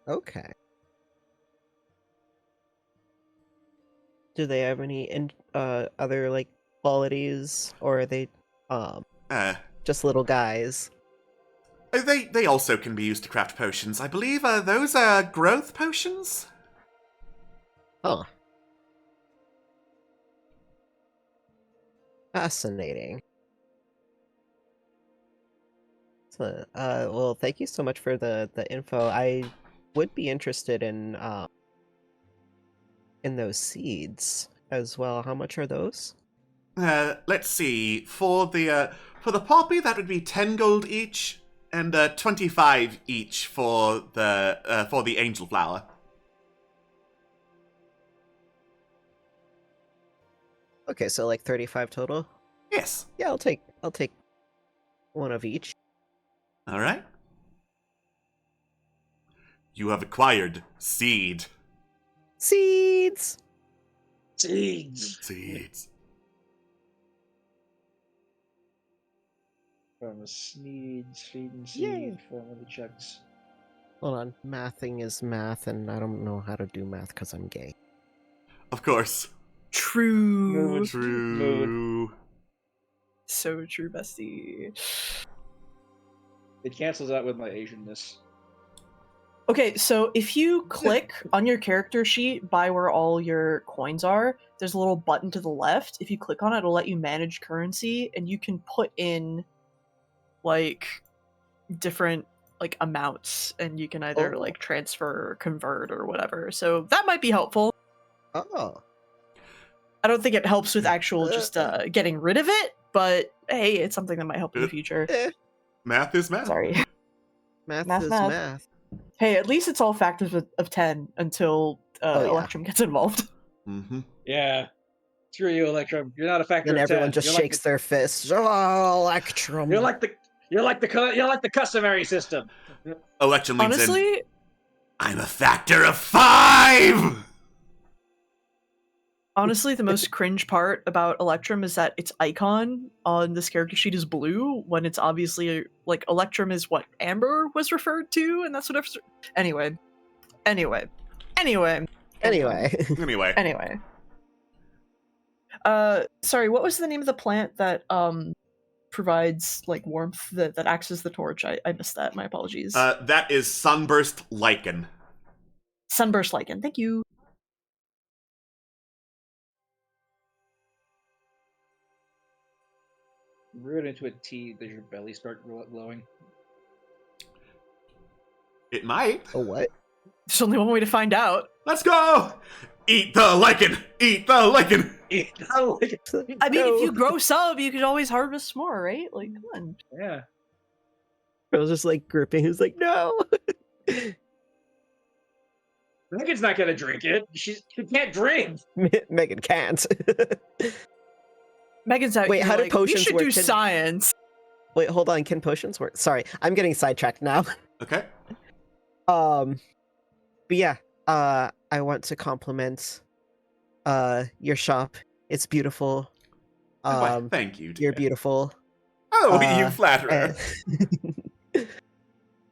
Okay. Do they have any other like qualities, or are they just little guys? They also can be used to craft potions. I believe those are growth potions? Huh. Fascinating. So, well, thank you so much for the info. I would be interested in those seeds as well. How much are those? Let's see. For the poppy, that would be 10 gold each, and 25 each for the angel flower. Okay, so like 35 total? Yes. Yeah, I'll take one of each. All right. You have acquired seed. Seeds. Seeds. From a seed and Yay. seed, form of the checks. Hold on, mathing is math, and I don't know how to do math because I'm gay. Of course. True. True. So true, bestie. It cancels out with my Asianness. Okay, so if you click on your character sheet by where all your coins are, there's a little button to the left. If you click on it, it'll let you manage currency, and you can put in like different like amounts, and you can either like transfer or convert or whatever. So that might be helpful. Oh. I don't think it helps with actual just getting rid of it, but hey, it's something that might help in the future. Math is math. Sorry. Math Math, is math. math. Hey, at least it's all factors of 10 until Electrum gets involved. Mm-hmm. Yeah. Screw you, Electrum. You're not a factor And of 10. everyone just You're shakes their fists. Oh, Electrum. You're like the customary system. Election leans in. Honestly, I'm a factor of 5! Honestly, the most cringe part about Electrum is that its icon on this character sheet is blue, when it's obviously, like, Electrum is what Amber was referred to, and that's what Anyway. Anyway. Sorry, what was the name of the plant that, provides, like, warmth, that acts as the torch? I missed that, my apologies. That is Sunburst Lichen. Sunburst Lichen, thank you. Brew it into a tea. Does your belly start glowing? It might. Oh, what? There's only one way to find out. Let's go! Eat the lichen! Eat the lichen! Eat the lichen! I mean, if you grow some, you could always harvest more, right? Like, come on. Yeah. I was just like gripping. He was like, no. Megan's not gonna drink it. She can't drink. Megan can't. Megan's out Wait, here how do like, we potions should work? do science. Wait, hold on. Can potions work? Sorry, I'm getting sidetracked now. Okay. But yeah, I want to compliment your shop. It's beautiful. Why, thank you. You're dear. beautiful. Oh, you flatterer.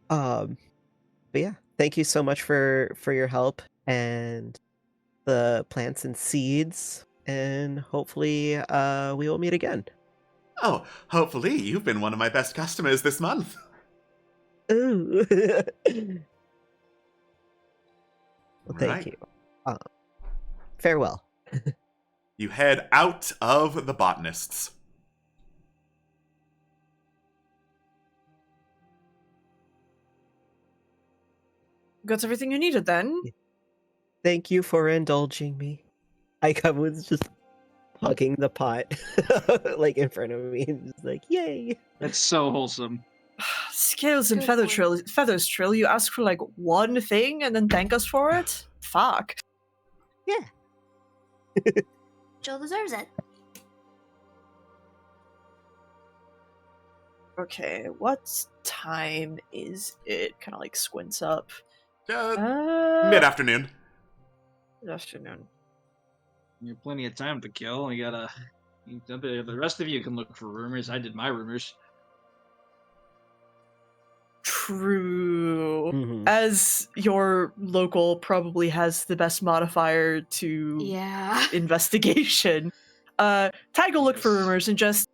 But yeah, thank you so much for your help and the plants and seeds, and hopefully we will meet again. Oh, hopefully you've been one of my best customers this month. Ooh. Well, thank Right. you. Farewell. You head out of the botanists. Got everything you needed then? Thank you for indulging me. I was just hugging the pot like in front of me and just like, yay. That's so wholesome. Scales and Good point. feathers, Trill. You ask for like one thing and then thank us for it? Fuck. Jill deserves it. Okay, what time is it? Kind of like squints up. Mid-afternoon. Good afternoon. You have plenty of time to kill. The rest of you can look for rumors. I did my rumors. True. Mhm. As your local probably has the best modifier to Yeah. investigation, Tag will look for rumors and just,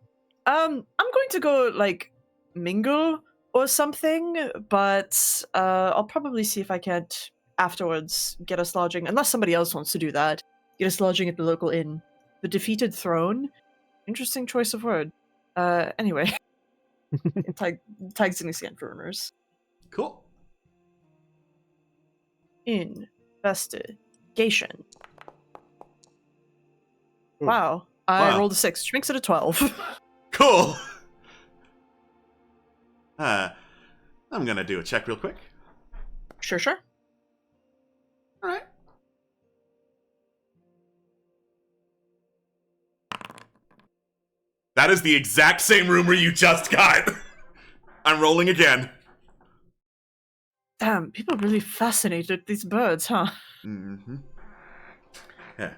I'm going to go like mingle or something, but I'll probably see if I can't afterwards get us lodging, unless somebody else wants to do that. Get us lodging at the local inn. The Defeated Throne. Interesting choice of word. Anyway. Tag's gonna scan for rumors. Cool. Investigation. Ooh. Wow. I Wow. rolled a 6, which makes it a 12. Cool. I'm gonna do a check real quick. Sure. All right. That is the exact same rumor you just got. I'm rolling again. Damn, people are really fascinated with these birds, huh? Mm-hmm. Yeah.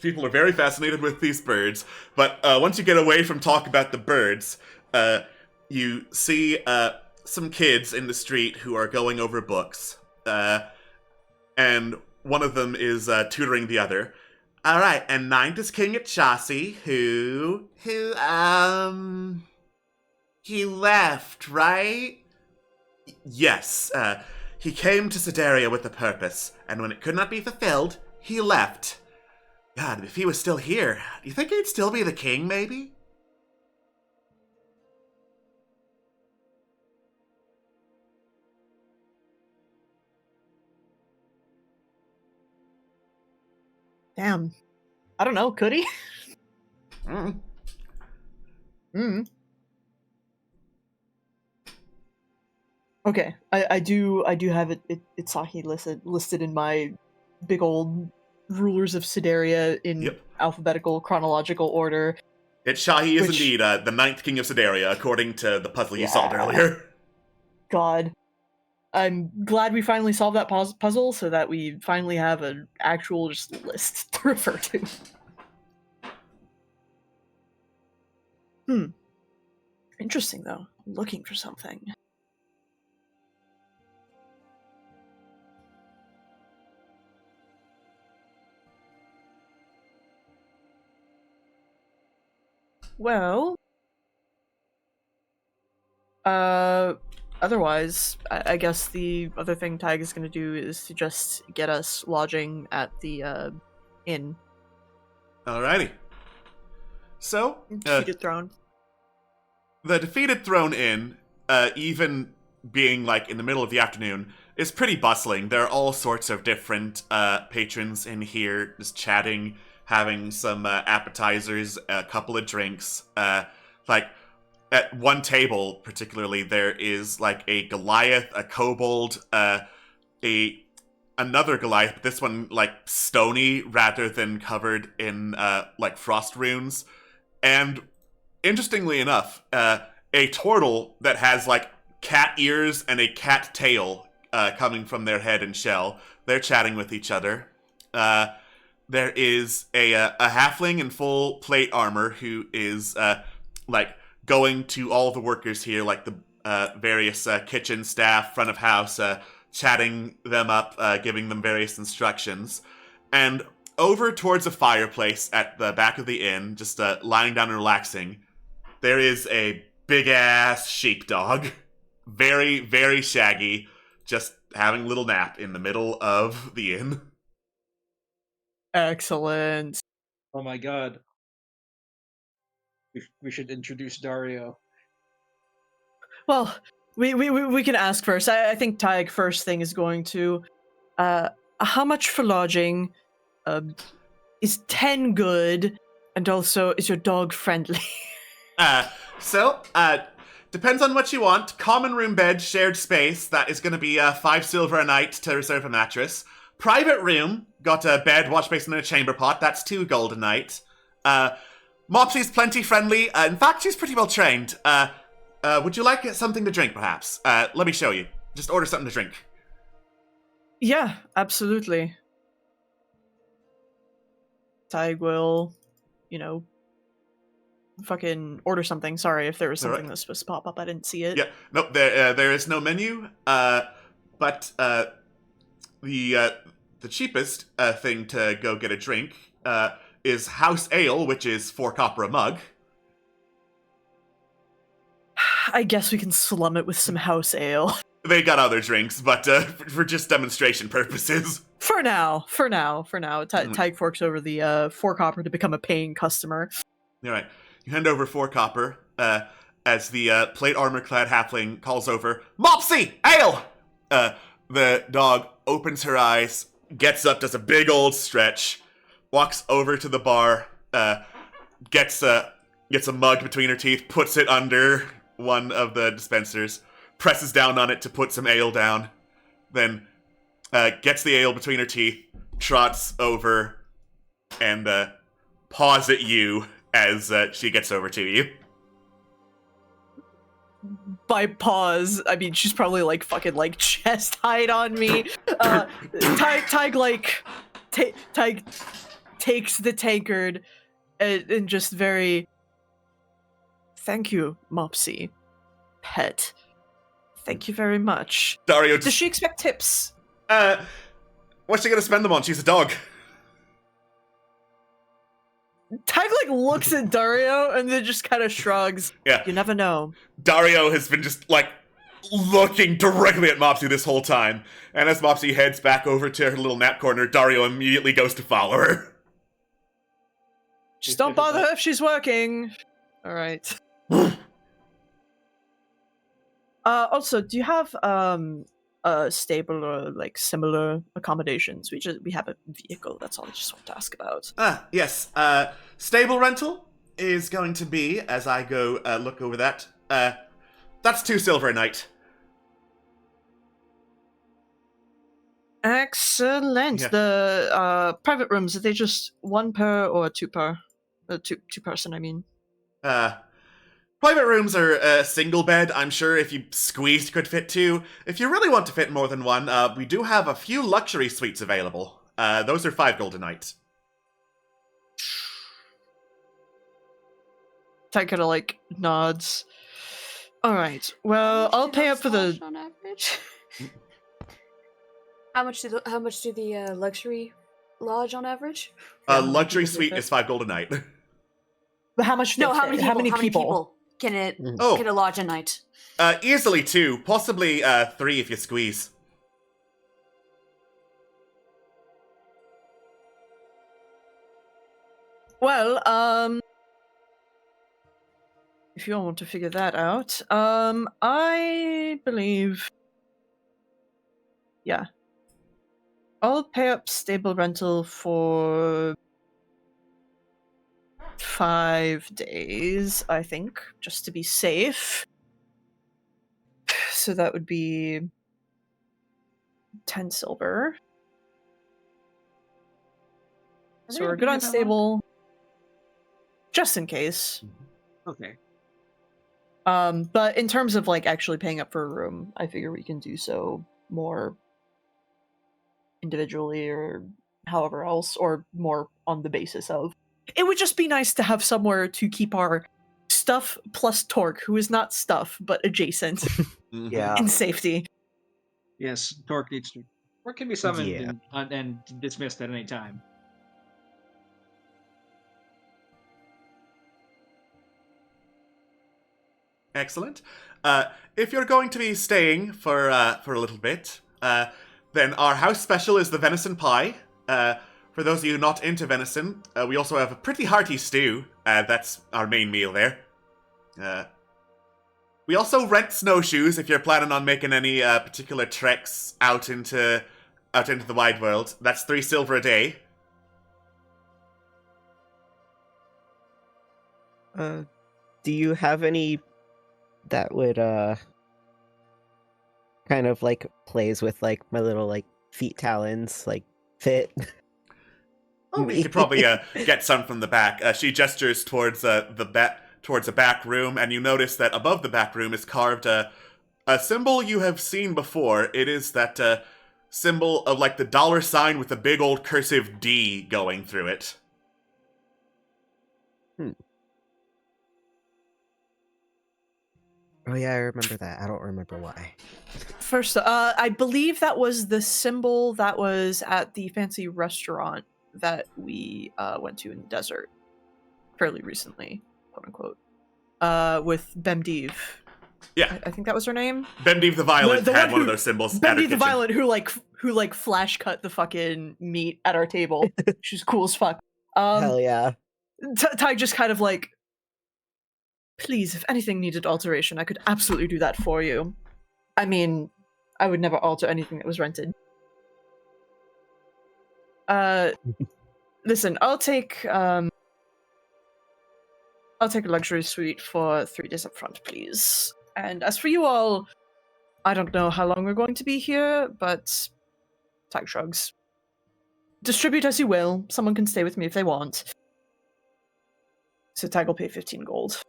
People are very fascinated with these birds, but once you get away from talk about the birds, you see some kids in the street who are going over books, and one of them is tutoring the other. All right, and ninth is King at Chaucy, who he left, right? Yes, he came to Sedaria with a purpose, and when it could not be fulfilled, he left. God, if he was still here, do you think he'd still be the king, maybe? Damn. I don't know, could he? Mm. Okay, I do have it's Sahi listed in my big old rulers of Sedaria in Yep. alphabetical chronological order. Shahi is Which- indeed the ninth king of Sedaria, according to the puzzle you Yeah. solved earlier. God. I'm glad we finally solved that puzzle so that we finally have an actual just list to refer to. Interesting, though. I'm looking for something. Well... Otherwise, I guess the other thing Tig is going to do is to just get us lodging at the, inn. Alrighty. So, Defeated Throne. the Defeated Throne Inn, even being like in the middle of the afternoon, is pretty bustling. There are all sorts of different patrons in here, just chatting, having some appetizers, a couple of drinks. Like, at one table, particularly, there is like a Goliath, a kobold, another Goliath, but this one like stony rather than covered in like frost runes, and interestingly enough, a turtle that has like cat ears and a cat tail coming from their head and shell. They're chatting with each other. There is a halfling in full plate armor who is like going to all the workers here, like the various kitchen staff, front of house, chatting them up, giving them various instructions. And over towards a fireplace at the back of the inn, just lying down and relaxing, there is a big-ass sheepdog. Very, very shaggy, just having a little nap in the middle of the inn. Excellent. Oh my god. We should introduce Dario. Well, we can ask first. I think Tig first thing is going to, how much for lodging? Is 10 good? And also, is your dog friendly? Depends on what you want. Common room bed, shared space. That is going to be 5 silver a night to reserve a mattress. Private room, got a bed, wash basin, and a chamber pot. That's 2 gold a night. Mopsy's plenty friendly. In fact, she's pretty well trained. Would you like something to drink, perhaps? Let me show you. Just order something to drink. Yeah, absolutely. Tig will, fucking order something. Sorry if there was something that was supposed to pop up. I didn't see it. Yeah, no, there is no menu. But the cheapest thing to go get a drink is house ale, which is 4 copper a mug. I guess we can slum it with some house ale. They got other drinks, but for just demonstration purposes. For now. Tig forks over the 4 copper to become a paying customer. All right. You hand over 4 copper as the plate armor-clad halfling calls over, Mopsy! Ale! The dog opens her eyes, gets up, does a big old stretch, walks over to the bar, gets a mug between her teeth, puts it under one of the dispensers, presses down on it to put some ale down, then gets the ale between her teeth, trots over, and paws at you as she gets over to you. By paws, I mean she's probably like fucking like chest height on me. Tig takes the tankard and just very, thank you, Mopsy, pet. Thank you very much. Dario, does she expect tips? What's she gonna spend them on? She's a dog. Tig like looks at Dario and then just kind of shrugs. Yeah. You never know. Dario has been just like looking directly at Mopsy this whole time, and as Mopsy heads back over to her little nap corner, Dario immediately goes to follow her. Just don't bother her if she's working. All right. Also, do you have stable or like similar accommodations? We have a vehicle. That's all I just want to ask about. Yes. Stable rental is going to be, as I go look over that. That's 2 silver a night. Excellent. Yeah. The private rooms, are they just 1 per or 2 per? Two person, I mean. Private rooms are a single bed. I'm sure if you squeezed could fit 2. If you really want to fit more than 1, we do have a few luxury suites available. Those are 5 gold a night. Tig kind of like nods. All right. Well, I'll pay up for the. On average? How much do the luxury lodge on average? Luxury suite is 5 gold a night. But how much? No, how many people can it lodge a night? Easily 2, possibly 3 if you squeeze. Well, if you all want to figure that out, I believe, yeah, I'll pay up stable rental for 5 days, I think, just to be safe. So that would be 10 silver. So we're good on stable, just in case. Okay. But in terms of like actually paying up for a room, I figure we can do so more individually or however else, or more on the basis of it would just be nice to have somewhere to keep our stuff plus Torque, who is not stuff but adjacent, Yeah. in safety. Yes, Torque needs to. Torque can be summoned Yeah. and dismissed at any time. Excellent. If you're going to be staying for a little bit, then our house special is the venison pie. For those of you not into venison, we also have a pretty hearty stew. That's our main meal there. We also rent snowshoes if you're planning on making any particular treks out into the wide world. That's 3 silver a day. Do you have any that would kind of like plays with like my little like feet talons like fit? Oh, we could probably get some from the back. She gestures towards towards a back room, and you notice that above the back room is carved a symbol you have seen before. It is that symbol of like the dollar sign with a big old cursive D going through it. Oh yeah, I remember that. I don't remember why. First, I believe that was the symbol that was at the fancy restaurant that we went to in the desert fairly recently, quote unquote, with Bemdiv. Yeah, I think that was her name. Bemdiv the Violent The had one one of who- those symbols at her Bemdiv the kitchen. Violent, who flash cut the fucking meat at our table. She's cool as fuck. Hell yeah. Ty just kind of like, please, if anything needed alteration, I could absolutely do that for you. I mean, I would never alter anything that was rented. Listen, I'll take a luxury suite for 3 days up front, please. And as for you all, I don't know how long we're going to be here, but Tag shrugs. Distribute as you will. Someone can stay with me if they want. So Tag will pay 15 gold.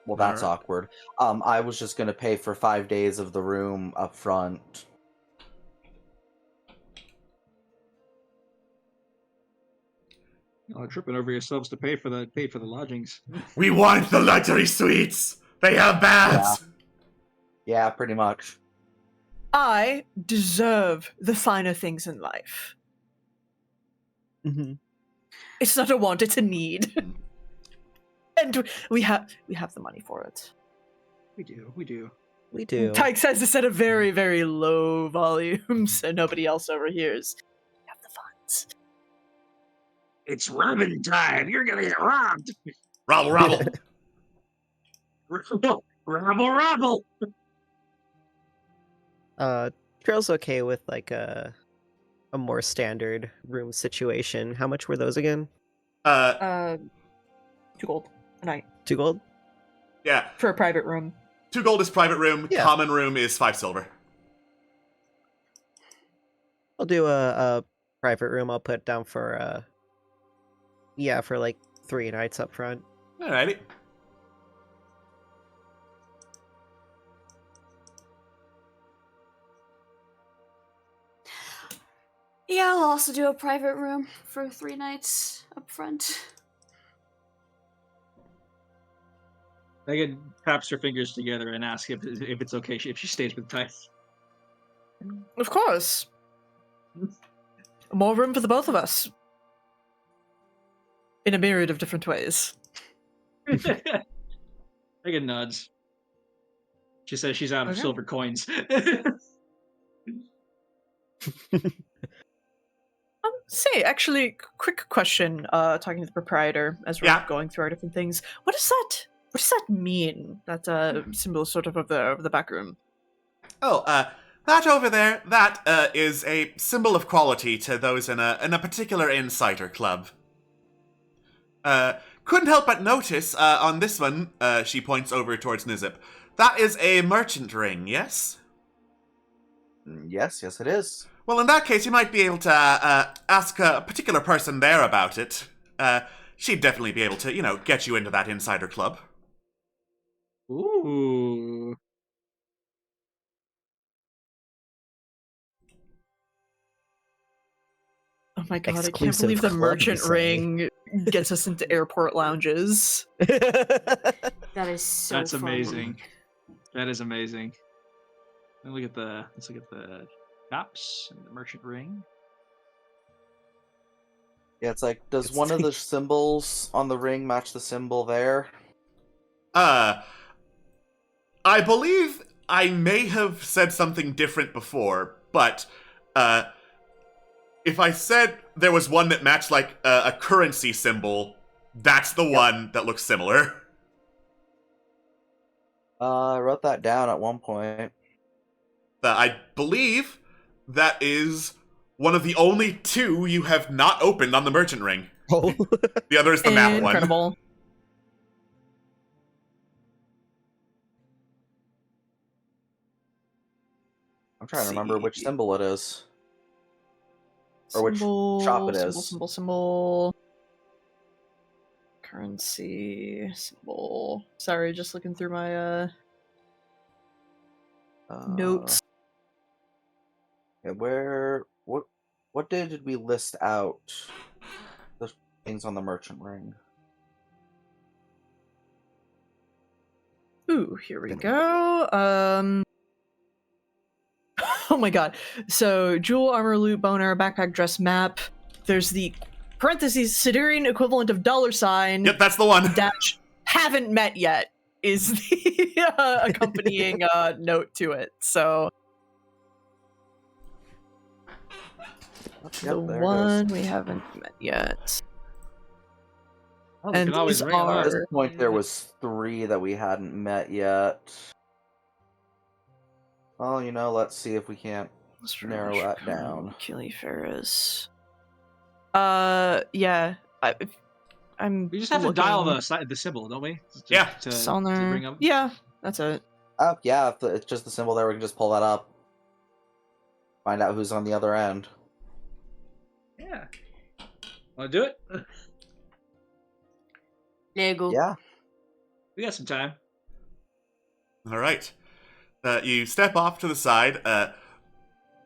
Well, that's Alright. awkward. I was just gonna pay for 5 days of the room up front. Y'all tripping over yourselves to pay for the lodgings. We want the luxury suites. They have baths. Yeah, pretty much. I deserve the finer things in life. Mm-hmm. It's not a want, it's a need. And we have the money for it. We do. We do. Tyke says this at a very, very low volume, so nobody else overhears. We have the funds. It's robbing time. You're gonna get robbed. Robble, robble. Rabble. Trill's okay with like a more standard room situation. How much were those again? 2 gold a night 2 gold? Yeah. for a private room. 2 gold is private room. Yeah. Common room is 5 silver. I'll do a private room. I'll put down for for like 3 nights up front. Alrighty. Yeah, I'll also do a private room for 3 nights up front. Megan taps her fingers together and asks if it's okay if she stays with Ty. Of course. More room for the both of us. In a myriad of different ways. Megan nods. She says she's out of Okay. silver coins. Say, actually, quick question, talking to the proprietor as we're Yeah. going through our different things. What does that mean? That symbol sort of the back room. Oh, That over there, that is a symbol of quality to those in a particular insider club. Couldn't help but notice on this one, she points over towards Nizip, that is a merchant ring, yes? Yes, it is. Well, in that case, you might be able to ask a particular person there about it. She'd definitely be able to, get you into that insider club. Ooh. Oh my god, I can't Exclusive believe the club, merchant you say. ring gets us into airport lounges. That is so That's funny. amazing. That is amazing. Let's look at the shops and the merchant ring. Yeah, it's like, does It's one of the like- symbols on the ring match the symbol there? I believe I may have said something different before, but if I said there was one that matched like a currency symbol, that's the one that looks similar. I wrote that down at one point. I believe that is one of the only two you have not opened on the merchant ring. Oh. The other is the map one. Incredible. I'm trying to remember which symbol it is. Or which Symbol, shop it is. Symbol. Currency, symbol. Sorry, just looking through my notes. Yeah, what day did we list out the things on the merchant ring? Ooh, here we go. Oh my god. So, jewel, armor, loot, boner, backpack, dress, map. There's the parentheses, Siderian equivalent of $. Yep, that's the one. Dash haven't met yet is the accompanying note to it. So, the there it one is. we haven't met yet. Oh, we And can always these ring them up. At this are- point, there was 3 that we hadn't met yet. Well, let's see if we can't narrow that down. Keely Ferris. Yeah. I'm. We just have to dial looking. the symbol, don't we? Yeah. To Solner. bring up. Yeah, that's it. Oh, yeah, if it's just the symbol there, we can just pull that up. Find out who's on the other end. Yeah. Want to do it? Lego. Yeah. We got some time. All right. You step off to the side,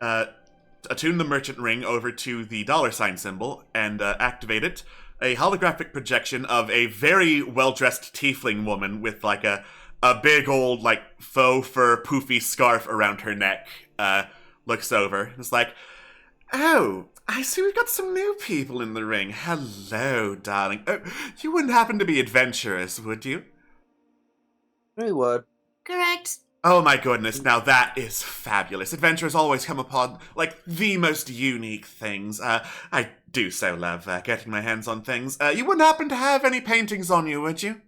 attune the merchant ring over to the $sign symbol, and activate it. A holographic projection of a very well-dressed tiefling woman with like a big old like faux fur poofy scarf around her neck looks over. It's like, oh, I see we've got some new people in the ring. Hello, darling. You wouldn't happen to be adventurous, would you? We would. Correct. Oh my goodness, now that is fabulous. Adventurers always come upon, like, the most unique things. I do so love getting my hands on things. You wouldn't happen to have any paintings on you, would you?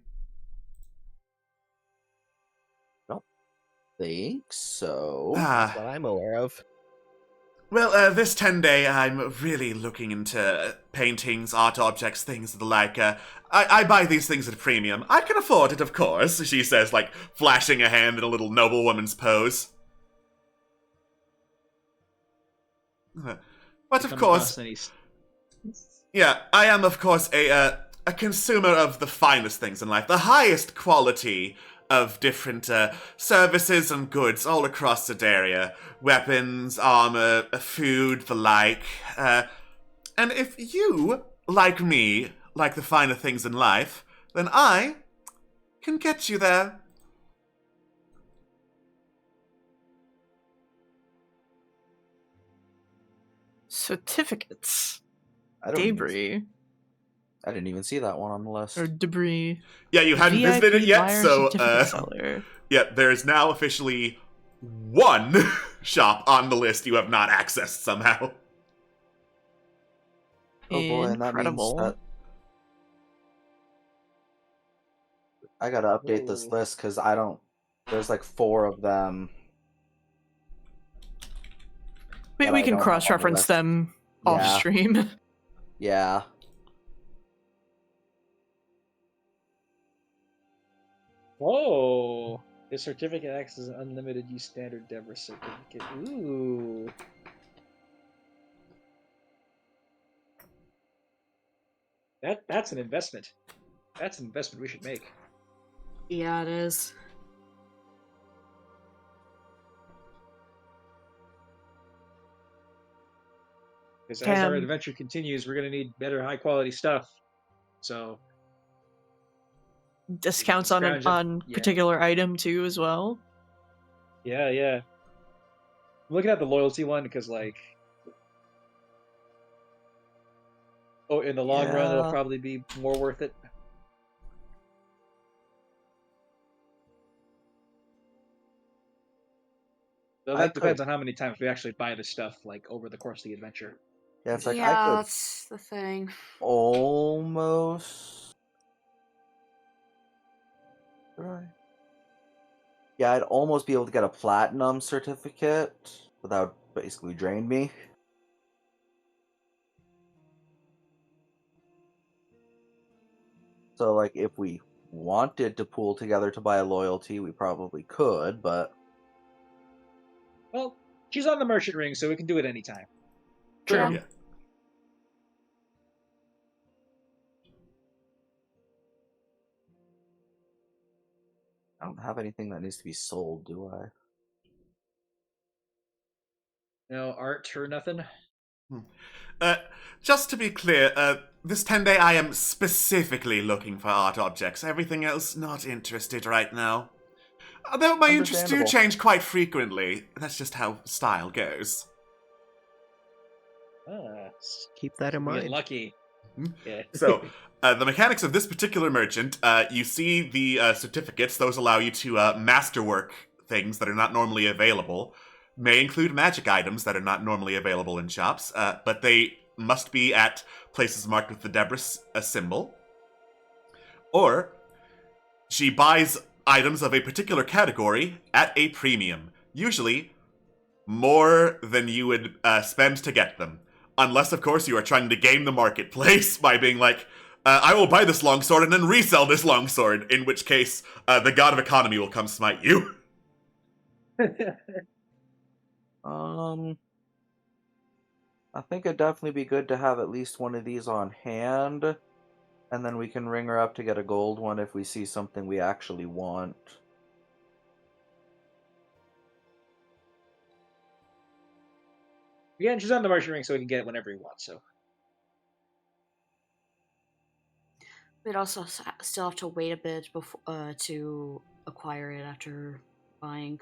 Think so. That's what I'm aware of. Well, this 10-day, I'm really looking into paintings, art objects, things of the like. I buy these things at a premium. I can afford it, of course, she says, like, flashing a hand in a little noblewoman's pose. But of Come course, across any- yeah, I am, of course, a consumer of the finest things in life, the highest quality of different services and goods all across Sedaria. Weapons, armor, food, the like. And if you, like me, like the finer things in life, then I can get you there. Certificates. I don't even- Debris. I didn't even see that one on the list. Or debris. Yeah, you hadn't visited it yet, buyer so certificate seller. yeah, there is now officially one shop on the list you have not accessed somehow. Oh boy, and that means Incredible. that I gotta update this Ooh. list because I don't. There's like 4 of them. We I can don't have on the cross-reference list. them off Yeah. stream. Yeah. Whoa! This certificate acts as an unlimited use standard Deborah certificate. Ooh. That's an investment. That's an investment we should make. Yeah, it is. Because as our Can- adventure continues, we're gonna need better, high quality stuff. So Discounts on Scrounge up- on yeah. particular item too as well. yeah. I'm looking at the loyalty one because like, oh, in the long run, it'll Yeah. probably be more worth it. Though I that depends could- on how many times we actually buy the stuff, like over the course of the adventure. Yeah, it's like yeah, I could that's the thing. almost. Right. Yeah, I'd almost be able to get a platinum certificate without basically drain me. So, like, if we wanted to pool together to buy a loyalty, we probably could, but Well, she's on the merchant ring, so we can do it anytime. True. Yeah. Yeah. I don't have anything that needs to be sold, do I? No art or nothing. Just to be clear, this 10-day I am specifically looking for art objects. Everything else, not interested right now. Although my interests do Understandable. change quite frequently. That's just how style goes. Ah, Keep that in we get mind. lucky. Hmm? Yeah. So, the mechanics of this particular merchant, you see the certificates. Those allow you to masterwork things that are not normally available. May include magic items that are not normally available in shops, but they must be at places marked with the Debris symbol. Or, she buys items of a particular category at a premium, usually more than you would spend to get them. Unless, of course, you are trying to game the marketplace by being like, I will buy this longsword and then resell this longsword, in which case the god of economy will come smite you. I think it'd definitely be good to have at least one of these on hand, and then we can ring her up to get a gold one if we see something we actually want. Yeah, and she's on the merchant ring, so we can get it whenever we want. So We'd also still have to wait a bit before to acquire it after buying.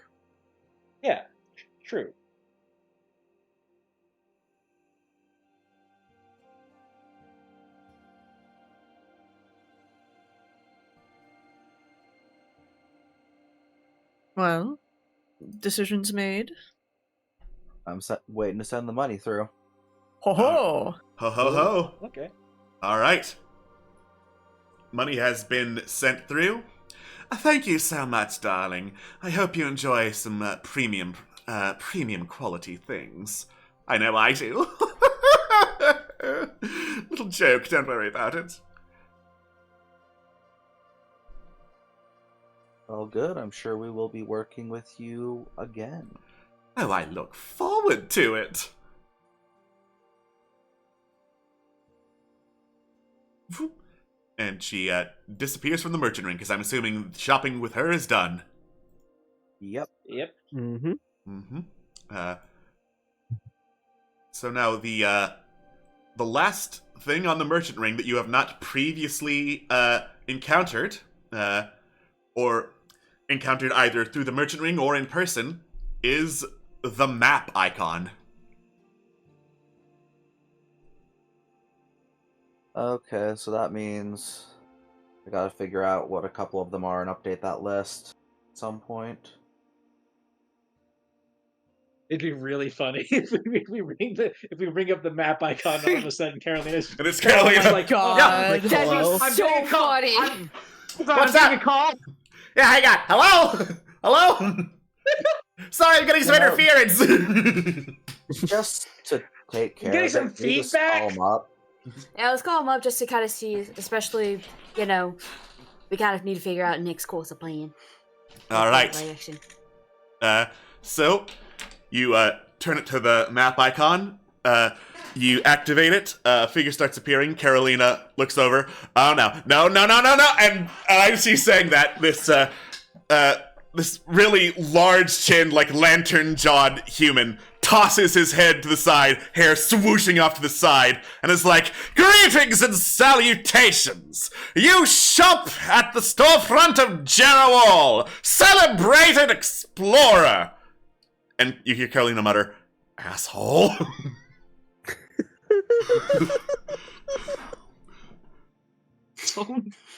yeah, true. Well, decisions made. I'm waiting to send the money through. Ho ho! Ho ho ho. Okay. All right. Money has been sent through. Thank you so much, darling. I hope you enjoy some premium quality things. I know I do. Little joke, don't worry about it. Well, good. I'm sure we will be working with you again. Oh, I look forward to it. And she disappears from the merchant ring, because I'm assuming shopping with her is done. Yep. Yep. Mm-hmm. Mm-hmm. So now the last thing on the merchant ring that you have not previously encountered, or encountered either through the merchant ring or in person, is the map icon. Okay, so that means I gotta figure out what a couple of them are and update that list at some point. It'd be really funny if we bring up the map icon and all of a sudden Carolina's And it's Carolina. like, God. Yeah. That'd Hello? be I'm so getting a call. funny. What's that? A call? Yeah, hang on. Hello? Hello? Sorry, I'm getting some You know- interference. Just to take care getting of some it, can you just feedback? call 'em up? Yeah, let's call him up just to kind of see, especially, we kind of need to figure out Nick's course of playing. All right. Direction. So you turn it to the map icon. You activate it. Figure starts appearing. Carolina looks over. Oh no, and as she's saying that, this really large-chinned, like lantern-jawed human tosses his head to the side, hair swooshing off to the side, and is like, "Greetings and salutations! You shop at the storefront of Jerowall, celebrated explorer!" And you hear Carolina mutter, "Asshole."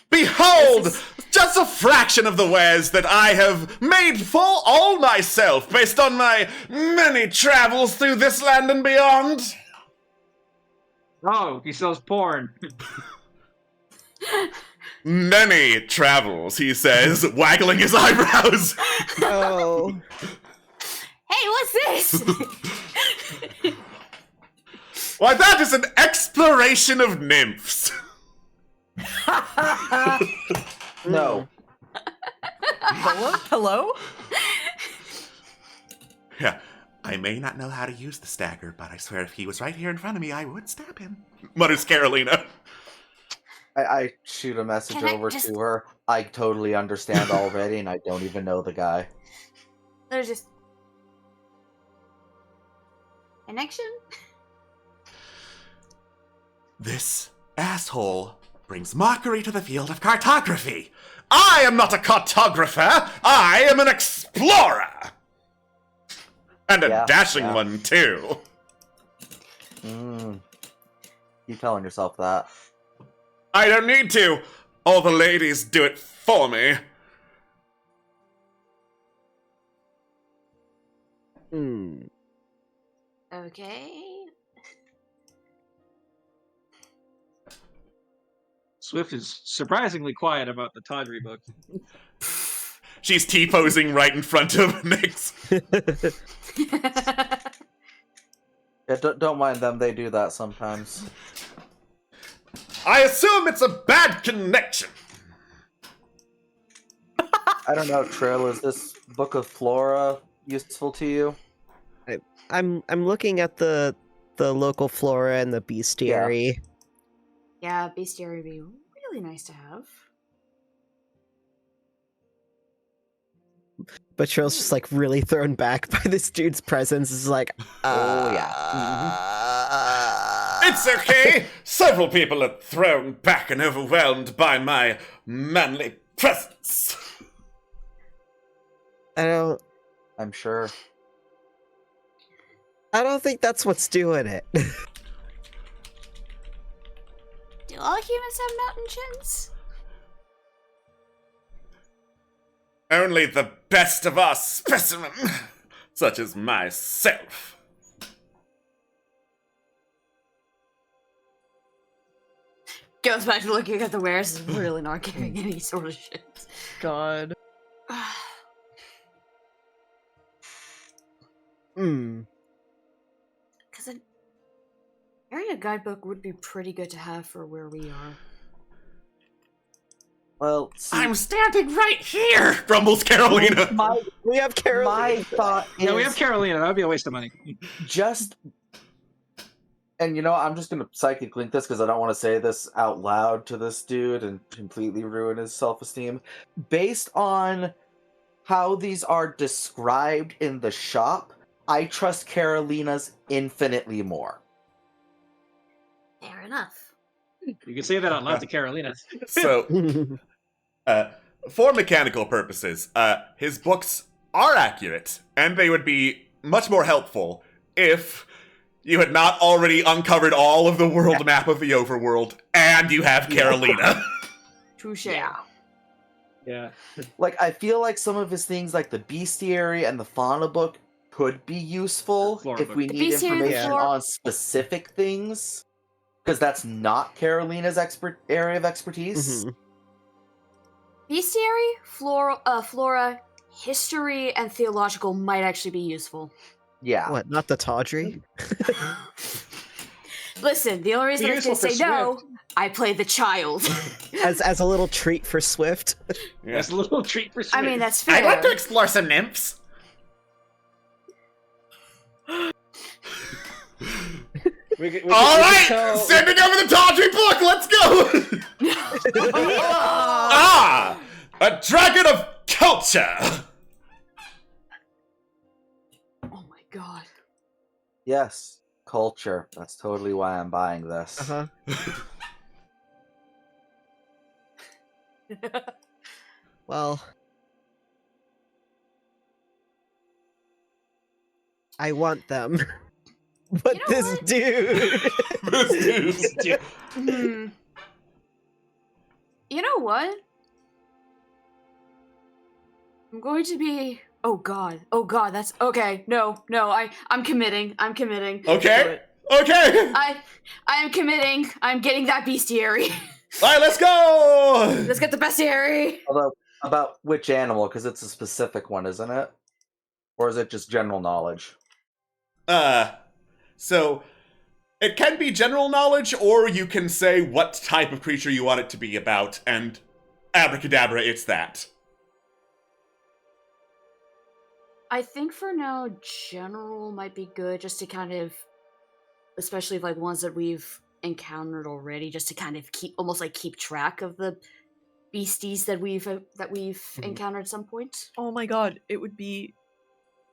Behold, just a fraction of the wares that I have made for all myself based on my many travels through this land and beyond. Oh, he sells porn. Many travels, he says, waggling his eyebrows. Oh. Hey, what's this? Why, that is an exploration of nymphs. No. Hello? Yeah, I may not know how to use the stagger, but I swear if he was right here in front of me, I would stab him, mutters Carolina. I shoot a message Can I over just- to her. I totally understand already, and I don't even know the guy. There's just connection. This asshole brings mockery to the field of cartography. I am not a cartographer. I am an explorer. And a Yeah, dashing yeah. one, too. Keep telling yourself that. I don't need to. All the ladies do it for me. Okay. Swift is surprisingly quiet about the tawdry book. She's T-posing right in front of Nyx. Yeah, don't mind them. They do that sometimes. I assume it's a bad connection. I don't know, Trill. Is this book of flora useful to you? I'm looking at the local flora and the bestiary. Yeah, bestiary would be really nice to have. But Trill's just like really thrown back by this dude's presence. Is like, Oh, yeah. It's okay. Several people are thrown back and overwhelmed by my manly presence. I I'm sure. don't think that's what's doing it. Do all humans have mountain chins? Only the best of our specimen, such as myself. Goes back to looking at the wares, is really not giving any sort of shit. God. Because carrying a guidebook would be pretty good to have for where we are. Well, see, I'm standing right here, grumbles Carolina. We have Carolina. my thought is Yeah, we have Carolina. That would be a waste of money. just, and I'm just gonna psychic link this because I don't want to say this out loud to this dude and completely ruin his self-esteem. Based on how these are described in the shop, I trust Carolina's infinitely more. Fair enough. You can say that out loud to Carolina. So, for mechanical purposes, his books are accurate, and they would be much more helpful if you had not already uncovered all of the world map of the overworld, and you have Carolina. Touche. Yeah. Like, I feel like some of his things, like the bestiary and the fauna book, could be useful Flora if book. we The need bestiary and the information flora- on specific things. Because that's not Carolina's area of expertise. Bestiary, flora, history, and theological might actually be useful. Yeah. What, not the tawdry? Listen, the only reason I Useful can for say no, Swift. I play the child. As a little treat for Swift. Yeah. That's a little treat for Swift. I mean, that's fair. I'd like to explore some nymphs. All right, sending over the tawdry book. Let's go. Ah, a dragon of culture. Oh my god. Yes. Culture. That's totally why I'm buying this. Uh-huh. Well, I want them. But You know this what? dude. Hmm. You know what? I'm going to be. Oh god. Oh god. That's okay. No. I'm committing. Okay. Okay. I am committing. I'm getting that bestiary. All right, let's go. Let's get the bestiary. Although, about which animal, because it's a specific one, isn't it? Or is it just general knowledge? So it can be general knowledge, or you can say what type of creature you want it to be about, and abracadabra, it's that. I think for now, general might be good, just to kind of, especially like ones that we've encountered already, just to kind of keep track of the beasties that we've encountered at some point. Oh my god, it would be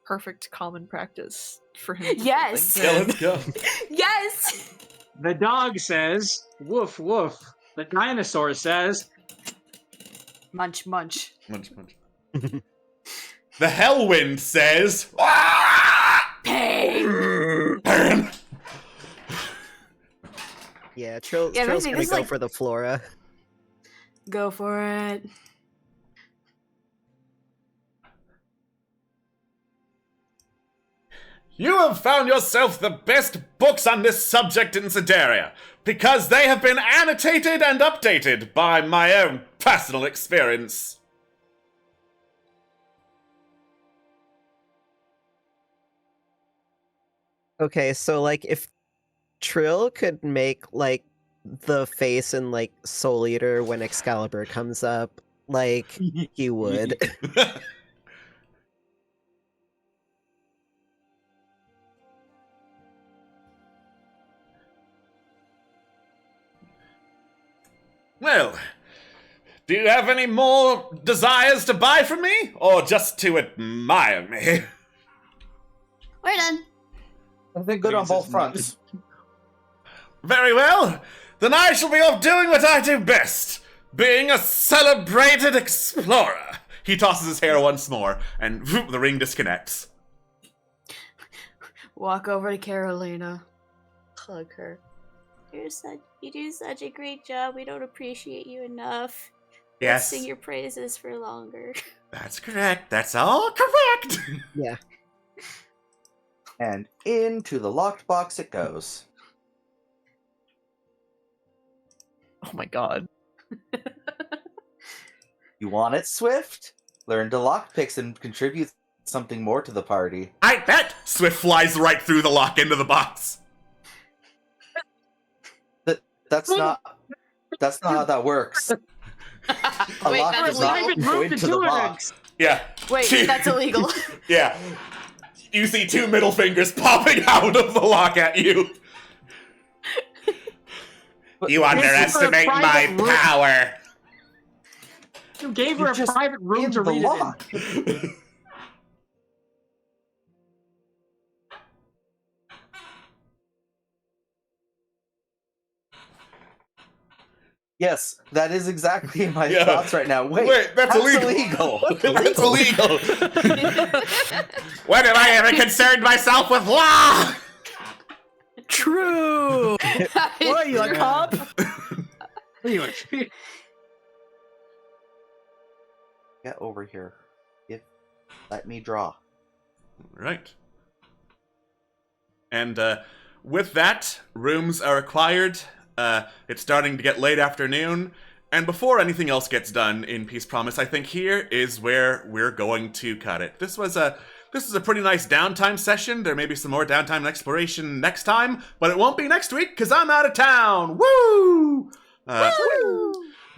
perfect common practice for him. To Yes! think Yeah, that- let's go. Yes. The dog says, woof, woof. The dinosaur says, Munch, munch. Munch, munch. The Hellwind says, "Ah!" Pain. Burn. Yeah, Trill's Yeah, gonna basically, go it's for the flora. Go for it. You have found yourself the best books on this subject in Sedaria, because they have been annotated and updated by my own personal experience. Okay, so like if Trill could make like the face in like Soul Eater when Excalibur comes up, like he would. Well, do you have any more desires to buy from me, or just to admire me? We're done. I think good on both fronts. Very well. Then I shall be off doing what I do best, being a celebrated explorer. He tosses his hair once more, and the ring disconnects. Walk over to Carolina. Hug her. You do such a great job. We don't appreciate you enough. Let's Yes, sing your praises for longer. that's correct. That's all correct. Yeah. And into the locked box it goes. Oh my god. You want it, Swift? Learn to lockpicks and contribute something more to the party. I bet. Swift flies right through the lock into the box. That's not how that works. A Wait, lock that's does not illegal. go into the box. Yeah. Wait, that's illegal. Yeah. You see two middle fingers popping out of the lock at you. You underestimate my private room. power. you gave her You're a just private room in to the read lock. it in. Yes, that is exactly my Yeah. thoughts right now. Wait, that's illegal. illegal. That's illegal. When have I ever concerned myself with law? True! What are you, a cop? Anyway, Get over here. Let me draw. Right. And with that, rooms are acquired. It's starting to get late afternoon. And before anything else gets done in Peace Promise, I think here is where we're going to cut it. This was a this is a pretty nice downtime session. There may be some more downtime and exploration next time, but it won't be next week because I'm out of town. Woo!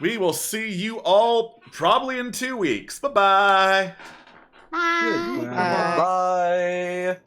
We will see you all probably in 2 weeks. Bye-bye. Bye. Bye.